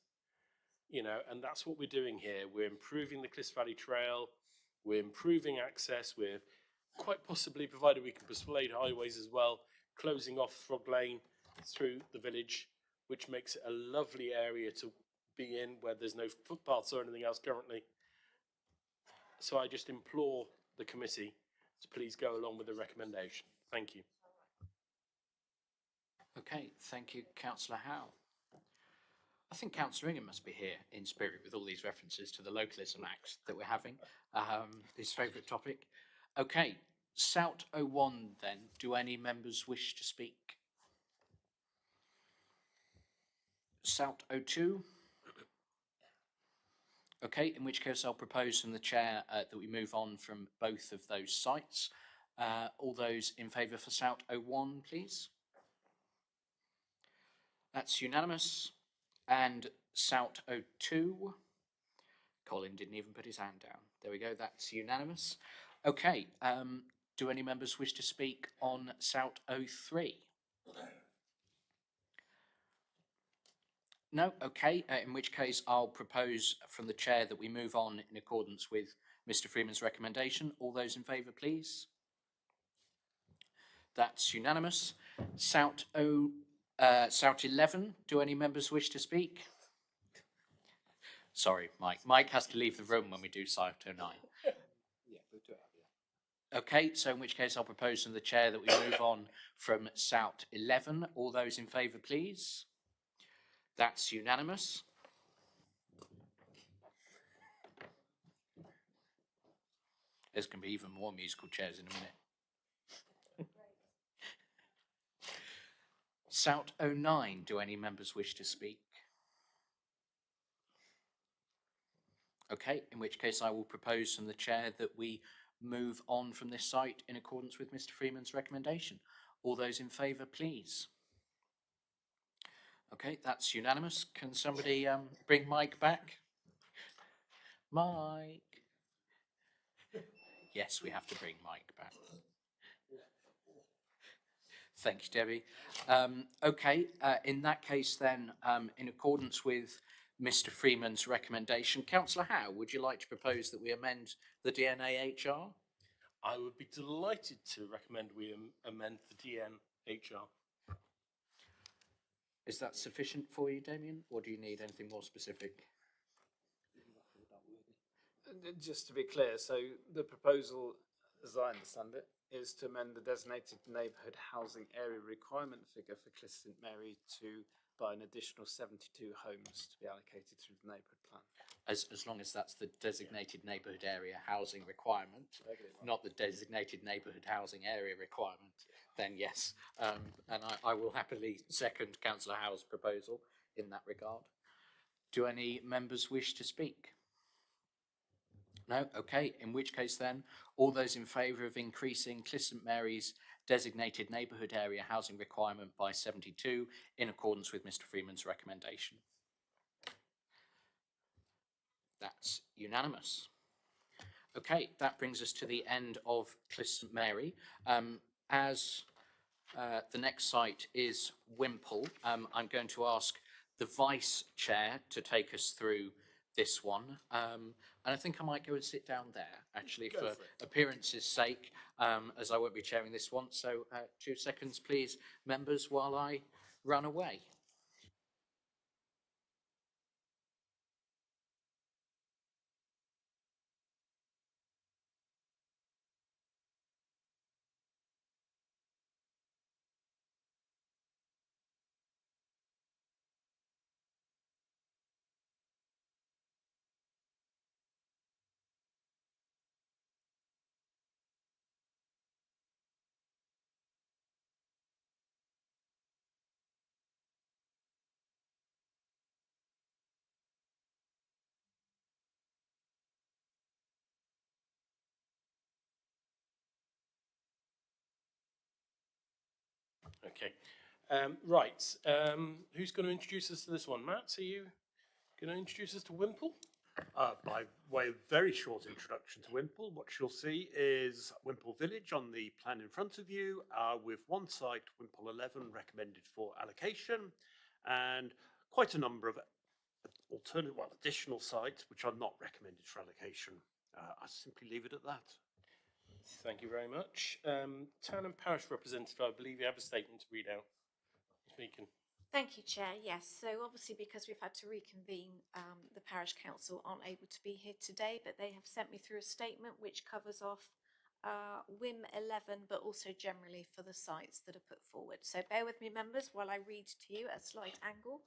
You know, and that's what we're doing here. We're improving the Cliffs Valley Trail, we're improving access, we're quite possibly, provided we can persuade highways as well, closing off Frog Lane through the village, which makes it a lovely area to be in where there's no footpaths or anything else currently. So I just implore the committee to please go along with the recommendation. Thank you. Okay, thank you, Councillor Howe. I think Councillor Ingham must be here in spirit with all these references to the Localism Act that we're having, his favourite topic. Okay, SOUT 01 then. Do any members wish to speak? SOUT 02? Okay, in which case I'll propose from the chair that we move on from both of those sites. All those in favour for SOUT 01, please? That's unanimous. And SOUT 02? Colin didn't even put his hand down. There we go, that's unanimous. Okay, do any members wish to speak on SOUT 03? No? Okay, in which case I'll propose from the chair that we move on in accordance with Mr. Freeman's recommendation. All those in favour, please? That's unanimous. SOUT 11, do any members wish to speak? Sorry, Mike. Mike has to leave the room when we do SOUT 09. Okay, so in which case I'll propose from the chair that we move on from SOUT 11. All those in favour, please? That's unanimous. There's going to be even more musical chairs in a minute. SOUT 09, do any members wish to speak? Okay, in which case I will propose from the chair that we move on from this site in accordance with Mr. Freeman's recommendation. All those in favour, please? Okay, that's unanimous. Can somebody bring Mike back? Mike. Yes, we have to bring Mike back. Thank you, Debbie. Okay, in that case then, in accordance with Mr. Freeman's recommendation, Councillor Howe, would you like to propose that we amend the DNAHR? I would be delighted to recommend we amend the DNHR. Is that sufficient for you, Damien, or do you need anything more specific? Just to be clear, so the proposal, as I understand it, is to amend the designated neighbourhood housing area requirement figure for Cliffs St Mary to by an additional 72 homes to be allocated through the neighbourhood plan. As long as that's the designated neighbourhood area housing requirement, not the designated neighbourhood housing area requirement, then yes. And I will happily second Councillor Howe's proposal in that regard. Do any members wish to speak? No? Okay, in which case then, all those in favour of increasing Cliffs St Mary's designated neighbourhood area housing requirement by 72 in accordance with Mr. Freeman's recommendation? That's unanimous. Okay, that brings us to the end of Cliffs St Mary. As the next site is Wimpole, I'm going to ask the Vice Chair to take us through this one. And I think I might go and sit down there, actually, for appearance's sake, as I won't be chairing this one. So 2 seconds, please, members, while I run away. Okay. Right. Who's going to introduce us to this one? Matt, are you going to introduce us to Wimple? By way of very short introduction to Wimple, what you'll see is Wimple Village on the plan in front of you, with one site, Wimple 11, recommended for allocation, and quite a number of additional sites which are not recommended for allocation. I simply leave it at that. Thank you very much. Town and Parish Representative, I believe you have a statement to read out. Speaking. Thank you, Chair. Yes, so obviously because we've had to reconvene, the Parish Council aren't able to be here today, but they have sent me through a statement which covers off WIM 11, but also generally for the sites that are put forward. So bear with me, members, while I read to you at a slight angle.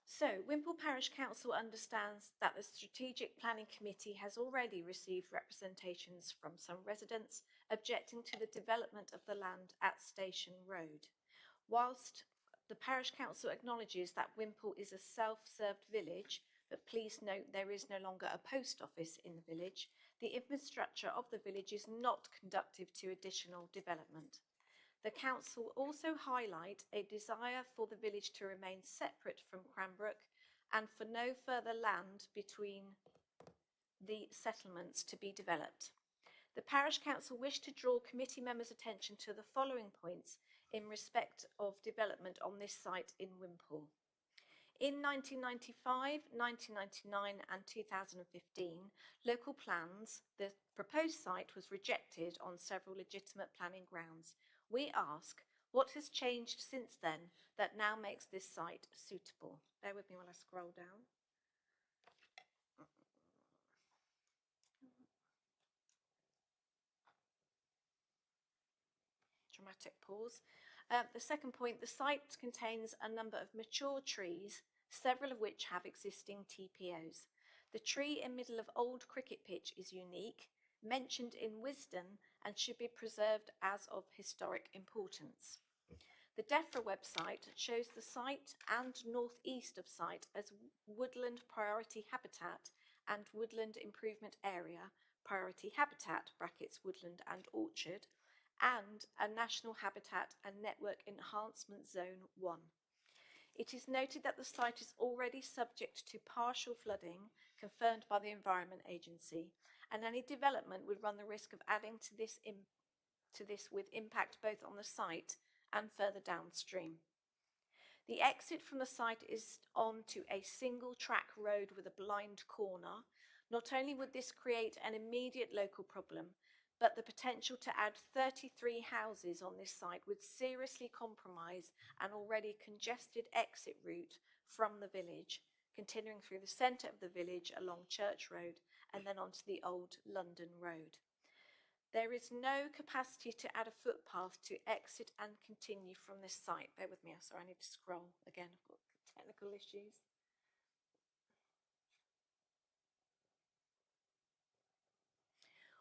So, Wimple Parish Council understands that the Strategic Planning Committee has already received representations from some residents objecting to the development of the land at Station Road. Whilst the Parish Council acknowledges that Wimple is a self-served village, but please note there is no longer a post office in the village, the infrastructure of the village is not conducive to additional development. The Council also highlight a desire for the village to remain separate from Cranbrook and for no further land between the settlements to be developed. The Parish Council wish to draw committee members' attention to the following points in respect of development on this site in Wimple. In 1995, 1999 and 2015 local plans, the proposed site was rejected on several legitimate planning grounds. We ask, what has changed since then that now makes this site suitable? Bear with me while I scroll down. Dramatic pause. The second point, the site contains a number of mature trees, several of which have existing TPOs. The tree in middle of old cricket pitch is unique, mentioned in Wisden, and should be preserved as of historic importance. The DEFRA website shows the site and northeast of site as woodland priority habitat and woodland improvement area, priority habitat brackets woodland and orchard, and a National Habitat and Network Enhancement Zone 1. It is noted that the site is already subject to partial flooding confirmed by the Environment Agency, and any development would run the risk of adding to this with impact both on the site and further downstream. The exit from the site is onto a single track road with a blind corner. Not only would this create an immediate local problem, but the potential to add 33 houses on this site would seriously compromise an already congested exit route from the village, continuing through the centre of the village along Church Road and then onto the old London Road. There is no capacity to add a footpath to exit and continue from this site. Bear with me, sorry, I need to scroll again, I've got technical issues.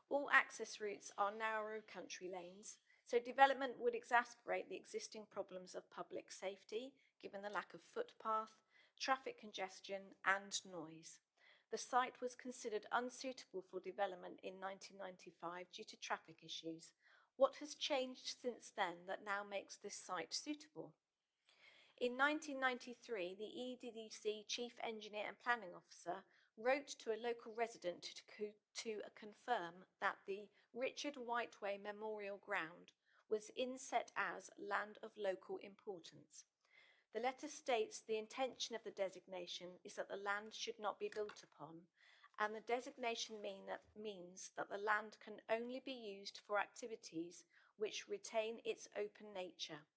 All access routes are narrow country lanes, so development would exacerbate the existing problems of public safety, given the lack of footpath, traffic congestion and noise. The site was considered unsuitable for development in 1995 due to traffic issues. What has changed since then that now makes this site suitable? In 1993, the EDDC Chief Engineer and Planning Officer wrote to a local resident to confirm that the Richard Whiteway Memorial Ground was inset as land of local importance. The letter states the intention of the designation is that the land should not be built upon, and the designation means that the land can only be used for activities which retain its open nature.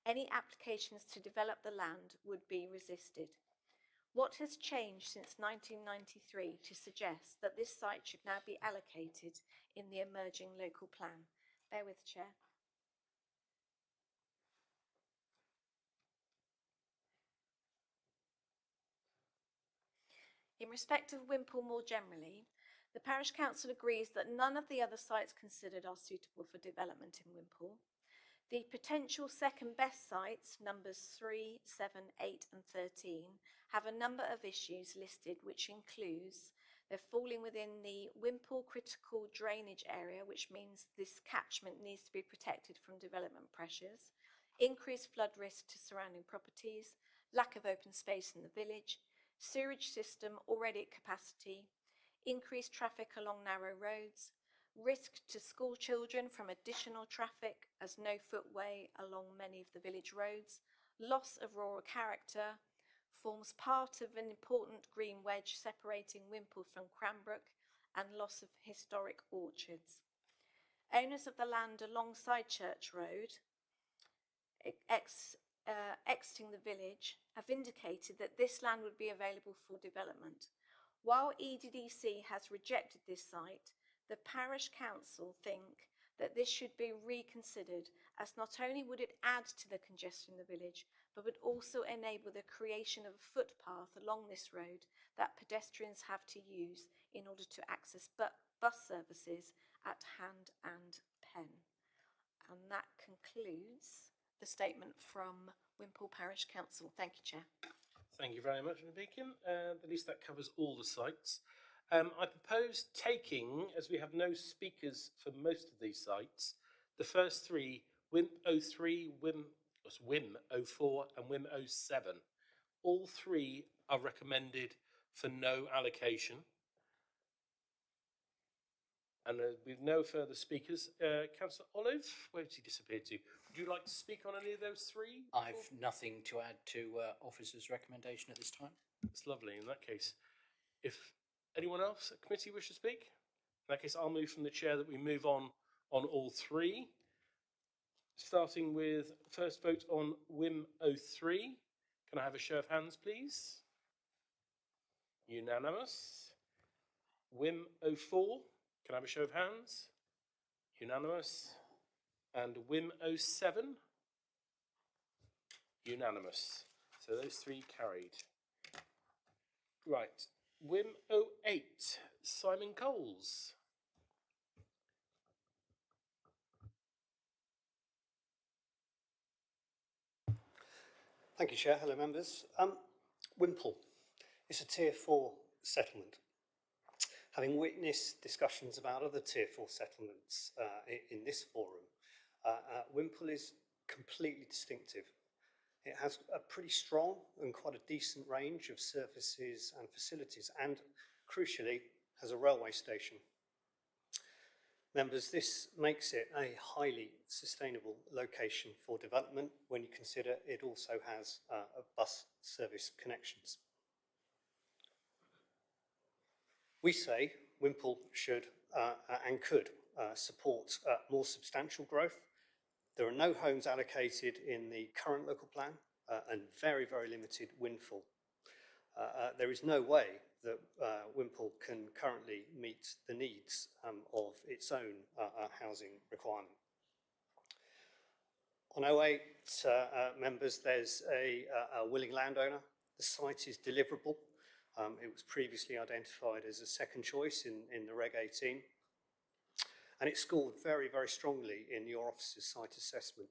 Any applications to develop the land would be resisted. What has changed since 1993 to suggest that this site should now be allocated in the emerging local plan? Bear with, Chair. In respect of Wimple more generally, the Parish Council agrees that none of the other sites considered are suitable for development in Wimple. The potential second best sites, numbers 3, 7, 8 and 13, have a number of issues listed, which includes They're falling within the Wimpole critical drainage area, which means this catchment needs to be protected from development pressures, increased flood risk to surrounding properties, lack of open space in the village, sewerage system already at capacity, increased traffic along narrow roads, risk to school children from additional traffic as no footway along many of the village roads, loss of rural character, forms part of an important green wedge separating Wimpole from Cranbrook, and loss of historic orchards. Owners of the land alongside Church Road, exiting the village, have indicated that this land would be available for development. While EDDC has rejected this site, the parish council think that this should be reconsidered, as not only would it add to the congestion in the village, but would also enable the creation of a footpath along this road that pedestrians have to use in order to access bus services at Hand and Pen. And that concludes the statement from Wimpole Parish Council. Thank you, Chair. Thank you very much, Ms Beacon. At least that covers all the sites. I propose taking, as we have no speakers for most of these sites, the first three, WIMP 03, WIM 04 and WIM 07. All three are recommended for no allocation. And with no further speakers, Councillor Olive, where did he disappear to? Would you like to speak on any of those three? I've nothing to add to officer's recommendation at this time. That's lovely. In that case, if anyone else at committee wishes to speak, in that case, I'll move from the chair that we move on all three. Starting with first vote on WIM 03. Can I have a show of hands, please? Unanimous. WIM 04. Can I have a show of hands? Unanimous. And WIM 07? Unanimous. So those three carried. Right. WIM 08, Simon Coles. Thank you, Chair. Hello, members. Wimpole. It's a Tier 4 settlement. Having witnessed discussions about other Tier 4 settlements in this forum, Wimpole is completely distinctive. It has a pretty strong and quite a decent range of services and facilities, and crucially, has a railway station. Members, this makes it a highly sustainable location for development when you consider it also has a bus service connections. We say Wimpole should and could support more substantial growth. There are no homes allocated in the current local plan and very, very limited windfall. There is no way that Wimpole can currently meet the needs of its own housing requirement. On 08, members, there's a willing landowner. The site is deliverable. It was previously identified as a second choice in the Reg 18. And it scored very, very strongly in your officer's site assessment.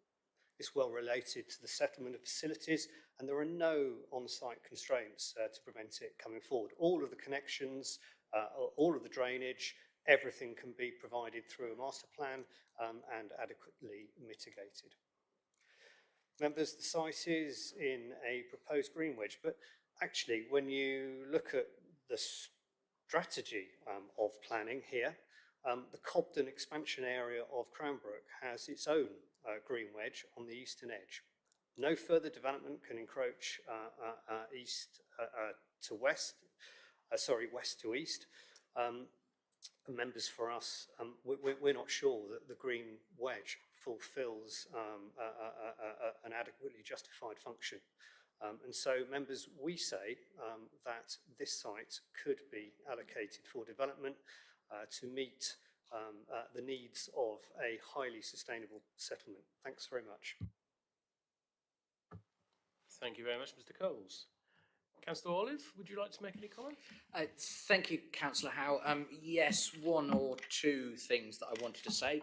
It's well related to the settlement of facilities, and there are no on-site constraints to prevent it coming forward. All of the connections, all of the drainage, everything can be provided through a master plan and adequately mitigated. Members, the site is in a proposed green wedge, but actually, when you look at the strategy of planning here, the Cobden expansion area of Cranbrook has its own green wedge on the eastern edge. No further development can encroach east to west, west to east. Members, for us, we're not sure that the green wedge fulfills an adequately justified function. And so, members, we say that this site could be allocated for development to meet the needs of a highly sustainable settlement. Thanks very much. Thank you very much, Mr. Coles. Councillor Olive, would you like to make any comment? Thank you, Councillor Howe. Yes, one or two things that I wanted to say.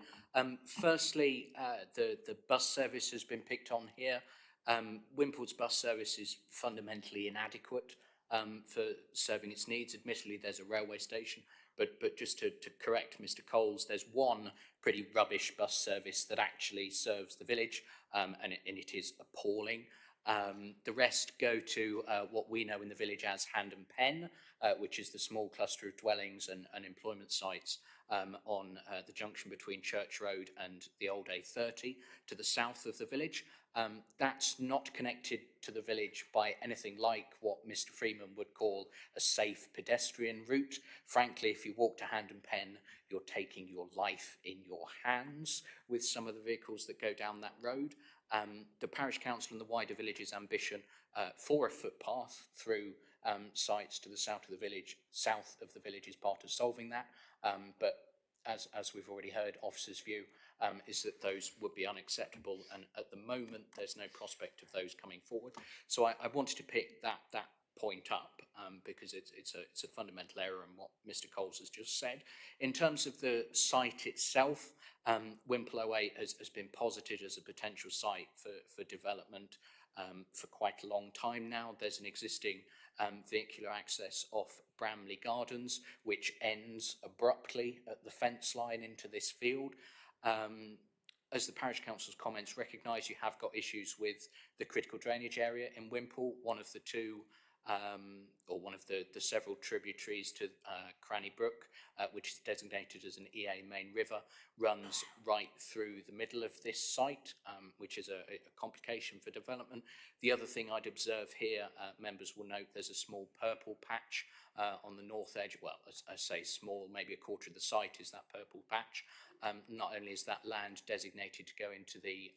Firstly, the bus service has been picked on here. Wimpole's bus service is fundamentally inadequate. for serving its needs. Admittedly, there's a railway station, but just to correct Mr. Coles, there's one pretty rubbish bus service that actually serves the village, and it is appalling. The rest go to what we know in the village as Hand and Pen, which is the small cluster of dwellings and employment sites on the junction between Church Road and the old A30 to the south of the village. That's not connected to the village by anything like what Mr. Freeman would call a safe pedestrian route. Frankly, if you walk to Hand and Pen, you're taking your life in your hands with some of the vehicles that go down that road. The parish council and the wider village's ambition for a footpath through sites to the south of the village is part of solving that. But as we've already heard, officers' view is that those would be unacceptable, and at the moment there's no prospect of those coming forward. So I wanted to pick that point up because it's a fundamental error in what Mr. Coles has just said. In terms of the site itself, Wimpole 08 has been posited as a potential site for development for quite a long time now. There's an existing vehicular access off Bramley Gardens, which ends abruptly at the fence line into this field. As the parish council's comments recognise, you have got issues with the critical drainage area in Wimpole, one of the two or one of the several tributaries to Cranny Brook, which is designated as an EA main river, runs right through the middle of this site, which is a complication for development. The other thing I'd observe here, members will note there's a small purple patch on the north edge. Well, I say small, maybe a quarter of the site is that purple patch. Not only is that land designated to go into the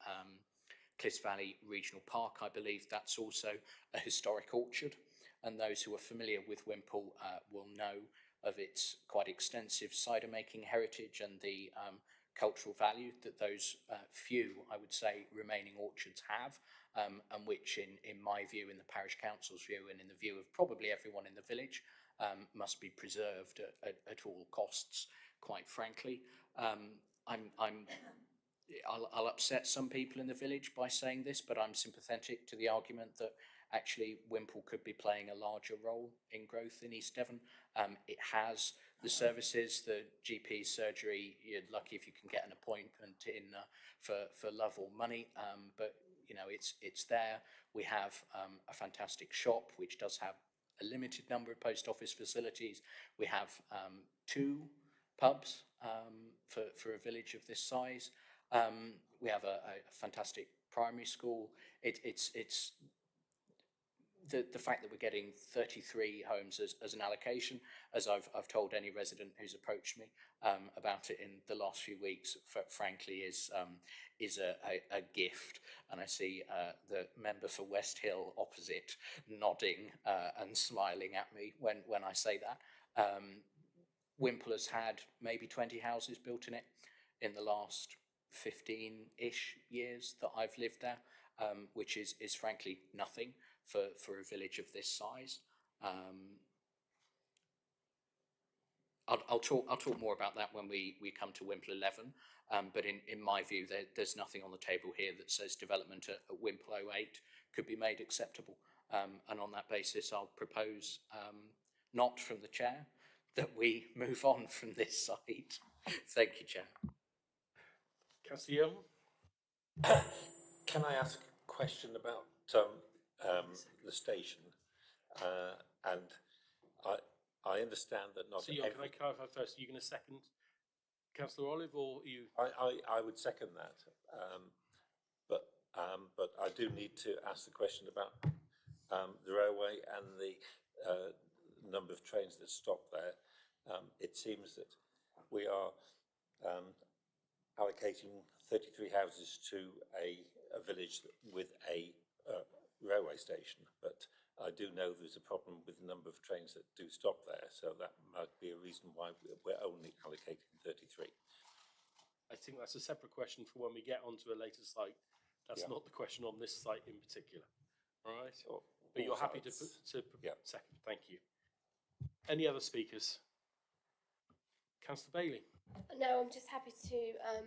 Cliffs Valley Regional Park, I believe that's also a historic orchard. And those who are familiar with Wimpole will know of its quite extensive cider making heritage and the cultural value that those few, I would say, remaining orchards have, and which in my view, in the parish council's view, and in the view of probably everyone in the village, must be preserved at all costs, quite frankly. I'll upset some people in the village by saying this, but I'm sympathetic to the argument that actually Wimpole could be playing a larger role in growth in East Devon. It has the services, the GP surgery. You're lucky if you can get an appointment in for love or money, but you know it's there. We have a fantastic shop which does have a limited number of post office facilities. We have 2 pubs for a village of this size. We have a fantastic primary school. It's the fact that we're getting 33 homes as an allocation, as I've told any resident who's approached me about it in the last few weeks, frankly, is a gift. And I see the member for West Hill opposite nodding and smiling at me when I say that. Wimpole has had maybe 20 houses built in it in the last 15-ish years that I've lived there, which is frankly nothing for a village of this size. I'll talk more about that when we come to Wimpole 11, but in my view, there's nothing on the table here that says development at Wimpole 08 could be made acceptable. And on that basis, I'll propose, not from the chair, that we move on from this site. Thank you, Chair. Councillor Young? Can I ask a question about the station? And I understand that not. So, Young, can I clarify first? Are you going to second Councillor Olive, or are you? I would second that, but I do need to ask the question about the railway and the number of trains that stop there. It seems that we are allocating 33 houses to a village with a railway station, but I do know there's a problem with the number of trains that do stop there, so that might be a reason why we're only allocating 33. I think that's a separate question for when we get onto a later site. That's not the question on this site in particular. All right? But you're happy to second. Thank you. Any other speakers? Councillor Bailey. No, I'm just happy to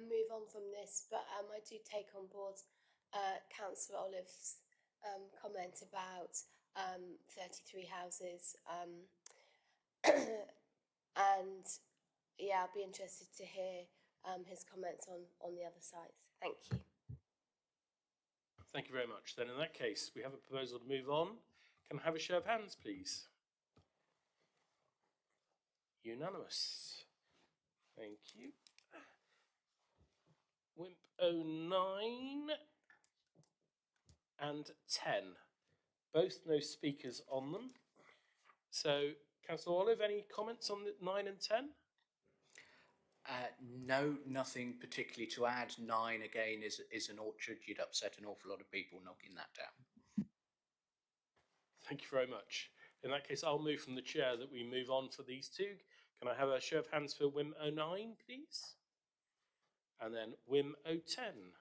move on from this, but I do take on board Councillor Olive's comment about 33 houses. And yeah, I'll be interested to hear his comments on the other sites. Thank you. Thank you very much. Then in that case, we have a proposal to move on. Can I have a show of hands, please? Unanimous. Thank you. WIMP 09 and 10. Both no speakers on them. So, Councillor Olive, any comments on the 9 and 10? No, nothing particularly to add. 9 again is an orchard. You'd upset an awful lot of people knocking that down. Thank you very much. In that case, I'll move from the chair that we move on for these two. Can I have a show of hands for WIM 09, please? And then WIM 010.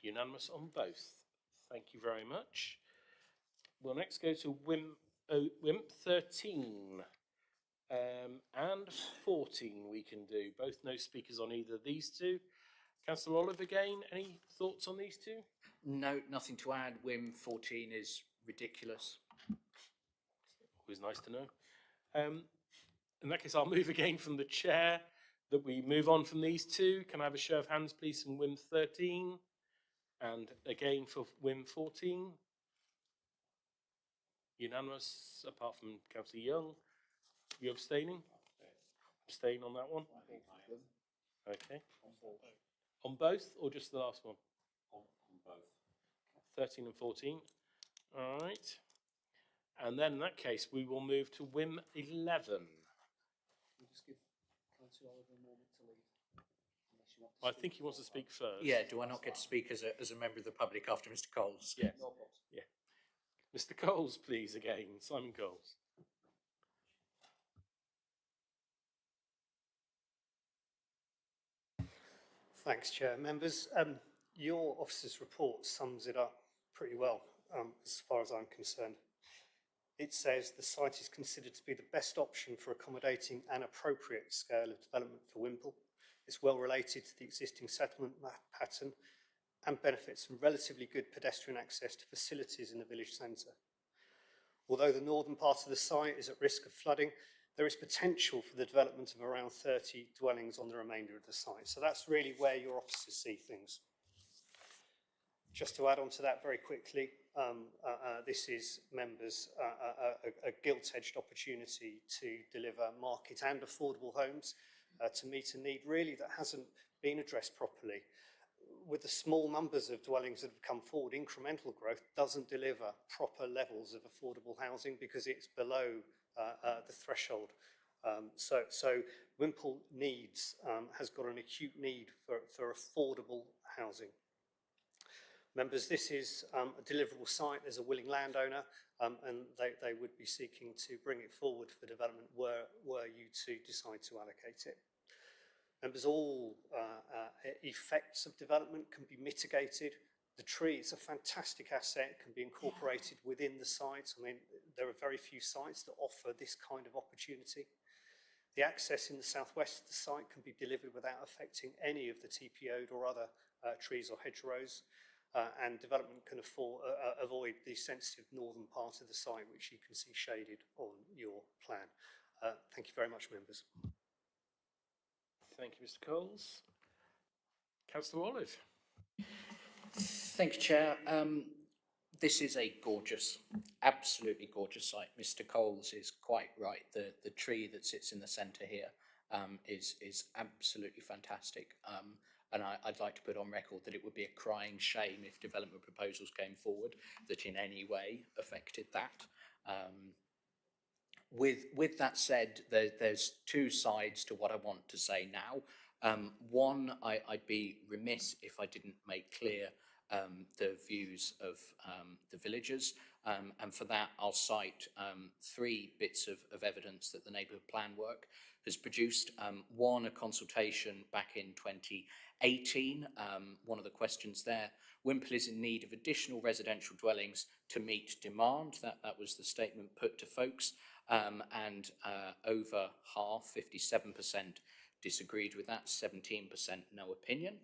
Unanimous on both. Thank you very much. We'll next go to WIMP 13 and 14 we can do. Both no speakers on either of these two. Councillor Olive again, any thoughts on these two? No, nothing to add. WIM 14 is ridiculous. Always nice to know. In that case, I'll move again from the chair that we move on from these two. Can I have a show of hands, please, from WIM 13 and again for WIM 14? Unanimous, apart from Councillor Young. You abstaining? Abstain on that one? Okay. On both or just the last one? On both. 13 and 14. All right. And then in that case, we will move to WIM 11. I think he wants to speak first. Yeah, do I not get to speak as a member of the public after Mr. Coles? Yes. Yeah. Mr. Coles, please, again. Simon Coles. Thanks, Chair. Members, your officer's report sums it up pretty well, as far as I'm concerned. It says the site is considered to be the best option for accommodating an appropriate scale of development for Wimple. It's well related to the existing settlement pattern and benefits from relatively good pedestrian access to facilities in the village centre. Although the northern part of the site is at risk of flooding, there is potential for the development of around 30 dwellings on the remainder of the site. So that's really where your officers see things. Just to add on to that very quickly, this is, members, a gilt-edged opportunity to deliver market and affordable homes to meet a need really that hasn't been addressed properly. With the small numbers of dwellings that have come forward, incremental growth doesn't deliver proper levels of affordable housing because it's below the threshold. So Wimple needs, has got an acute need for affordable housing. Members, this is a deliverable site. There's a willing landowner and they would be seeking to bring it forward for development were you to decide to allocate it. Members, all effects of development can be mitigated. The tree is a fantastic asset, can be incorporated within the site. I mean, there are very few sites that offer this kind of opportunity. The access in the southwest of the site can be delivered without affecting any of the TPO'd or other trees or hedgerows. And development can avoid the sensitive northern part of the site, which you can see shaded on your plan. Thank you very much, members. Thank you, Mr. Coles. Councillor Olive. Thank you, Chair. This is a gorgeous, absolutely gorgeous site. Mr. Coles is quite right. The tree that sits in the centre here is absolutely fantastic. And I'd like to put on record that it would be a crying shame if development proposals came forward that in any way affected that. With that said, there's two sides to what I want to say now. One, I'd be remiss if I didn't make clear the views of the villagers, and for that I'll cite 3 bits of evidence that the neighbourhood plan work has produced. One, a consultation back in 2018. One of the questions there, Wimple is in need of additional residential dwellings to meet demand. That was the statement put to folks. And over half, 57%, disagreed with that, 17% no opinion.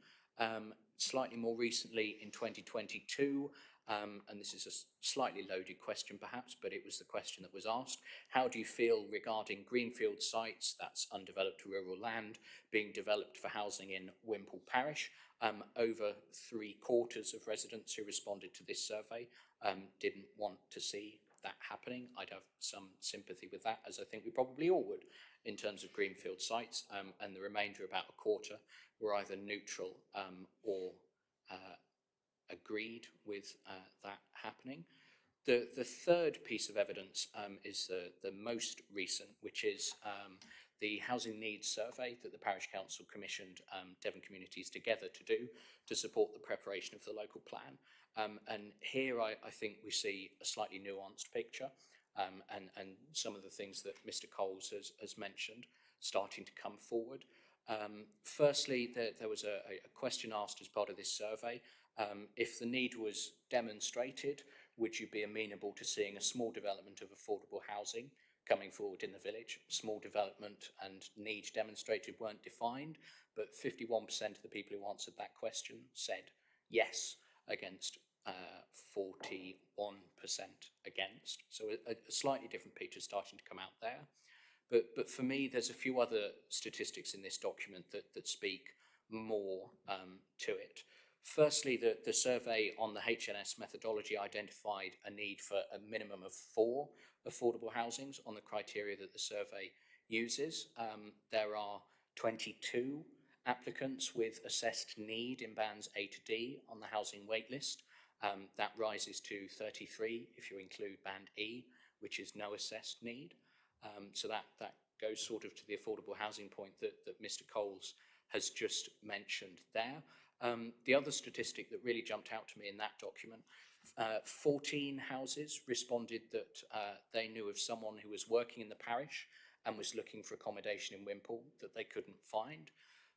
Slightly more recently, in 2022, and this is a slightly loaded question perhaps, but it was the question that was asked. How do you feel regarding greenfield sites, that's undeveloped rural land, being developed for housing in Wimpole Parish? Over 3/4 of residents who responded to this survey didn't want to see that happening. I'd have some sympathy with that, as I think we probably all would in terms of greenfield sites, and the remainder, about 1/4, were either neutral or agreed with that happening. The third piece of evidence is the most recent, which is the Housing Needs Survey that the Parish Council commissioned Devon Communities Together to do to support the preparation of the local plan. And here I think we see a slightly nuanced picture, and some of the things that Mr. Coles has mentioned starting to come forward. Firstly, there was a question asked as part of this survey. If the need was demonstrated, would you be amenable to seeing a small development of affordable housing coming forward in the village? Small development and need demonstrated weren't defined, but 51% of the people who answered that question said yes, against 41% against. So a slightly different picture starting to come out there. But for me, there's a few other statistics in this document that speak more to it. Firstly, the survey on the HNS methodology identified a need for a minimum of 4 affordable housings on the criteria that the survey uses. There are 22 applicants with assessed need in bands A to D on the housing waitlist. That rises to 33 if you include band E, which is no assessed need. So that goes sort of to the affordable housing point that Mr. Coles has just mentioned there. The other statistic that really jumped out to me in that document, 14 houses responded that they knew of someone who was working in the parish and was looking for accommodation in Wimpole that they couldn't find.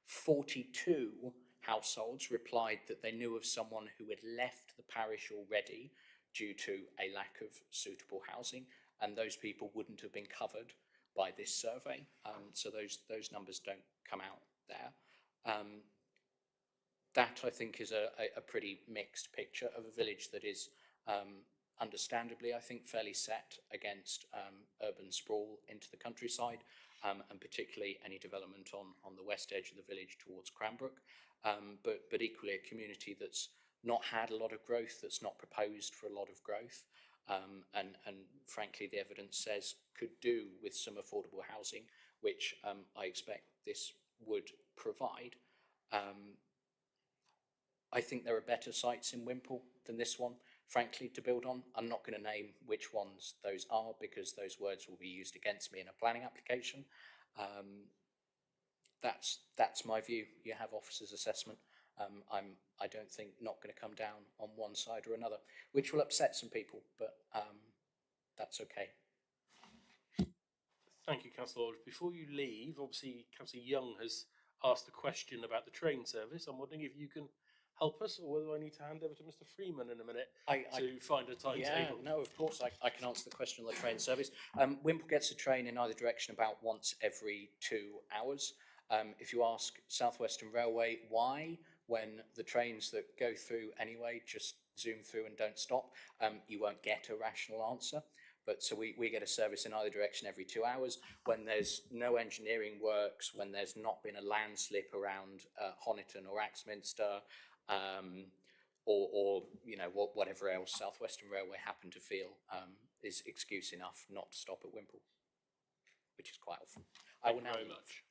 42 households replied that they knew of someone who had left the parish already due to a lack of suitable housing, and those people wouldn't have been covered by this survey. So those numbers don't come out there. That, I think, is a pretty mixed picture of a village that is understandably, I think, fairly set against urban sprawl into the countryside, and particularly any development on the west edge of the village towards Cranbrook, but equally a community that's not had a lot of growth, that's not proposed for a lot of growth, and frankly, the evidence says could do with some affordable housing, which I expect this would provide. I think there are better sites in Wimpole than this one, frankly, to build on. I'm not going to name which ones those are because those words will be used against me in a planning application. That's my view. You have officers' assessment. I don't think not going to come down on one side or another, which will upset some people, but that's okay. Thank you, Councillor Aldridge. Before you leave, obviously Councillor Young has asked a question about the train service. I'm wondering if you can help us, or whether I need to hand over to Mr. Freeman in a minute to find a timetable. Yeah, no, of course, I can answer the question on the train service. Wimpole gets a train in either direction about once every 2 hours. If you ask South Western Railway why, when the trains that go through anyway just zoom through and don't stop, you won't get a rational answer. But so we get a service in either direction every 2 hours. When there's no engineering works, when there's not been a landslip around Honiton or Axminster, or you know, whatever else South Western Railway happen to feel is excuse enough not to stop at Wimpole, which is quite often. I will now very much.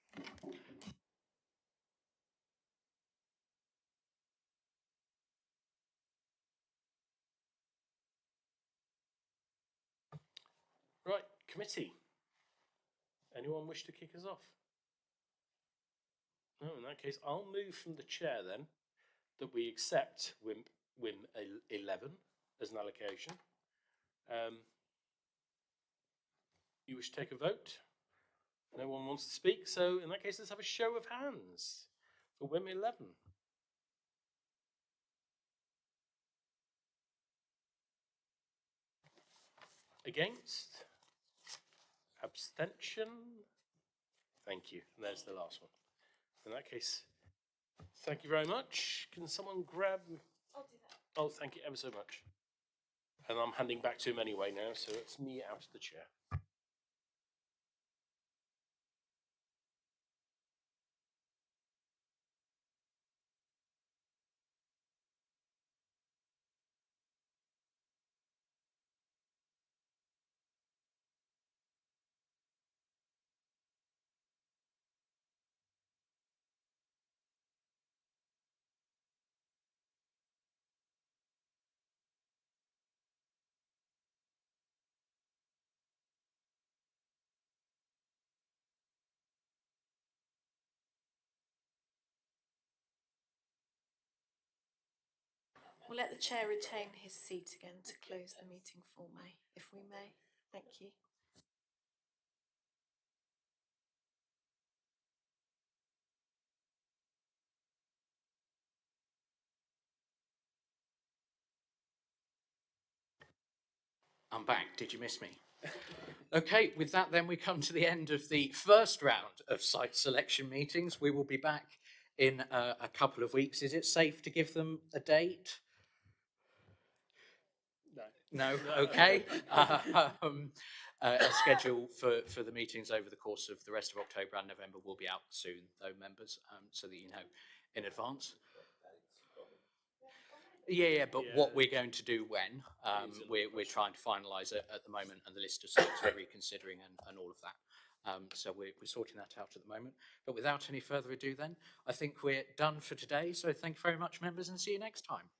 Right, committee. Anyone wish to kick us off? No, in that case, I'll move from the chair then that we accept WIM 11 as an allocation. You wish to take a vote? No one wants to speak, so in that case, let's have a show of hands for WIM 11. Against? Abstention? Thank you. And there's the last one. In that case, thank you very much. Can someone grab? I'll do that. Oh, thank you ever so much. And I'm handing back to him anyway now, so it's me out of the chair. We'll let the chair retain his seat again to close the meeting for May, if we may. Thank you. I'm back. Did you miss me? Okay, with that then we come to the end of the first round of site selection meetings. We will be back in a couple of weeks. Is it safe to give them a date? No? Okay. A schedule for the meetings over the course of the rest of October and November will be out soon, though, members, so that you know in advance. Yeah, but what we're going to do when, we're trying to finalise it at the moment, and the list of sites we're reconsidering and all of that. So we're sorting that out at the moment. But without any further ado then, I think we're done for today. So thank you very much, members, and see you next time.